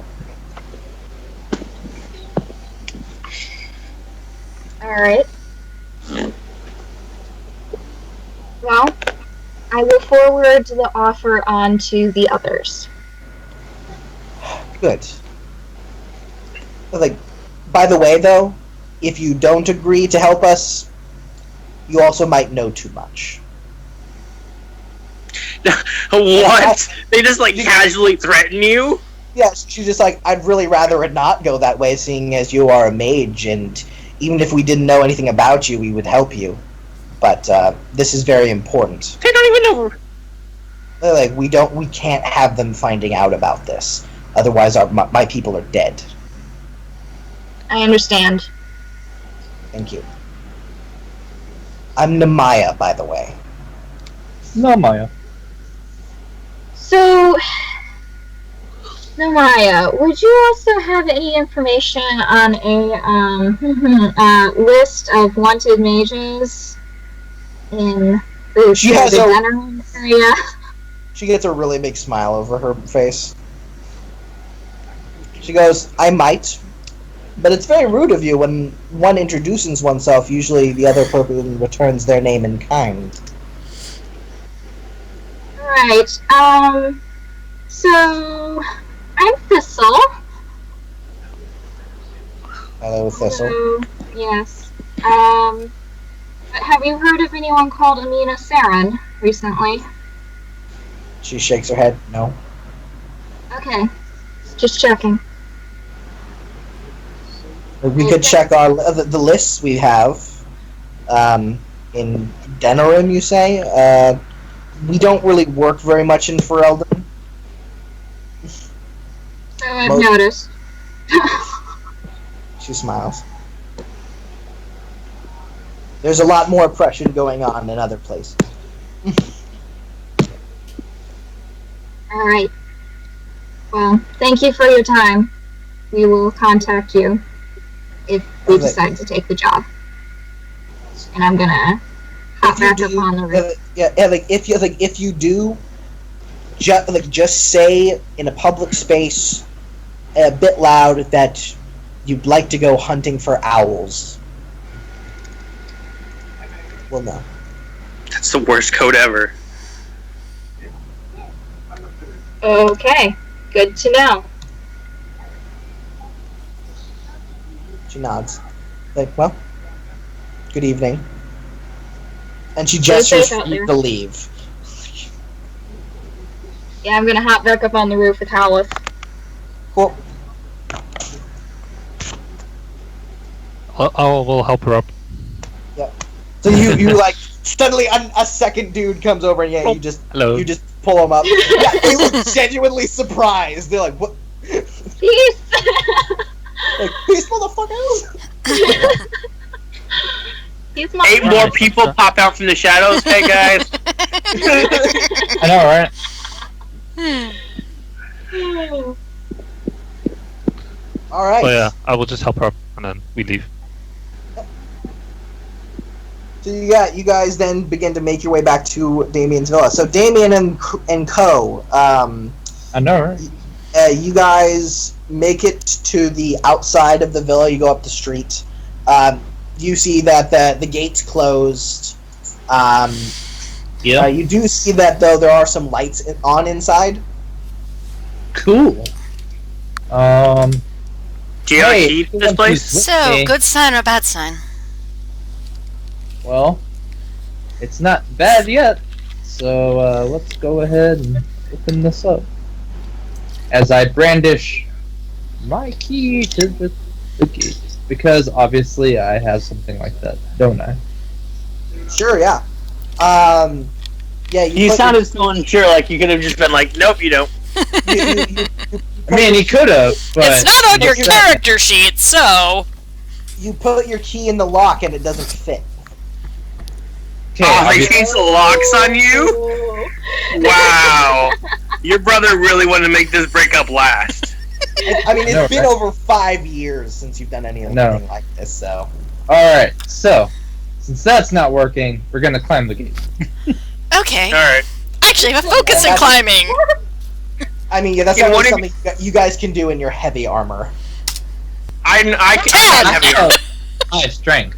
Alright. Well, I will forward the offer on to the others. Good. By the way, though, if you don't agree to help us, you also might know too much. What? They just casually threaten you? Yes, she's just like, I'd really rather it not go that way, seeing as you are a mage, and even if we didn't know anything about you, we would help you. But this is very important. They don't even know. We can't have them finding out about this. Otherwise, my people are dead. I understand. Thank you. I'm Nemaya, by the way. No, Maya. So, Namaya, would you also have any information on a list of wanted mages in the Venerum area? She gets a really big smile over her face. She goes, "I might, but it's very rude of you when one introduces oneself. Usually the other person returns their name in kind." Right, so, I'm Thistle. Hello, Thistle. Yes. Have you heard of anyone called Amina Saren recently? She shakes her head. No. Okay. Just checking. We could check the lists we have. In Denerim, you say? We don't really work very much in Ferelden. So I've noticed. She smiles. There's a lot more oppression going on in other places. Alright. Well, thank you for your time. We will contact you if we decide to take the job. And I'm gonna hot backup on the roof. If you do, just say in a public space, a bit loud, that you'd like to go hunting for owls. Well, no. That's the worst code ever. Okay, good to know. She nods. Like, well, good evening. And she gestures for you to leave. Yeah, I'm gonna hop back up on the roof with Hollis. Cool. I will help her up. Yep. So you like suddenly a second dude comes over and you just pull him up. Yeah, they look genuinely surprised. They're like, what? Peace. Like, peace, motherfuckers. He's my 8 more people pop out from the shadows. Hey guys. I know, right? All right. Oh yeah, I will just help her up and then we leave. So you guys then begin to make your way back to Damien's villa. So Damien and Co. I know, right? You guys make it to the outside of the villa. You go up the street. You see that the gate's closed. Yeah. You do see that though there are some lights on inside. Cool. Do you have a key to this place? So, good sign or bad sign? Well, it's not bad yet. So let's go ahead and open this up. As I brandish my key to the gate. Because obviously I have something like that, don't I? Sure, yeah. Yeah. You sounded so unsure, like you could have just been like, nope, you don't. I mean, he could have, but... It's not on your character sheet, so... You put your key in the lock and it doesn't fit. Oh, they changed the locks on you? Wow. Your brother really wanted to make this breakup last. I mean, it's been over 5 years since you've done anything like this, so... Alright, so, since that's not working, we're gonna climb the gate. Okay. Alright. Actually, have a focus in climbing. I mean, yeah, that's only something you guys can do in your heavy armor. I can't have you. I have strength.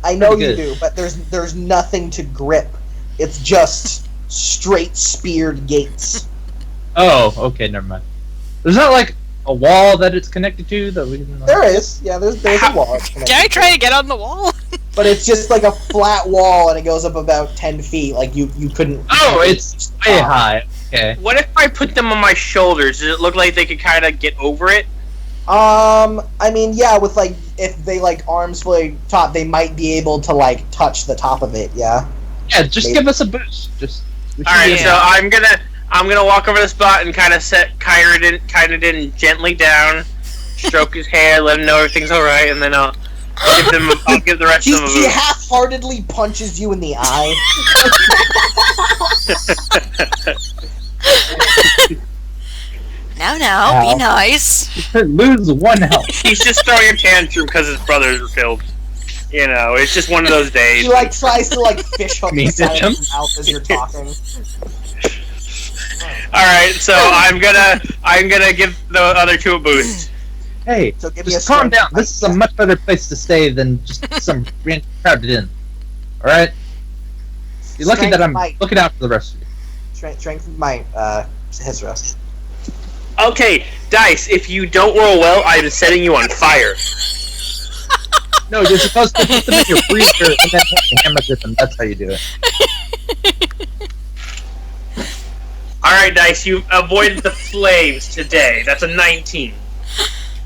I know you do, but there's nothing to grip. It's just straight speared gates. Oh, okay, never mind. There's not like a wall that it's connected to that we can... There is, yeah. There's a wall. Can I try to get on the wall? But it's just like a flat wall, and it goes up about 10 feet. Like you couldn't. Oh, it's way high. Okay. What if I put them on my shoulders? Does it look like they could kind of get over it? I mean, yeah, with like if they like arms fully top, they might be able to like touch the top of it. Yeah. Yeah, just give us a boost. All right, so I'm gonna walk over the spot and kind of set Kyrodin gently down, stroke his hair, let him know everything's all right, and then I'll give the rest of them a He move. half-heartedly punches you in the eye. Now, be nice. Lose 1 health. He's just throwing a tantrum because his brothers were killed. You know, it's just one of those days. He like tries to like fish hook the side of his mouth as you're talking. All right, so I'm gonna give the other 2 a boost. Hey, So give me just a calm strength down. This is a much better place to stay than just some random crowded in. Alright? You're lucky that I'm looking out for the rest of you. Strength might his rest. Okay, Dice, if you don't roll well, I'm setting you on fire. No, you're supposed to put them in your freezer and then hammer them. That's how you do it. Alright, Dice, you avoided the flames today. That's a 19.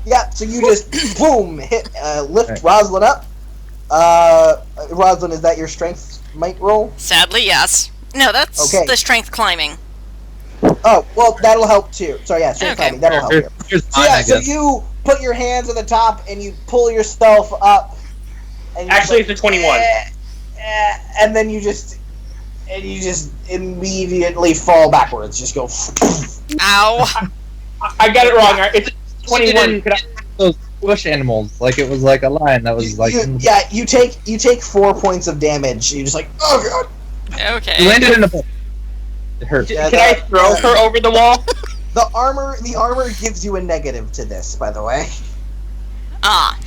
Yeah, so you just boom lift Rosalind up. Rosalind, is that your strength might roll? Sadly, yes. No, that's the strength climbing. Oh, well, that'll help too. Sorry, yeah, strength climbing, that'll help you. So you put your hands on the top and you pull yourself up. And Actually, it's a 21. And then you just immediately fall backwards. Just go. Ow. I got it wrong. It's 21. bush animals, like it was like a lion that was like. You take 4 points of damage. You're just like, oh god. Okay. You landed in a bush. It hurt. Yeah, Can I throw her over the wall? The armor gives you a negative to this, by the way. Ah.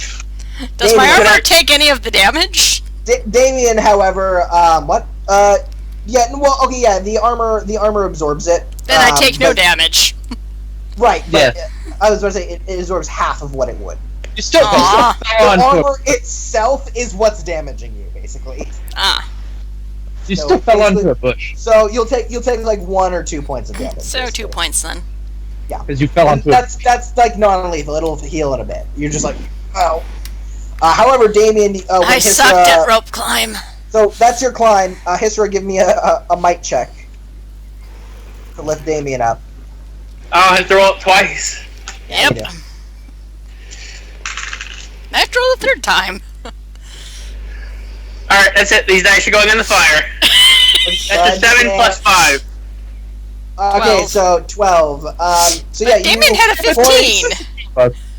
Does my armor take any of the damage? Damien, however, what? Yeah, well, okay, yeah, the armor absorbs it. Then I take no damage. Right, but I was about to say, it absorbs half of what it would. You still The armor itself is what's damaging you, basically. Ah. You still fell onto a bush. So you'll take like 1 or 2 points of damage. So basically. 2 points then. Yeah. Because you fell onto a bush. That's like non-lethal. It'll heal in a bit. You're just like, oh. However, Damien, I sucked at rope climb. So that's your climb. Hisra, give me a might check to lift Damien up. Oh, I have to roll it twice. Yep. I have to roll the 3rd time. Alright, that's it. These dice are going in the fire. That's a 7 plus 5. Okay, 12. So 12. So yeah, Damien had a 15.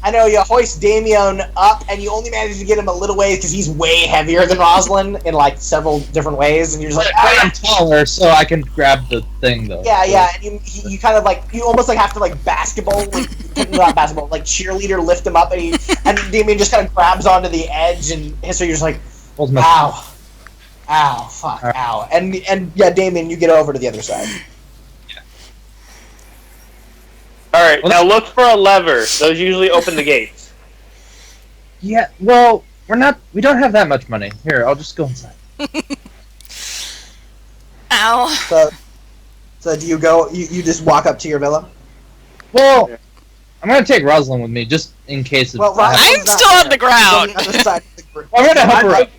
I know, you hoist Damien up, and you only manage to get him a little ways because he's way heavier than Rosalind in like several different ways, and you're just like, I'm taller, so I can grab the thing though. Yeah, and you kind of like, you almost like have to like basketball, like not basketball, like cheerleader lift him up, and Damien just kind of grabs onto the edge, and so you're just like, ow, fuck, ow, and yeah, Damien, you get over to the other side. Alright, now look for a lever. Those usually open the gates. Yeah, well, we don't have that much money. Here, I'll just go inside. Ow. So do you go, you just walk up to your villa? Well, I'm gonna take Rosalind with me, just in case of... I'm still on the ground. I'm gonna help her up.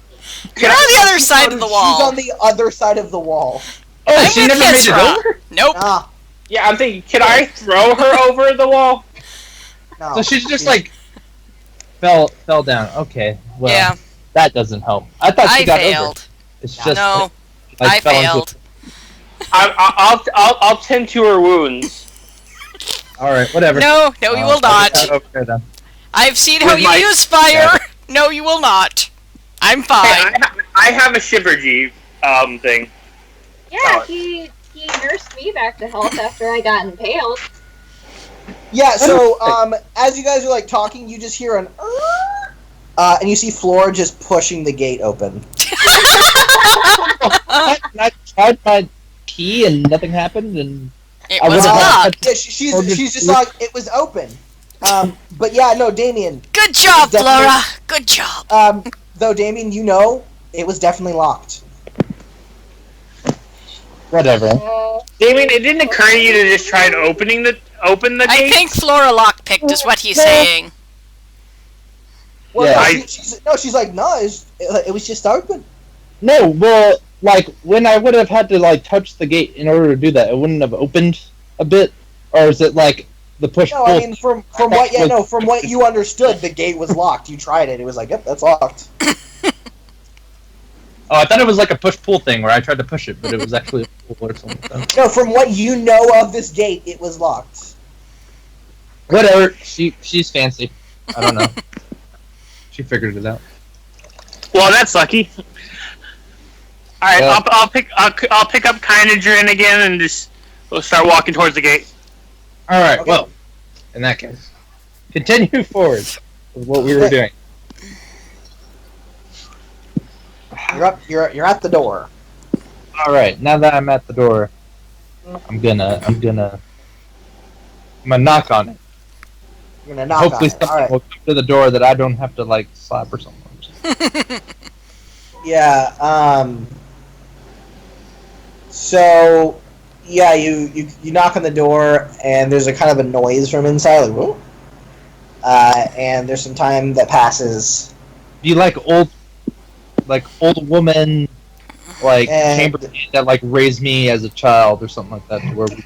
You're on the other side of the wall. She's on the other side of the wall. Oh, she never made it over? Nope. Yeah, I'm thinking, can I throw her over the wall? No. So she's just like fell down. Okay, well, Yeah. that doesn't help. I thought she got failed. over. It's just No, like, I fell into failed. I'll tend to her wounds. All right, whatever. No, you will not. Over there, then. I've seen how you use fire. No, you will not. I'm fine. Hey, I have a Shiver-G thing. Yeah, he nursed me back to health after I got impaled. Yeah, so as you guys are like talking, you just hear an and you see Flora just pushing the gate open. I tried my key and nothing happened, and It was locked. Yeah, she's just like, it was open. But yeah, no, Damien. Good job, Flora. Good job. Though Damien, you know, it was definitely locked. whatever. Damien, it didn't occur to you to just try and open the gate? I think Flora lockpicked is what he's saying. Well, Yeah. she's like, no, it was just open. No, well, like when I would have had to like touch the gate in order to do that, it wouldn't have opened a bit, or is it like the push? No, pull? I mean from what you understood, the gate was locked. You tried it; it was like, yep, that's locked. Oh, I thought it was like a push-pull thing where I tried to push it, but it was actually a pull or something. No, from what you know of this gate, it was locked. Whatever. She's fancy. I don't know. She figured it out. Well, that's lucky. All right, Yeah. I'll pick up Kynadrin again and just we'll start walking towards the gate. All right. Okay. Well, in that case, continue forward with what we were doing. You're at the door. All right. Now that I'm at the door, I'm gonna knock on it. You're gonna knock Hopefully, on it. something All right. will come to the door that I don't have to like slap or something. Yeah. So, yeah, you knock on the door, and there's a kind of a noise from inside, like whoa. And there's some time that passes. Do you like old woman, like And- chamber that like raised me as a child or something like that, to where we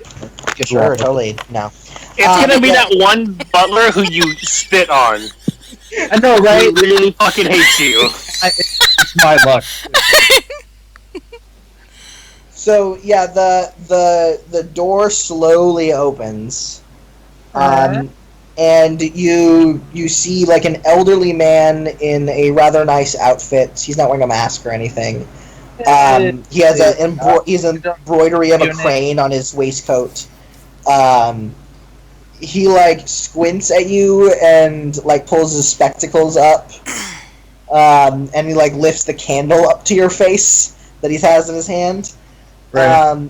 get Sure, along? totally. No. It's gonna be that one butler who you spit on. I know, right? He really fucking hates you. It's my luck. So yeah, the door slowly opens, and you see like an elderly man in a rather nice outfit. He's not wearing a mask or anything. He has he's an embroidery of a crane on his waistcoat. He like squints at you and like pulls his spectacles up, and he like lifts the candle up to your face that he has in his hand. Right.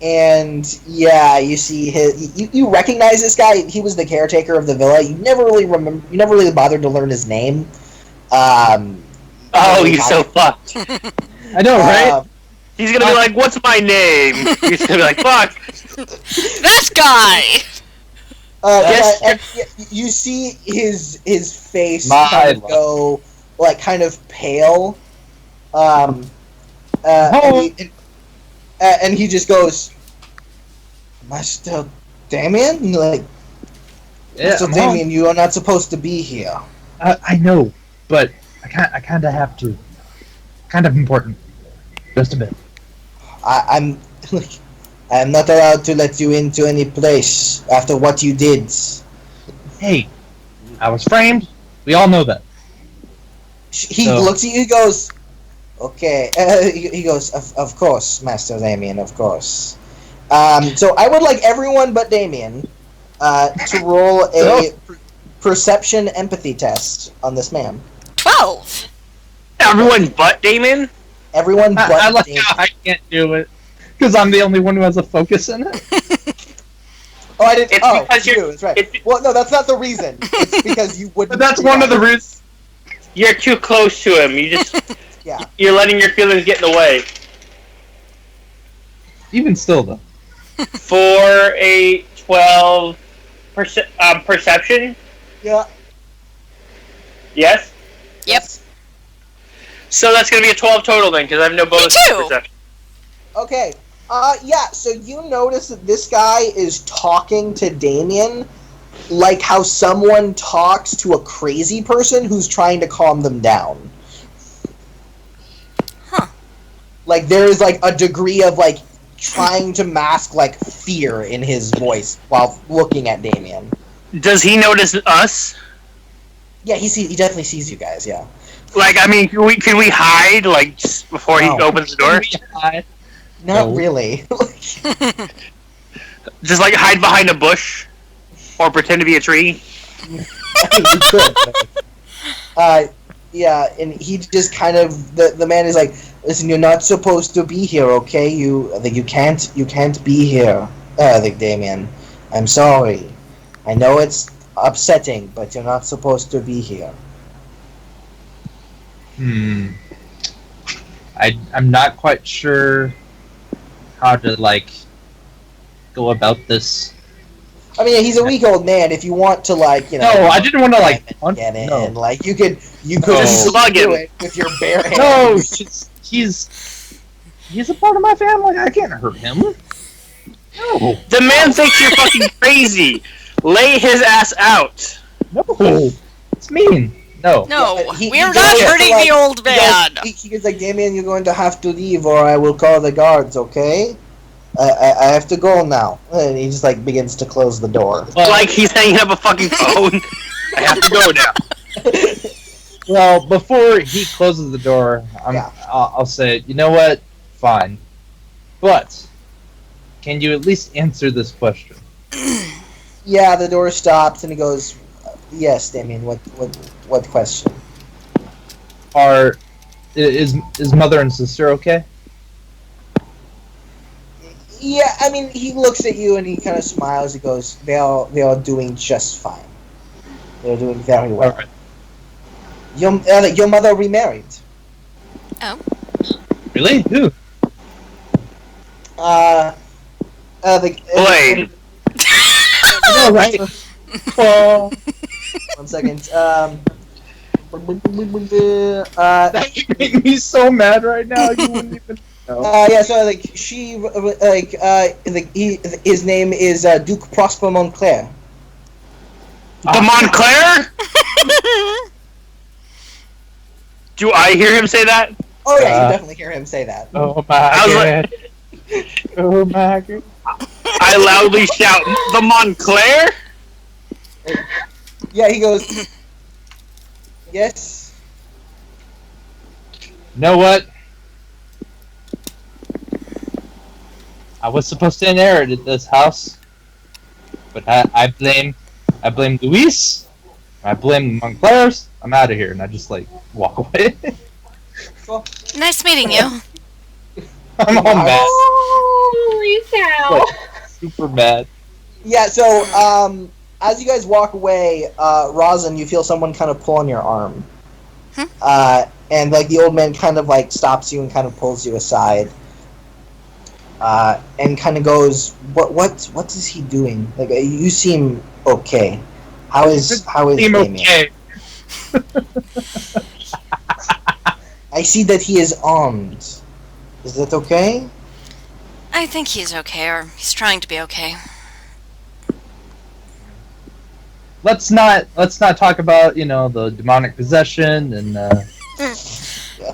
And yeah, you see you recognize this guy. He was the caretaker of the villa. You never really bothered to learn his name. Oh, he's so fucked. I know, right? He's gonna be like, "What's my name?" He's gonna be like, "Fuck." This guy! Yes. And you see his face kind of go like kind of pale. And he just goes, "Master Damien?" And like, Yeah, Master Damien, you are not supposed to be here. I know, but I kind of have to. Kind of important. Just a bit. I'm not allowed to let you into any place after what you did. Hey, I was framed. We all know that. He looks at you, he goes, "Okay." He goes, of course, Master Damien, of course. So I would like everyone but Damien to roll a perception empathy test on this man. 12! Everyone but Damon? Everyone but I like Damien. how I can't do it. Because I'm the only one who has a focus in it. Oh, I didn't. It's Oh, because you. That's right. Well, no, that's not the reason. It's because you wouldn't. But that's one of the reasons. You're too close to him. You just Yeah. You're letting your feelings get in the way. Even still, though. For a 12 perception? Yeah. Yes? Yep. So that's going to be a 12 total then, because I have no bonus too. for perception. Okay. Yeah. So you notice that this guy is talking to Damien like how someone talks to a crazy person who's trying to calm them down. Huh. Like there is like a degree of like trying to mask like fear in his voice while looking at Damien. Does he notice us? Yeah, he definitely sees you guys. Yeah. Like, I mean, can we hide, like, just before he No. opens the door? Not No. really. Just, like, hide behind a bush? Or pretend to be a tree? Yeah, and he just kind of the man is like, "Listen, you're not supposed to be here, okay? You can't be here, Damien. I'm sorry. I know it's upsetting, but you're not supposed to be here." I'm not quite sure how to, like, go about this. I mean, he's a weak old man. If you want to, like, you know, No, I didn't want to, like, get in, no. like you could Just slug do him. it with your bare hands. No, he's a part of my family. I can't hurt him. No, The man thinks you're fucking crazy! Lay his ass out! no, it's mean. No. No, Yeah, he we're goes not to, hurting like, the old man! He goes like, "Damien, you're going to have to leave, or I will call the guards. Okay? I have to go now." And he just like begins to close the door. Like he's hanging up a fucking phone. I have to go now. Well, before he closes the door, Yeah. I'll say, you know what? Fine. But, can you at least answer this question? Yeah, the door stops, and he goes, "Yes, Damien. What question?" Is mother and sister okay? Yeah, I mean, he looks at you and he kind of smiles. He goes, they are doing just fine. They're doing very well." Alright. Your mother remarried. Oh. Really? Who? Blade. I know, right? Oh, 1 second. that would make me so mad right now. You wouldn't even know. Yeah, so like she his name is Duke Prosper Montclair. The Montclair? Do I hear him say that? Oh yeah, you definitely hear him say that. Oh my I was god. Oh my god. I loudly shout, "The Montclair?" Yeah, he goes, yes. You know what? I was supposed to inherit this house, but I blame Luis. I blame Montclair's. I'm out of here, and I just like walk away. Well, Nice meeting you. I'm all mad, Holy cow! like, super mad. yeah, so, as you guys walk away, Rosin, you feel someone kind of pull on your arm. And, like, the old man kind of, like, stops you and kind of pulls you aside. And kind of goes, what is he doing? Like, you seem okay. How is Seem Damien? okay. I see that he is armed. Is that okay? I think he's okay, or he's trying to be okay. Let's not talk about the demonic possession and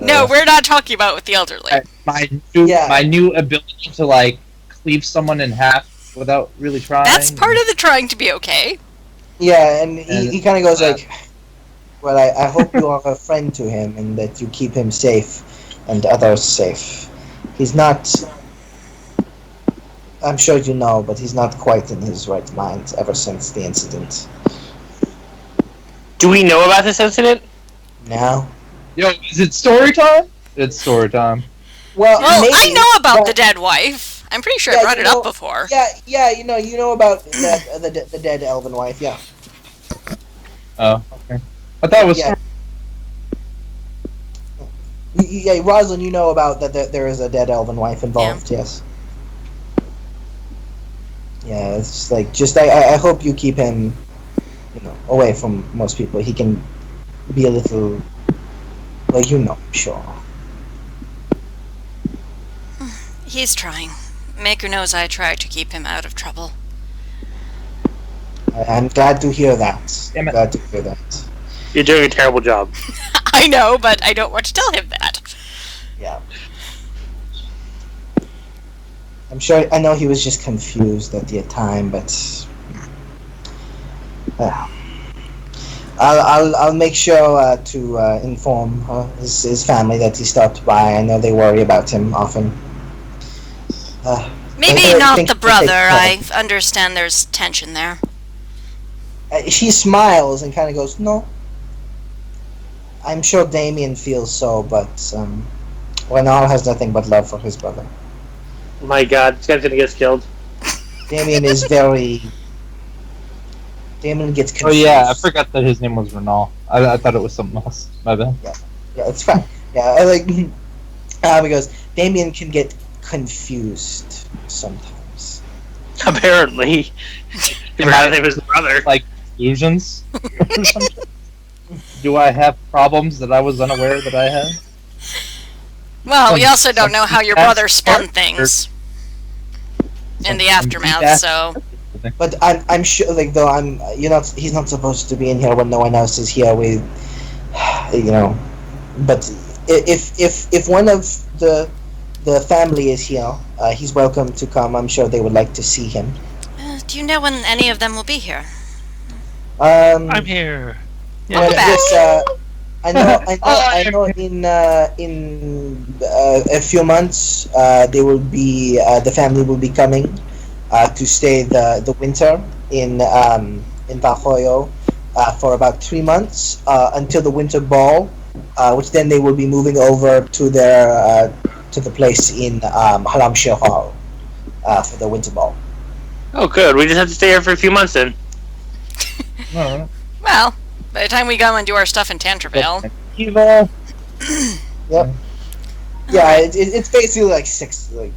No, we're not talking about with the elderly. my new ability to like cleave someone in half without really trying. That's part of the trying to be okay. Yeah, and he kind of goes like, well, I hope you are a friend to him and that you keep him safe and others safe. He's not, I'm sure you know, but he's not quite in his right mind ever since the incident. Do we know about this incident? Now? Yo, is it story time? It's story time. Well, Well, maybe, I know about but- the dead wife. I'm pretty sure Yeah, I brought you it know- up before. Yeah, you know about the dead elven wife, yeah. Oh, okay. I thought it was. Yeah. Yeah, Rosalind, you know about that there is a dead elven wife involved, yes. Yeah, it's just I hope you keep him, away from most people. He can be a little, I'm sure. He's trying. Maker knows I try to keep him out of trouble. I'm glad to hear that. Damn it. Glad to hear that. You're doing a terrible job. I know, but I don't want to tell him that. Yeah. I know he was just confused at the time, but I'll make sure to inform his family that he stopped by. I know they worry about him often. Maybe I not think the he'll brother. take care. I understand there's tension there. She smiles and kind of goes, "No. I'm sure Damien feels so, but Renal has nothing but love for his brother. My God, this guy's gonna get us killed. Damien is very. Damien gets Oh confused. yeah, I forgot that his name was Renal. I thought it was something else. My bad. Yeah, it's fine. Yeah, I like. Because Damien can get confused sometimes. Apparently. Never had him his brother. Like illusions. or something? Do I have problems that I was unaware that I had? Well, we Some- also don't know how your some brother spun character- things in the some aftermath, deep so... But I'm sure, though he's not supposed to be in here when no one else is here. But if one of the family is here, he's welcome to come. I'm sure they would like to see him. do you know when any of them will be here? I'm here. Well, Welcome back. yes, I know. In a few months, they will be the family will be coming to stay the winter in Bajoyo for about 3 months until the winter ball, which then they will be moving over to their to the place in Haram Shehar for the winter ball. Oh, good. We just have to stay here for a few months then. No. Well, by the time we go and do our stuff in Tantreville... Eva. Yep. Yeah, it's basically like six, a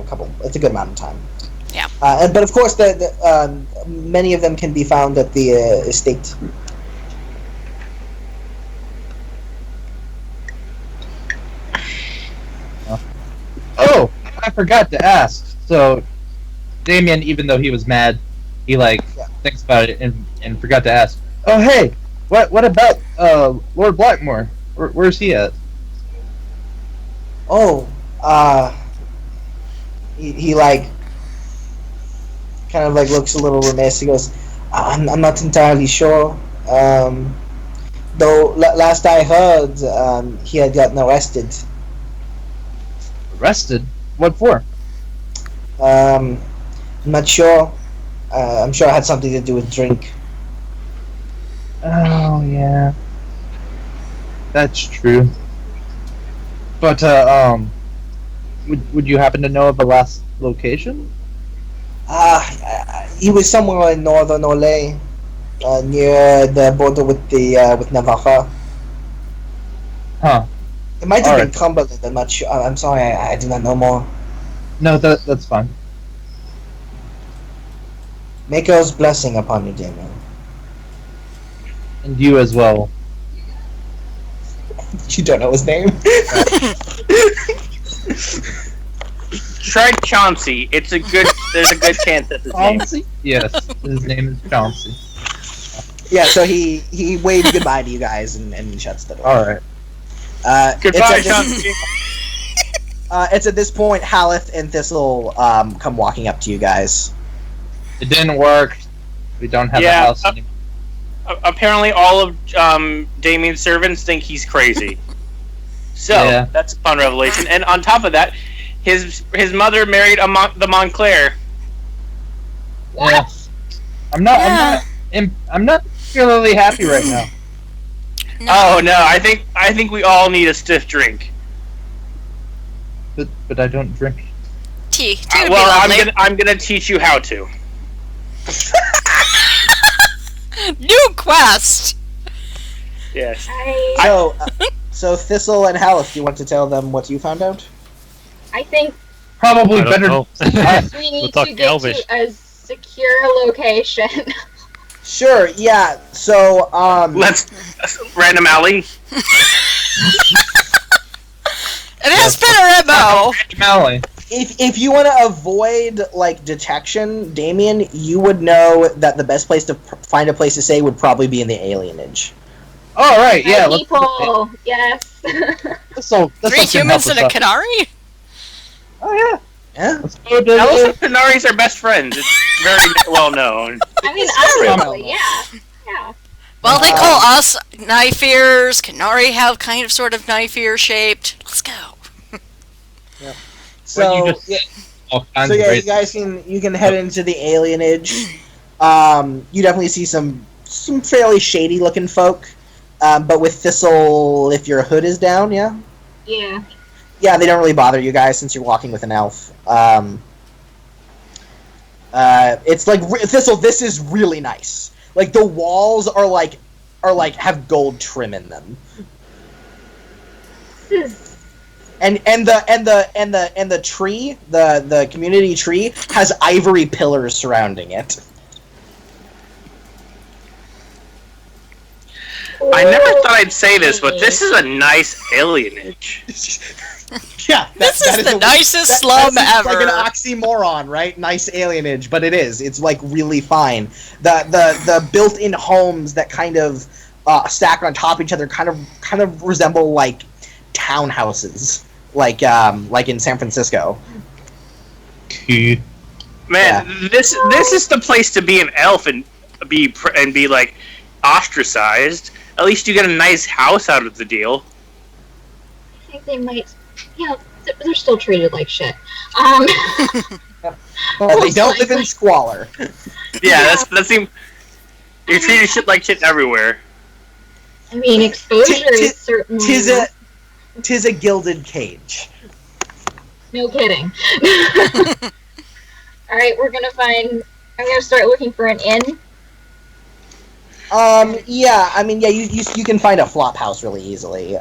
couple. It's a good amount of time. Yeah. But of course, many of them can be found at the estate. Oh, I forgot to ask. So, Damien, even though he was mad, he thinks about it and forgot to ask. Oh, hey, what about Lord Blackmore? Where's he at? Oh, he kind of looks a little remiss. He goes, I'm not entirely sure. Though last I heard, he had gotten arrested. Arrested? What for? I'm not sure. I'm sure it had something to do with drink. Oh yeah, that's true. But would you happen to know of the last location? He was somewhere in northern Olay, near the border with with Navarra. Huh? It might have All been right. Cumberland. I'm not sure. I'm sorry, I do not know more. No, that's fine. Maker's blessing upon you, Damien. And you as well. You don't know his name? Try Chauncey. There's a good chance that's his name. Chauncey? Yes, his name is Chauncey. Yeah, so he waves goodbye to you guys and shuts the door. All right. Goodbye, Chauncey. It's at this point Haleth and Thistle come walking up to you guys. It didn't work. We don't have a Yeah, house anymore. Apparently, all of Damien's servants think he's crazy. So Yeah. that's a fun revelation. And on top of that, his mother married the Montclair. Yeah. I'm not particularly happy right now. No. Oh no, I think we all need a stiff drink. But I don't drink. Tea would Well, be lovely. I'm gonna teach you how to. New quest. Yes. So Thistle and Haleth, do you want to tell them what you found out? I think Probably I don't better. know. we need to talking get Elvish. to a secure location. Sure, yeah. So Let's random alley. It has been a MO. Mally. if you want to avoid like detection, Damien, you would know that the best place to find a place to stay would probably be in the alienage. All right, yeah. My people, yes. This'll 3 humans and a Canary? Oh yeah. Yeah. Let's go to Alice and Canari's are best friends. It's very well known. I mean, very obviously, yeah. Well, they call us knife ears. Canary have kind of sort of knife ear shaped. Let's go. So you just- yeah, all kinds so of yeah, great- you can head into the alienage. You definitely see some fairly shady looking folk. But with Thistle, if your hood is down, yeah, Yeah. they don't really bother you guys since you're walking with an elf. It's like Thistle. This is really nice. Like the walls are like have gold trim in them, and the tree, the community tree, has ivory pillars surrounding it. I never thought I'd say this, but this is a nice alienage. Yeah, This is the nicest slum that seems ever. like an oxymoron, right? Nice alienage, but it is. It's like really fine. The built-in homes that kind of stack on top of each other kind of resemble like townhouses, like in San Francisco. Key. Man, this is the place to be an elf and be like ostracized. At least you get a nice house out of the deal. I think they might. Yeah, they're still treated like shit. They don't live in squalor. Yeah, that seems. You're treated like shit everywhere. I mean, exposure is certainly. Tis a gilded cage. No kidding. All right, we're gonna find. I'm gonna start looking for an inn. Yeah, I mean, yeah, you can find a flop house really easily.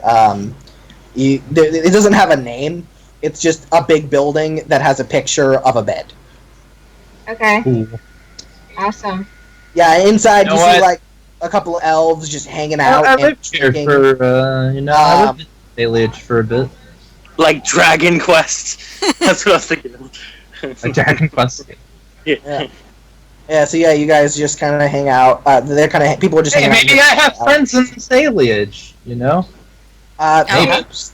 It doesn't have a name. It's just a big building that has a picture of a bed. Okay, Cool. awesome. Yeah, inside You you know see what? like a couple of elves just hanging out. I and lived here drinking. for I lived in Alienage for a bit. Like Dragon Quest. That's what I was thinking of. Like Dragon Quest. Yeah. Yeah, so yeah, you guys just kind of hang out. They're kind of people are just Hey, hanging out. maybe I have friends in this Alienage, you know? Perhaps.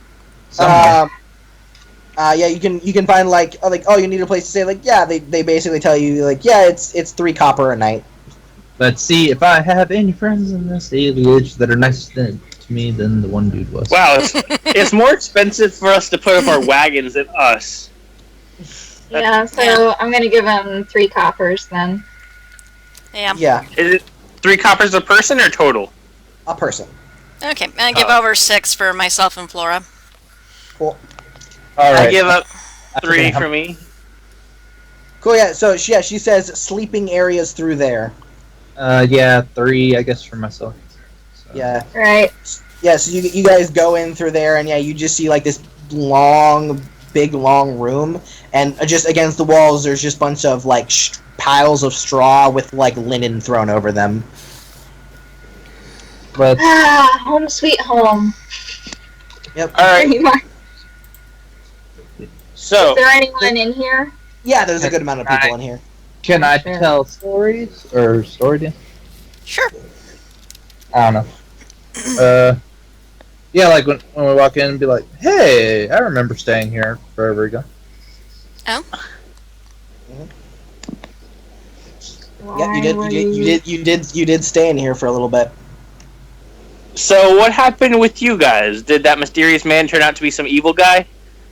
Somewhere. Yeah, you can find like oh you need a place to stay. Like yeah, they basically tell you like yeah it's 3 copper a night. But see, if I have any friends in this age that are nicer to me than the one dude was. Wow, it's more expensive for us to put up our wagons than us. Yeah, so I'm gonna give him 3 coppers then. Yeah. Yeah, Is it 3 coppers a person or total? a person. Okay, I give over 6 for myself and Flora. Cool. All right. I give up I 3 forget how- for me. Cool, yeah, so she says sleeping areas through there. Yeah, 3, I guess, for myself. So. Yeah. Right. Yeah, so you guys go in through there, and yeah, you just see like this big long room, and just against the walls there's just a bunch of like piles of straw with like linen thrown over them. But Home sweet home. Yep. Alright, Pretty much. so Is there anyone in here? Yeah, there's a good amount of people in here. can I Sure. tell stories or story to? Sure. I don't know. Yeah, like when we walk in and be like, "Hey, I remember staying here forever ago." Oh. Yeah, you did stay in here for a little bit. So what happened with you guys? Did that mysterious man turn out to be some evil guy?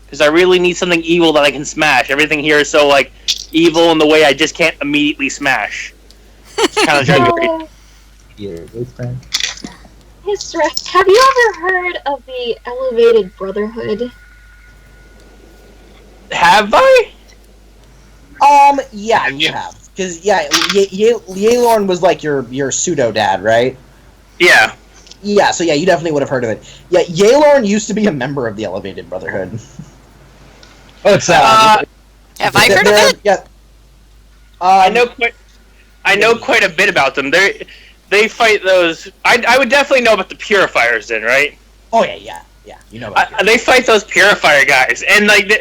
Because I really need something evil that I can smash. Everything here is so like evil in the way I just can't immediately smash. It's kind of driving me crazy. Yeah, those things. Have you ever heard of the Elevated Brotherhood? Have I? Yeah, you have. Because, yeah, Yealorn was like your pseudo-dad, right? Yeah. Yeah, so yeah, you definitely would have heard of it. Yeah, Yealorn used to be a member of the Elevated Brotherhood. Oh, it's that. Have I heard of it? Yeah. I know quite a bit about them. They fight those. I would definitely know about the purifiers then, right? Oh yeah. You know about it. They fight those purifier guys, and like,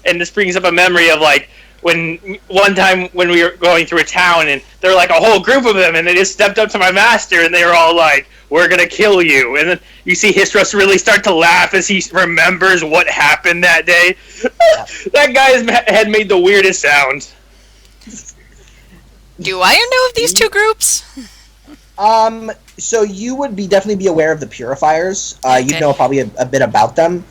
and this brings up a memory of like when one time when we were going through a town, and there were like a whole group of them, and they just stepped up to my master, and they were all like, "We're gonna kill you," and then you see Histros really start to laugh as he remembers what happened that day. That guy's head made the weirdest sound. Do I know of these 2 groups? So you would definitely be aware of the purifiers. Okay. You'd know probably a bit about them.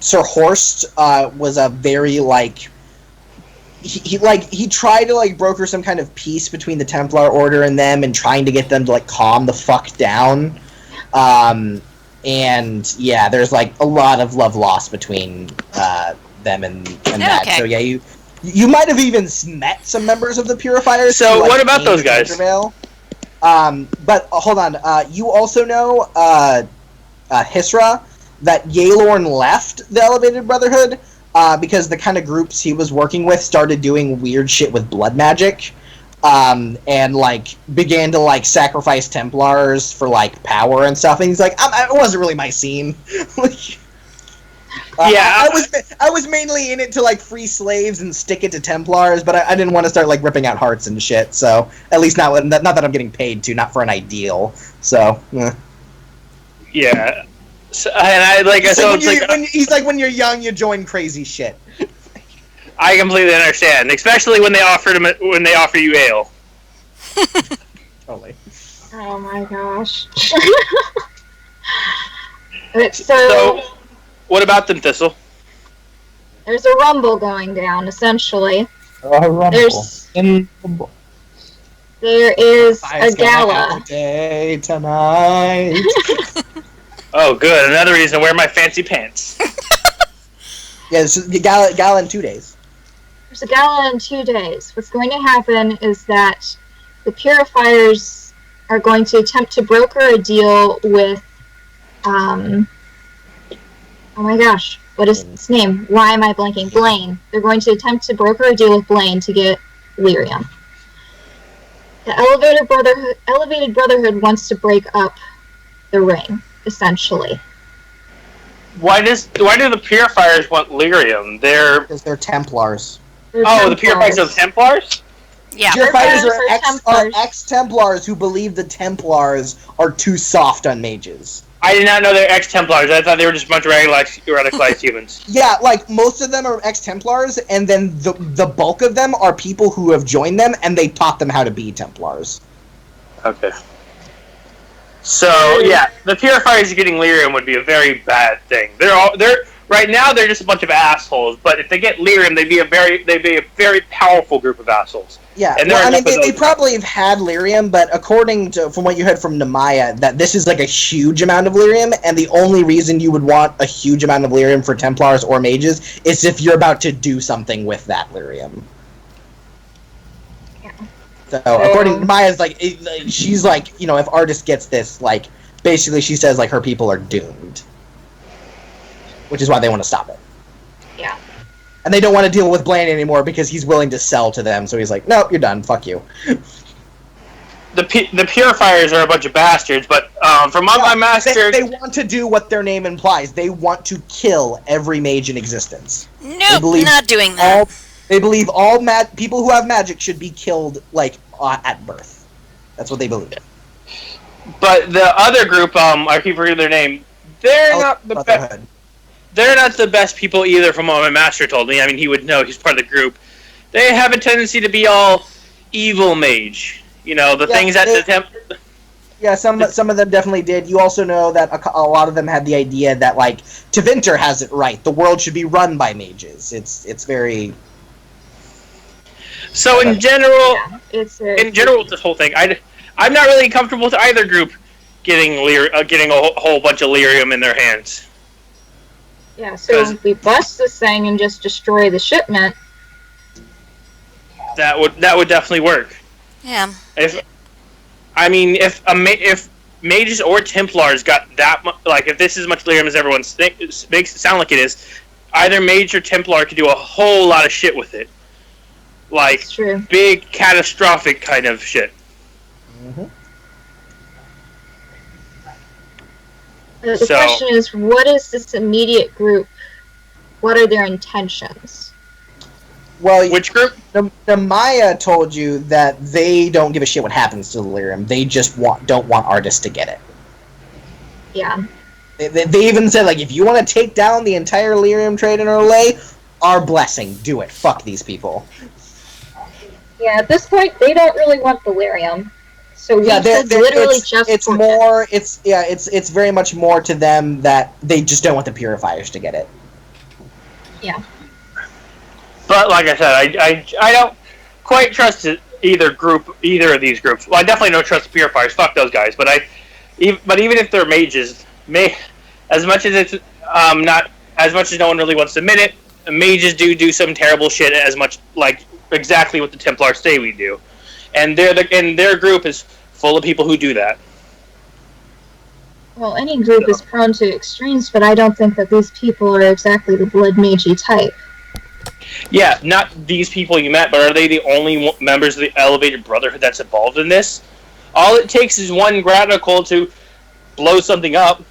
Sir Horst was a very like he tried to like broker some kind of peace between the Templar Order and them, and trying to get them to like calm the fuck down. And yeah, there's like a lot of love lost between them and that. Okay. So yeah, you might have even met some members of the purifiers. So who, like, what about came those to guys? Wintervale. But hold on. You also know Hisra, that Yealorn left the Elevated Brotherhood because the kind of groups he was working with started doing weird shit with blood magic, and like began to like sacrifice Templars for like power and stuff. And he's like, it wasn't really my scene. Yeah, I was mainly in it to like free slaves and stick it to Templars, but I didn't want to start like ripping out hearts and shit. So at least not that I'm getting paid to, not for an ideal. So yeah. So, and I like he's so like, it's like he's like, when you're young, you join crazy shit. I completely understand, especially when they offer you ale. Totally. Oh my gosh. So, So, what about them, Thistle? there's a rumble going down, essentially. Rumble. There's- In rumble. There is I's a gonna have gala. a day tonight. Oh, good. Another reason to wear my fancy pants. Yeah, this is the gala in 2 days. There's a gala in 2 days. What's going to happen is that the purifiers are going to attempt to broker a deal with, oh my gosh, what is its name? Why am I blanking? Blaine. They're going to attempt to broker a deal with Blaine to get lyrium. The Elevated Brotherhood wants to break up the ring, essentially. Why do the purifiers want lyrium? They're Because they're Templars. They're the purifiers are Templars. Yeah. Purifiers Templars are Templars. are ex-Templars who believe the Templars are too soft on mages. I did not know they're ex-Templars. I thought they were just a bunch of radicalized humans. Yeah, like, most of them are ex-Templars, and then the bulk of them are people who have joined them, and they taught them how to be Templars. Okay. So yeah, the purifiers getting lyrium would be a very bad thing. They're right now they're just a bunch of assholes. But if they get lyrium, they'd be a very powerful group of assholes. Yeah, and well, I mean, they probably have had lyrium, but according to from what you heard from Nemaya, that this is like a huge amount of lyrium, and the only reason you would want a huge amount of lyrium for Templars or mages is if you're about to do something with that lyrium. Yeah. So according to Nemaya's, she's like, you know, if Artist gets this, like, basically she says like her people are doomed, which is why they want to stop it. Yeah. And they don't want to deal with Blaine anymore because he's willing to sell to them. So he's like, "Nope, you're done. Fuck you." The purifiers are a bunch of bastards, but from what my master, they want to do what their name implies. They want to kill every mage in existence. Nope, not doing that. They believe all people who have magic should be killed at birth. That's what they believe. But the other group, I keep forgetting their name. They're not the best. They're not the best people either, from what my master told me. I mean, he would know. He's part of the group. They have a tendency to be all evil mage. You know, the things that the temp. Yeah, some of them definitely did. You also know that a lot of them had the idea that, like, Tevinter has it right. The world should be run by mages. It's very. So in general, this whole thing, I'm not really comfortable with either group getting a whole bunch of lyrium in their hands. Yeah, so if we bust this thing and just destroy the shipment, that would definitely work. Yeah. If mages or Templars got that much, like if this is as much lyrium as everyone makes it sound like it is, either mage or Templar could do a whole lot of shit with it, like big catastrophic kind of shit. Mm-hmm. The question is, what is this immediate group? What are their intentions? Well, which group? The Maya told you that they don't give a shit what happens to the lyrium. They just don't want Artists to get it. Yeah. They even said, like, if you want to take down the entire lyrium trade in Orlais, our blessing. Do it. Fuck these people. Yeah, at this point, they don't really want the lyrium. So they're literally it's very much more to them that they just don't want the purifiers to get it. Yeah. But like I said, I don't quite trust either of these groups. Well, I definitely don't trust the purifiers. Fuck those guys. But even if they're mages, as much as it's not as much as no one really wants to admit it, mages do some terrible shit as much like exactly what the Templars say we do. And their group is full of people who do that. Well, any group is prone to extremes, but I don't think that these people are exactly the blood magey type. Yeah, not these people you met, but are they the only members of the Elevated Brotherhood that's involved in this? All it takes is one graticle to blow something up.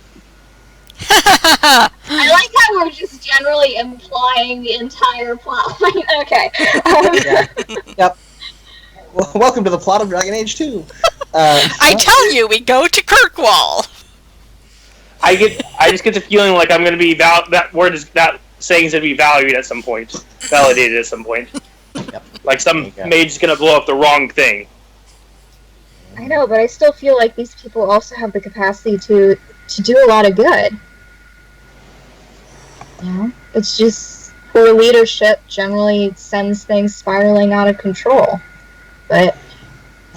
I like how we're just generally implying the entire plot line. Okay. Yep. Well, welcome to the plot of Dragon Age 2. I tell you, we go to Kirkwall. I just get the feeling like I'm going to be that saying's going to be validated at some point. Yep. Like some mage is going to blow up the wrong thing. I know, but I still feel like these people also have the capacity to do a lot of good. You know? It's just poor leadership generally sends things spiraling out of control. But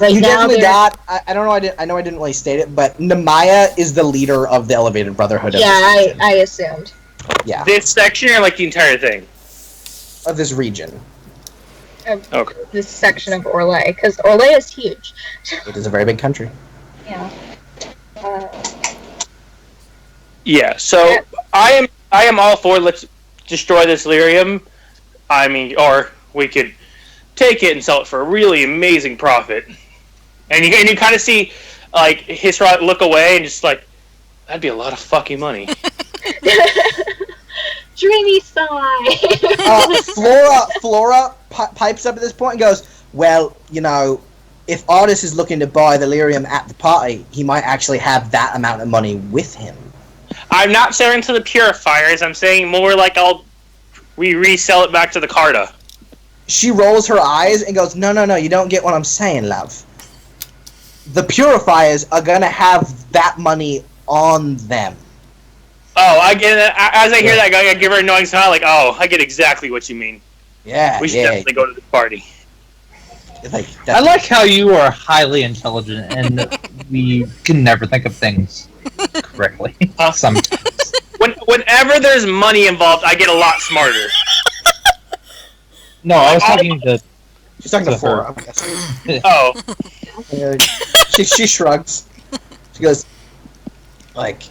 you definitely got. I don't know. I know I didn't really state it, but Nemaya is the leader of the Elevated Brotherhood. Yeah, I assumed. Yeah. This section or like the entire thing? Of this region. Okay. This section of Orlais, because Orlais is huge. It is a very big country. Yeah. Yeah. So I am all for let's destroy this lyrium. I mean, or we could take it and sell it for a really amazing profit. And you kind of see, like, Hisrat look away and just like, that'd be a lot of fucking money. Dreamy sigh. Flora pipes up at this point and goes, well, you know, if Artis is looking to buy the lyrium at the party, he might actually have that amount of money with him. I'm not saying to the purifiers, I'm saying more like we resell it back to the Carta. She rolls her eyes and goes, no, you don't get what I'm saying, love. the purifiers are gonna have that money on them. Oh, I get it. As I hear that, I give her a annoying smile, like, oh, I get exactly what you mean. Yeah, We should definitely go to the party. Like, I like how you are highly intelligent and we can never think of things correctly. Sometimes. Whenever there's money involved, I get a lot smarter. No, I was talking to. She's talking to To her. Flora. Oh, She shrugs. She goes, like,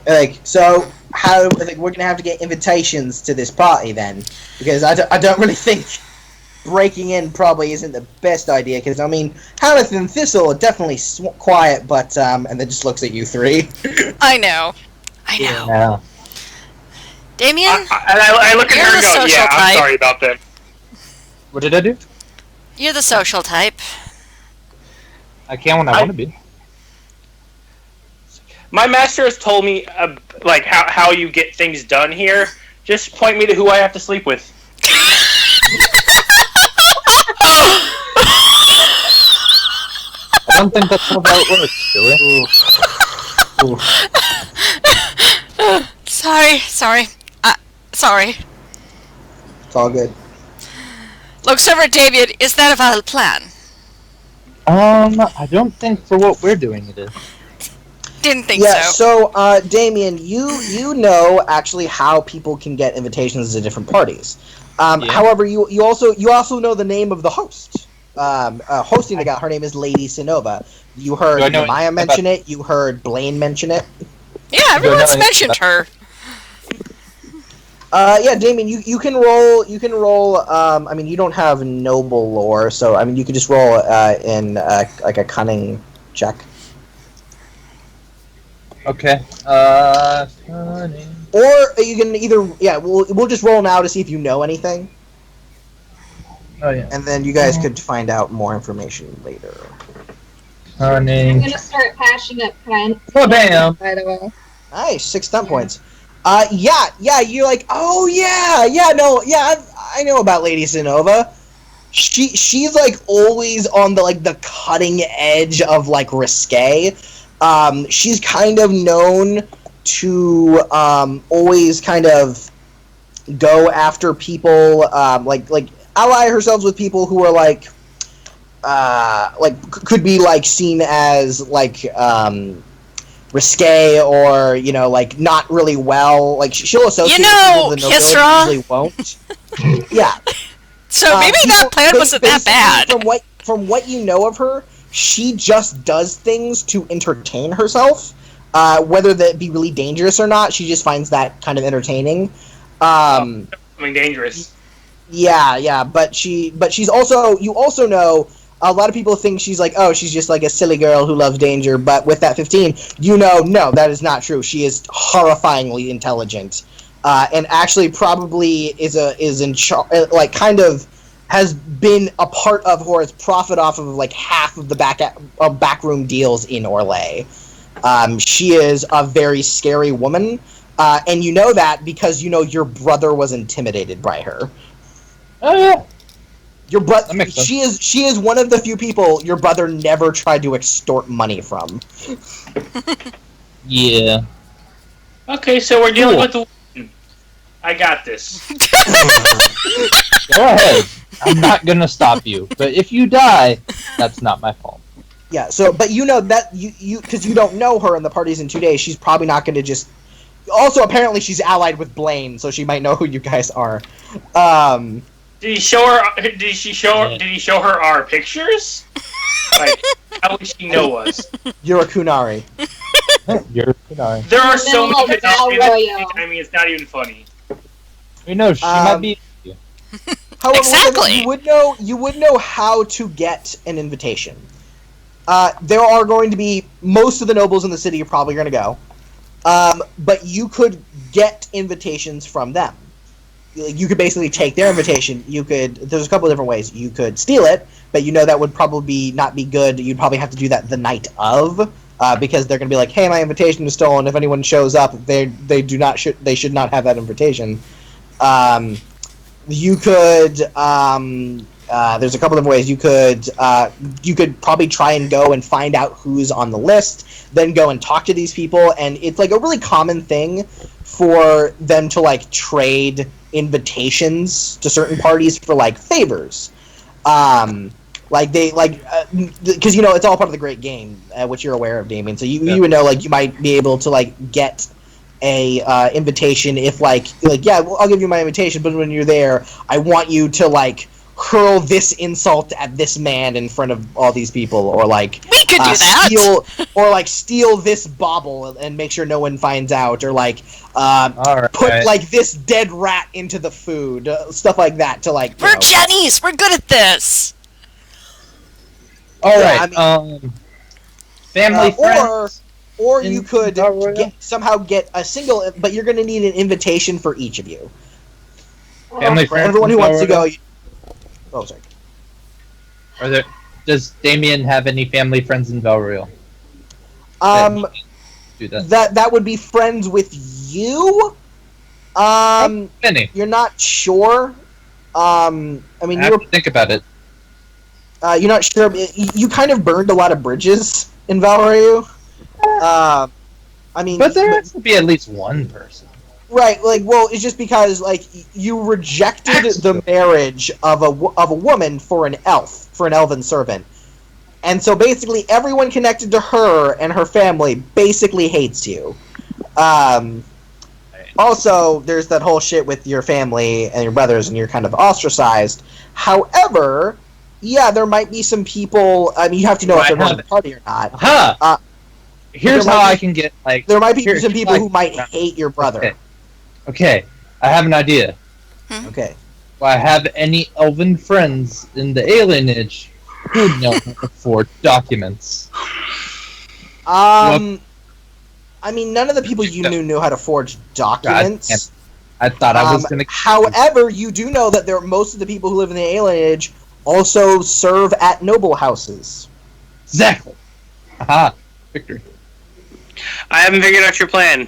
so how? Like, we're gonna have to get invitations to this party then, because I don't really think breaking in probably isn't the best idea. Because I mean, Hamlet and Thistle are definitely quiet, but and then just looks at you three. I know. Yeah. Damien? I look at You're her and the go, social yeah, I'm type. sorry about that. What did I do? You're the social type. I can when I want to be. My master has told me, like, how you get things done here. Just point me to who I have to sleep with. I don't think that's how it works, do it? Sorry. Sorry. It's all good. Looks over at Damien. Is that a valid plan? I don't think for what we're doing it is. Didn't think Yeah, so. so Damien, you know actually how people can get invitations to different parties. Yeah. However, you also know the name of the host. Hosting the guy, her name is Lady Sinova. You heard Do I know Maya anything mention it. You heard Blaine mention it. Yeah, everyone's no, mentioned her. Yeah, Damien, you can roll. You can roll. I mean, you don't have noble lore, so I mean, you could just roll in like a cunning check. Okay. Cunning. Or you can either we'll just roll now to see if you know anything, Oh yeah. and then you guys could find out more information later. I'm Cunning. gonna start hashing up kind. Oh damn. By the way. Nice, 6 stunt points. Yeah, you're like, oh I know about Lady Sinova. She's like always on the cutting edge of like risque. She's kind of known to always kind of go after people, like ally herself with people who are like could be like seen as like risque or like not really well. Like she'll associate with people the nobility Kisra. usually won't. Yeah. So maybe that plan wasn't that bad. From what you know of her, she just does things to entertain herself. Whether that be really dangerous or not, she just finds that kind of entertaining. Something dangerous. Yeah, but she's also, you also know, a lot of people think she's like, oh, she's just like a silly girl who loves danger, but with that 15, no, that is not true. She is horrifyingly intelligent, and actually probably is in charge, like kind of has been a part of or has profit off of like half of the backroom deals in Orlais. She is a very scary woman, and you know that because your brother was intimidated by her. Oh yeah. Your brother, That makes sense. she is one of the few people your brother never tried to extort money from. Yeah. Okay, so we're dealing with the... I got this. Go ahead. I'm not gonna stop you. But if you die, that's not my fault. Yeah. So, but you know that you because you don't know her in the parties in 2 days. She's probably not going to just. Also, apparently, she's allied with Blaine, so she might know who you guys are. Did he show her? Did he show her our pictures? Like, how would she know us? You're a Kunari. You're sorry. There are so No, many Battle Royale. I mean, it's not even funny. We know she might be. However, Exactly. you would know how to get an invitation. There are going to be most of the nobles in the city are probably going to go, but you could get invitations from them. You could basically take their invitation. You could. There's a couple of different ways. You could steal it, but that would probably not be good. You'd probably have to do that the night of, because they're going to be like, "Hey, my invitation is stolen." If anyone shows up, they should not have that invitation. You could there's a couple of ways you could probably try and go and find out who's on the list, then go and talk to these people, and it's like a really common thing for them to like trade invitations to certain parties for like favors. Like they because it's all part of the great game, which you're aware of, Damien. So you would know like you might be able to like get a invitation if like yeah, well, I'll give you my invitation, but when you're there, I want you to like hurl this insult at this man in front of all these people, or like we could do that. steal this bauble and make sure no one finds out, or like right. put like this dead rat into the food, stuff like that. To like We're Jennies. We're good at this. All Yeah, right. I mean, family friends. Or you could Royale? somehow get a single, but you're going to need an invitation for each of you. Family For friends. everyone who wants to go. Oh, sorry. Does Damien have any family friends in Valreal? Do that. That would be friends with you. Many. You're not sure. I mean, I have to think about it. you're not sure. You kind of burned a lot of bridges in Valreal. I mean, But there has to be at least one person. right? Like, well, it's just because like you rejected the marriage of a woman for an elf, for an elven servant, and so basically everyone connected to her and her family basically hates you. Also, there's that whole shit with your family and your brothers, and you're kind of ostracized. However, yeah, there might be some people. I mean, you have to know if they're going to the party or not. Huh. Here's how I can get like. There might be Here- some people who might like- hate your brother. Okay, I have an idea. Okay. Do I have any elven friends in the alienage who know how to forge documents? I mean, none of the people you knew how to forge documents. I thought I was gonna. However, you do know that most of the people who live in the alienage also serve at noble houses. Exactly. Aha. Victory. I haven't figured out your plan.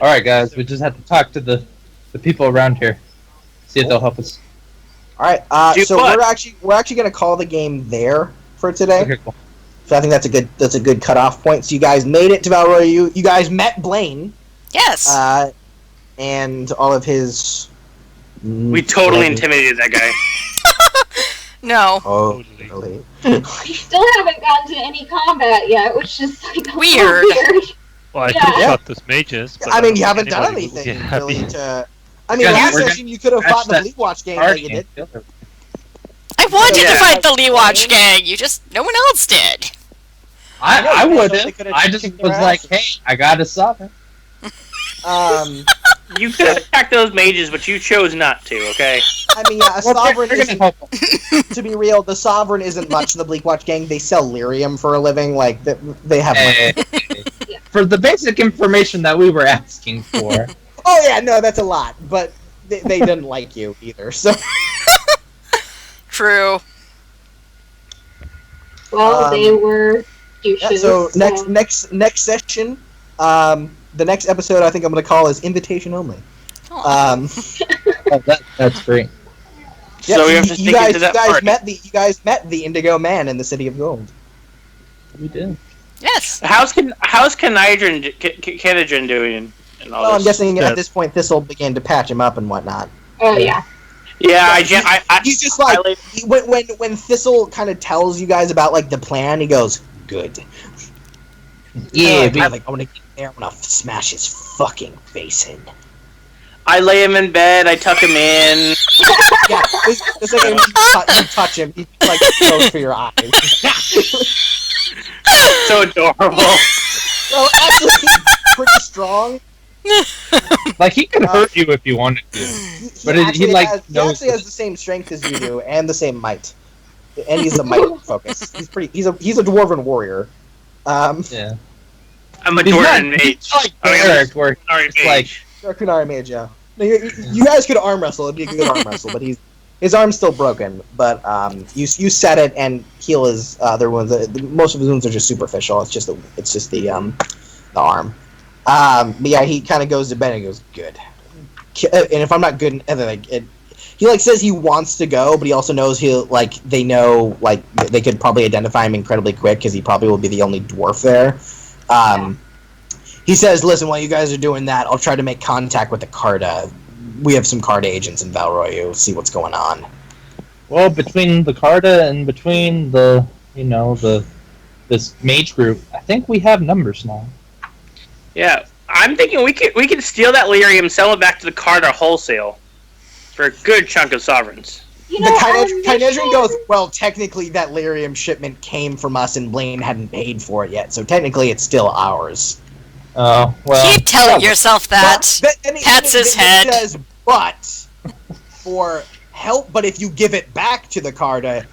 All right, guys. We just have to talk to the people around here. See if they'll help us. All right. Do So what? we're actually going to call the game there for today. Okay, cool. So I think that's a good cutoff point. So you guys made it to Valroy. You guys met Blaine Yes. and all of his. We totally intimidated that guy. no. Oh, Totally. We still haven't gotten to any combat yet, which is like a little Weird. weird. Well, I Yeah. could have shot those mages. But I mean, you don't haven't think done anybody would be anything happy. really to. I mean, Yeah, last we're gonna session you could have crash fought the that Bleak Watch game, Party but you did. and- I wanted Yeah. to fight the Lee Watch gang. You just no one else did. I know, would they have. could've I just kicked was their like, asses. hey, I got a sovereign. You could have attacked those mages, but you chose not to, okay? I mean, yeah, a sovereign They're gonna isn't. help us. To be real, the sovereign isn't much. The Bleak Watch gang, they sell lyrium for a living. Like they have money. Hey, for the basic information that we were asking for. Oh yeah, no, that's a lot. But they didn't like you either. So True. Well, they were douches. yeah, so next session, the next episode I think I'm going to call is Invitation Only. Oh, that's great. Yeah, So we have to stick into that party. you guys met the Indigo Man in the City of Gold. We did. Yes. How's Kenadrin doing? And all Well, I'm this? guessing Yeah. at this point Thistle began to patch him up and whatnot. Oh yeah. Yeah, He's just like I- when Thistle kind of tells you guys about like the plan, he goes, "Good." Yeah, I want to get there. I'm gonna smash his fucking face in. I lay him in bed, I tuck him in. Yeah, the second you touch him, he like goes for your eyes. So adorable. Well, actually, he's pretty strong. like he could hurt you if you wanted to. But He like has the same strength as you do, and the same might. And he's a might focus. He's a dwarven warrior. Yeah. I'm a He's not, dwarven mage. he's like I mean, Eric, where Sorry, it's like You're a Kunari mage, yeah. No, you guys could arm wrestle. It'd be a good arm wrestle, but his arm's still broken. But you set it and heal his other wounds. Most of his wounds are just superficial. It's just the arm. But yeah, he kind of goes to bed and goes, "Good." And if I'm not good, and then says he wants to go, but he also knows they know they could probably identify him incredibly quick because he probably will be the only dwarf there. He says, "Listen, while you guys are doing that, I'll try to make contact with the Carta. We have some Carta agents in Valroyu. See what's going on." Well, between the Carta and between this mage group, I think we have numbers now. Yeah, I'm thinking we could steal that lyrium, sell it back to the Carta wholesale for a good chunk of sovereigns. You know, Kynedrian goes, "Well, technically that lyrium shipment came from us, and Blaine hadn't paid for it yet, so technically it's still ours." Oh, well. Keep telling yourself that. Pats his head. It says, "But for help, but if you give it back to the Carta,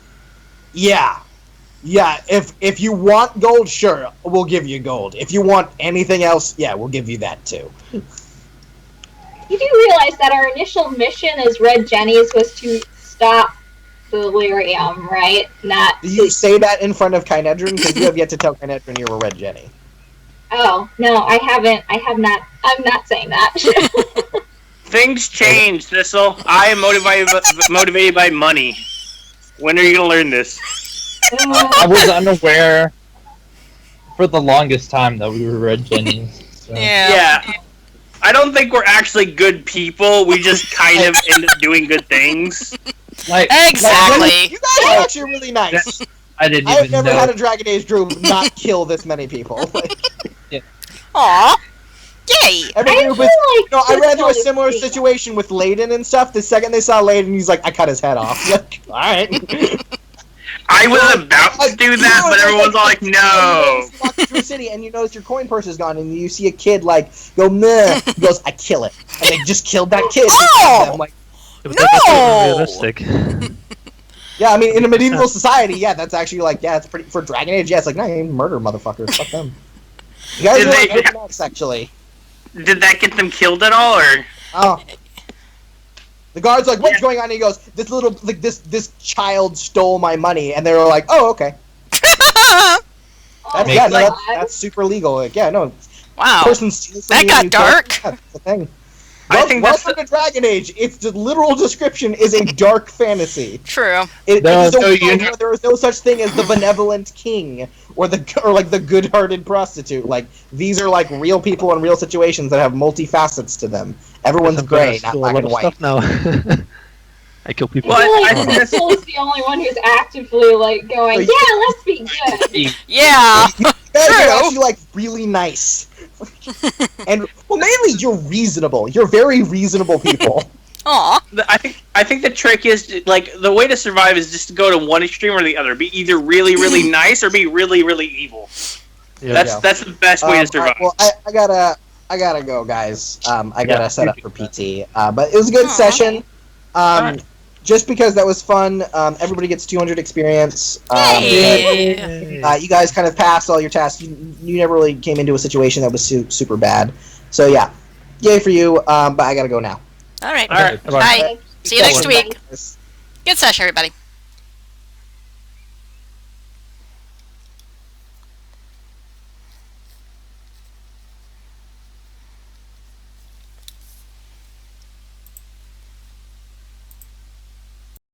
yeah, if you want gold, sure, we'll give you gold. If you want anything else, yeah, we'll give you that too." You do realize that our initial mission as Red Jennies was to stop the lyrium, right? Not. Do you say that in front of Kynedrian? Because you have yet to tell Kynedrian you're a Red Jenny. Oh, no, I haven't. I have not. I'm not saying that. Things change, Thistle. I am motivated by money. When are you gonna learn this? I was unaware for the longest time that we were Red Jennies. So. Yeah. I don't think we're actually good people. We just kind of end up doing good things. Exactly. You guys are actually really nice. I've never had a Dragon Age group not kill this many people. Aw. Yay! I ran through a similar situation with Layden and stuff. The second they saw Layden, he's like, "I cut his head off." Like, all right. I was about to do that, but everyone's all like, "No." You walk through a city and you notice your coin purse is gone, and you see a kid go, "Meh." He goes, "I kill it," and they just killed that kid. Oh! I'm like, That's realistic. yeah, I mean, in a medieval society, yeah, that's actually it's pretty for Dragon Age. Yeah, it's like, no, you murder motherfuckers. Fuck them. You guys are like nuts, actually. Did that get them killed at all, or? Oh. The guard's like, "What's going on?" And he goes, "This child stole my money," and they were like, "Oh, okay." That's super legal. Like, yeah, no. Wow. Person steals that got dark. Yeah, that's the thing. I think welcome to Dragon Age. Its the literal description is a dark fantasy. True. There is no such thing as the benevolent king or the good-hearted prostitute. Like, these are like real people in real situations that have multi-facets to them. Everyone's gray, not black and white. Now. I kill people. I feel like Crystal is the only one who's actively going, "Yeah, let's be good." Yeah. You guys are actually really nice. And mainly you're reasonable. You're very reasonable people. Aw. I think the trick is the way to survive is just to go to one extreme or the other. Be either really really nice or be really really evil. Yeah. That's the best way to survive. Well, I gotta go, guys. I gotta set up for PT. But it was a good session. Just because that was fun. Everybody gets 200 experience. You guys kind of passed all your tasks. You never really came into a situation that was super bad. So yeah, yay for you. But I gotta go now. All right. All right. Bye. See you next week. Good session, everybody.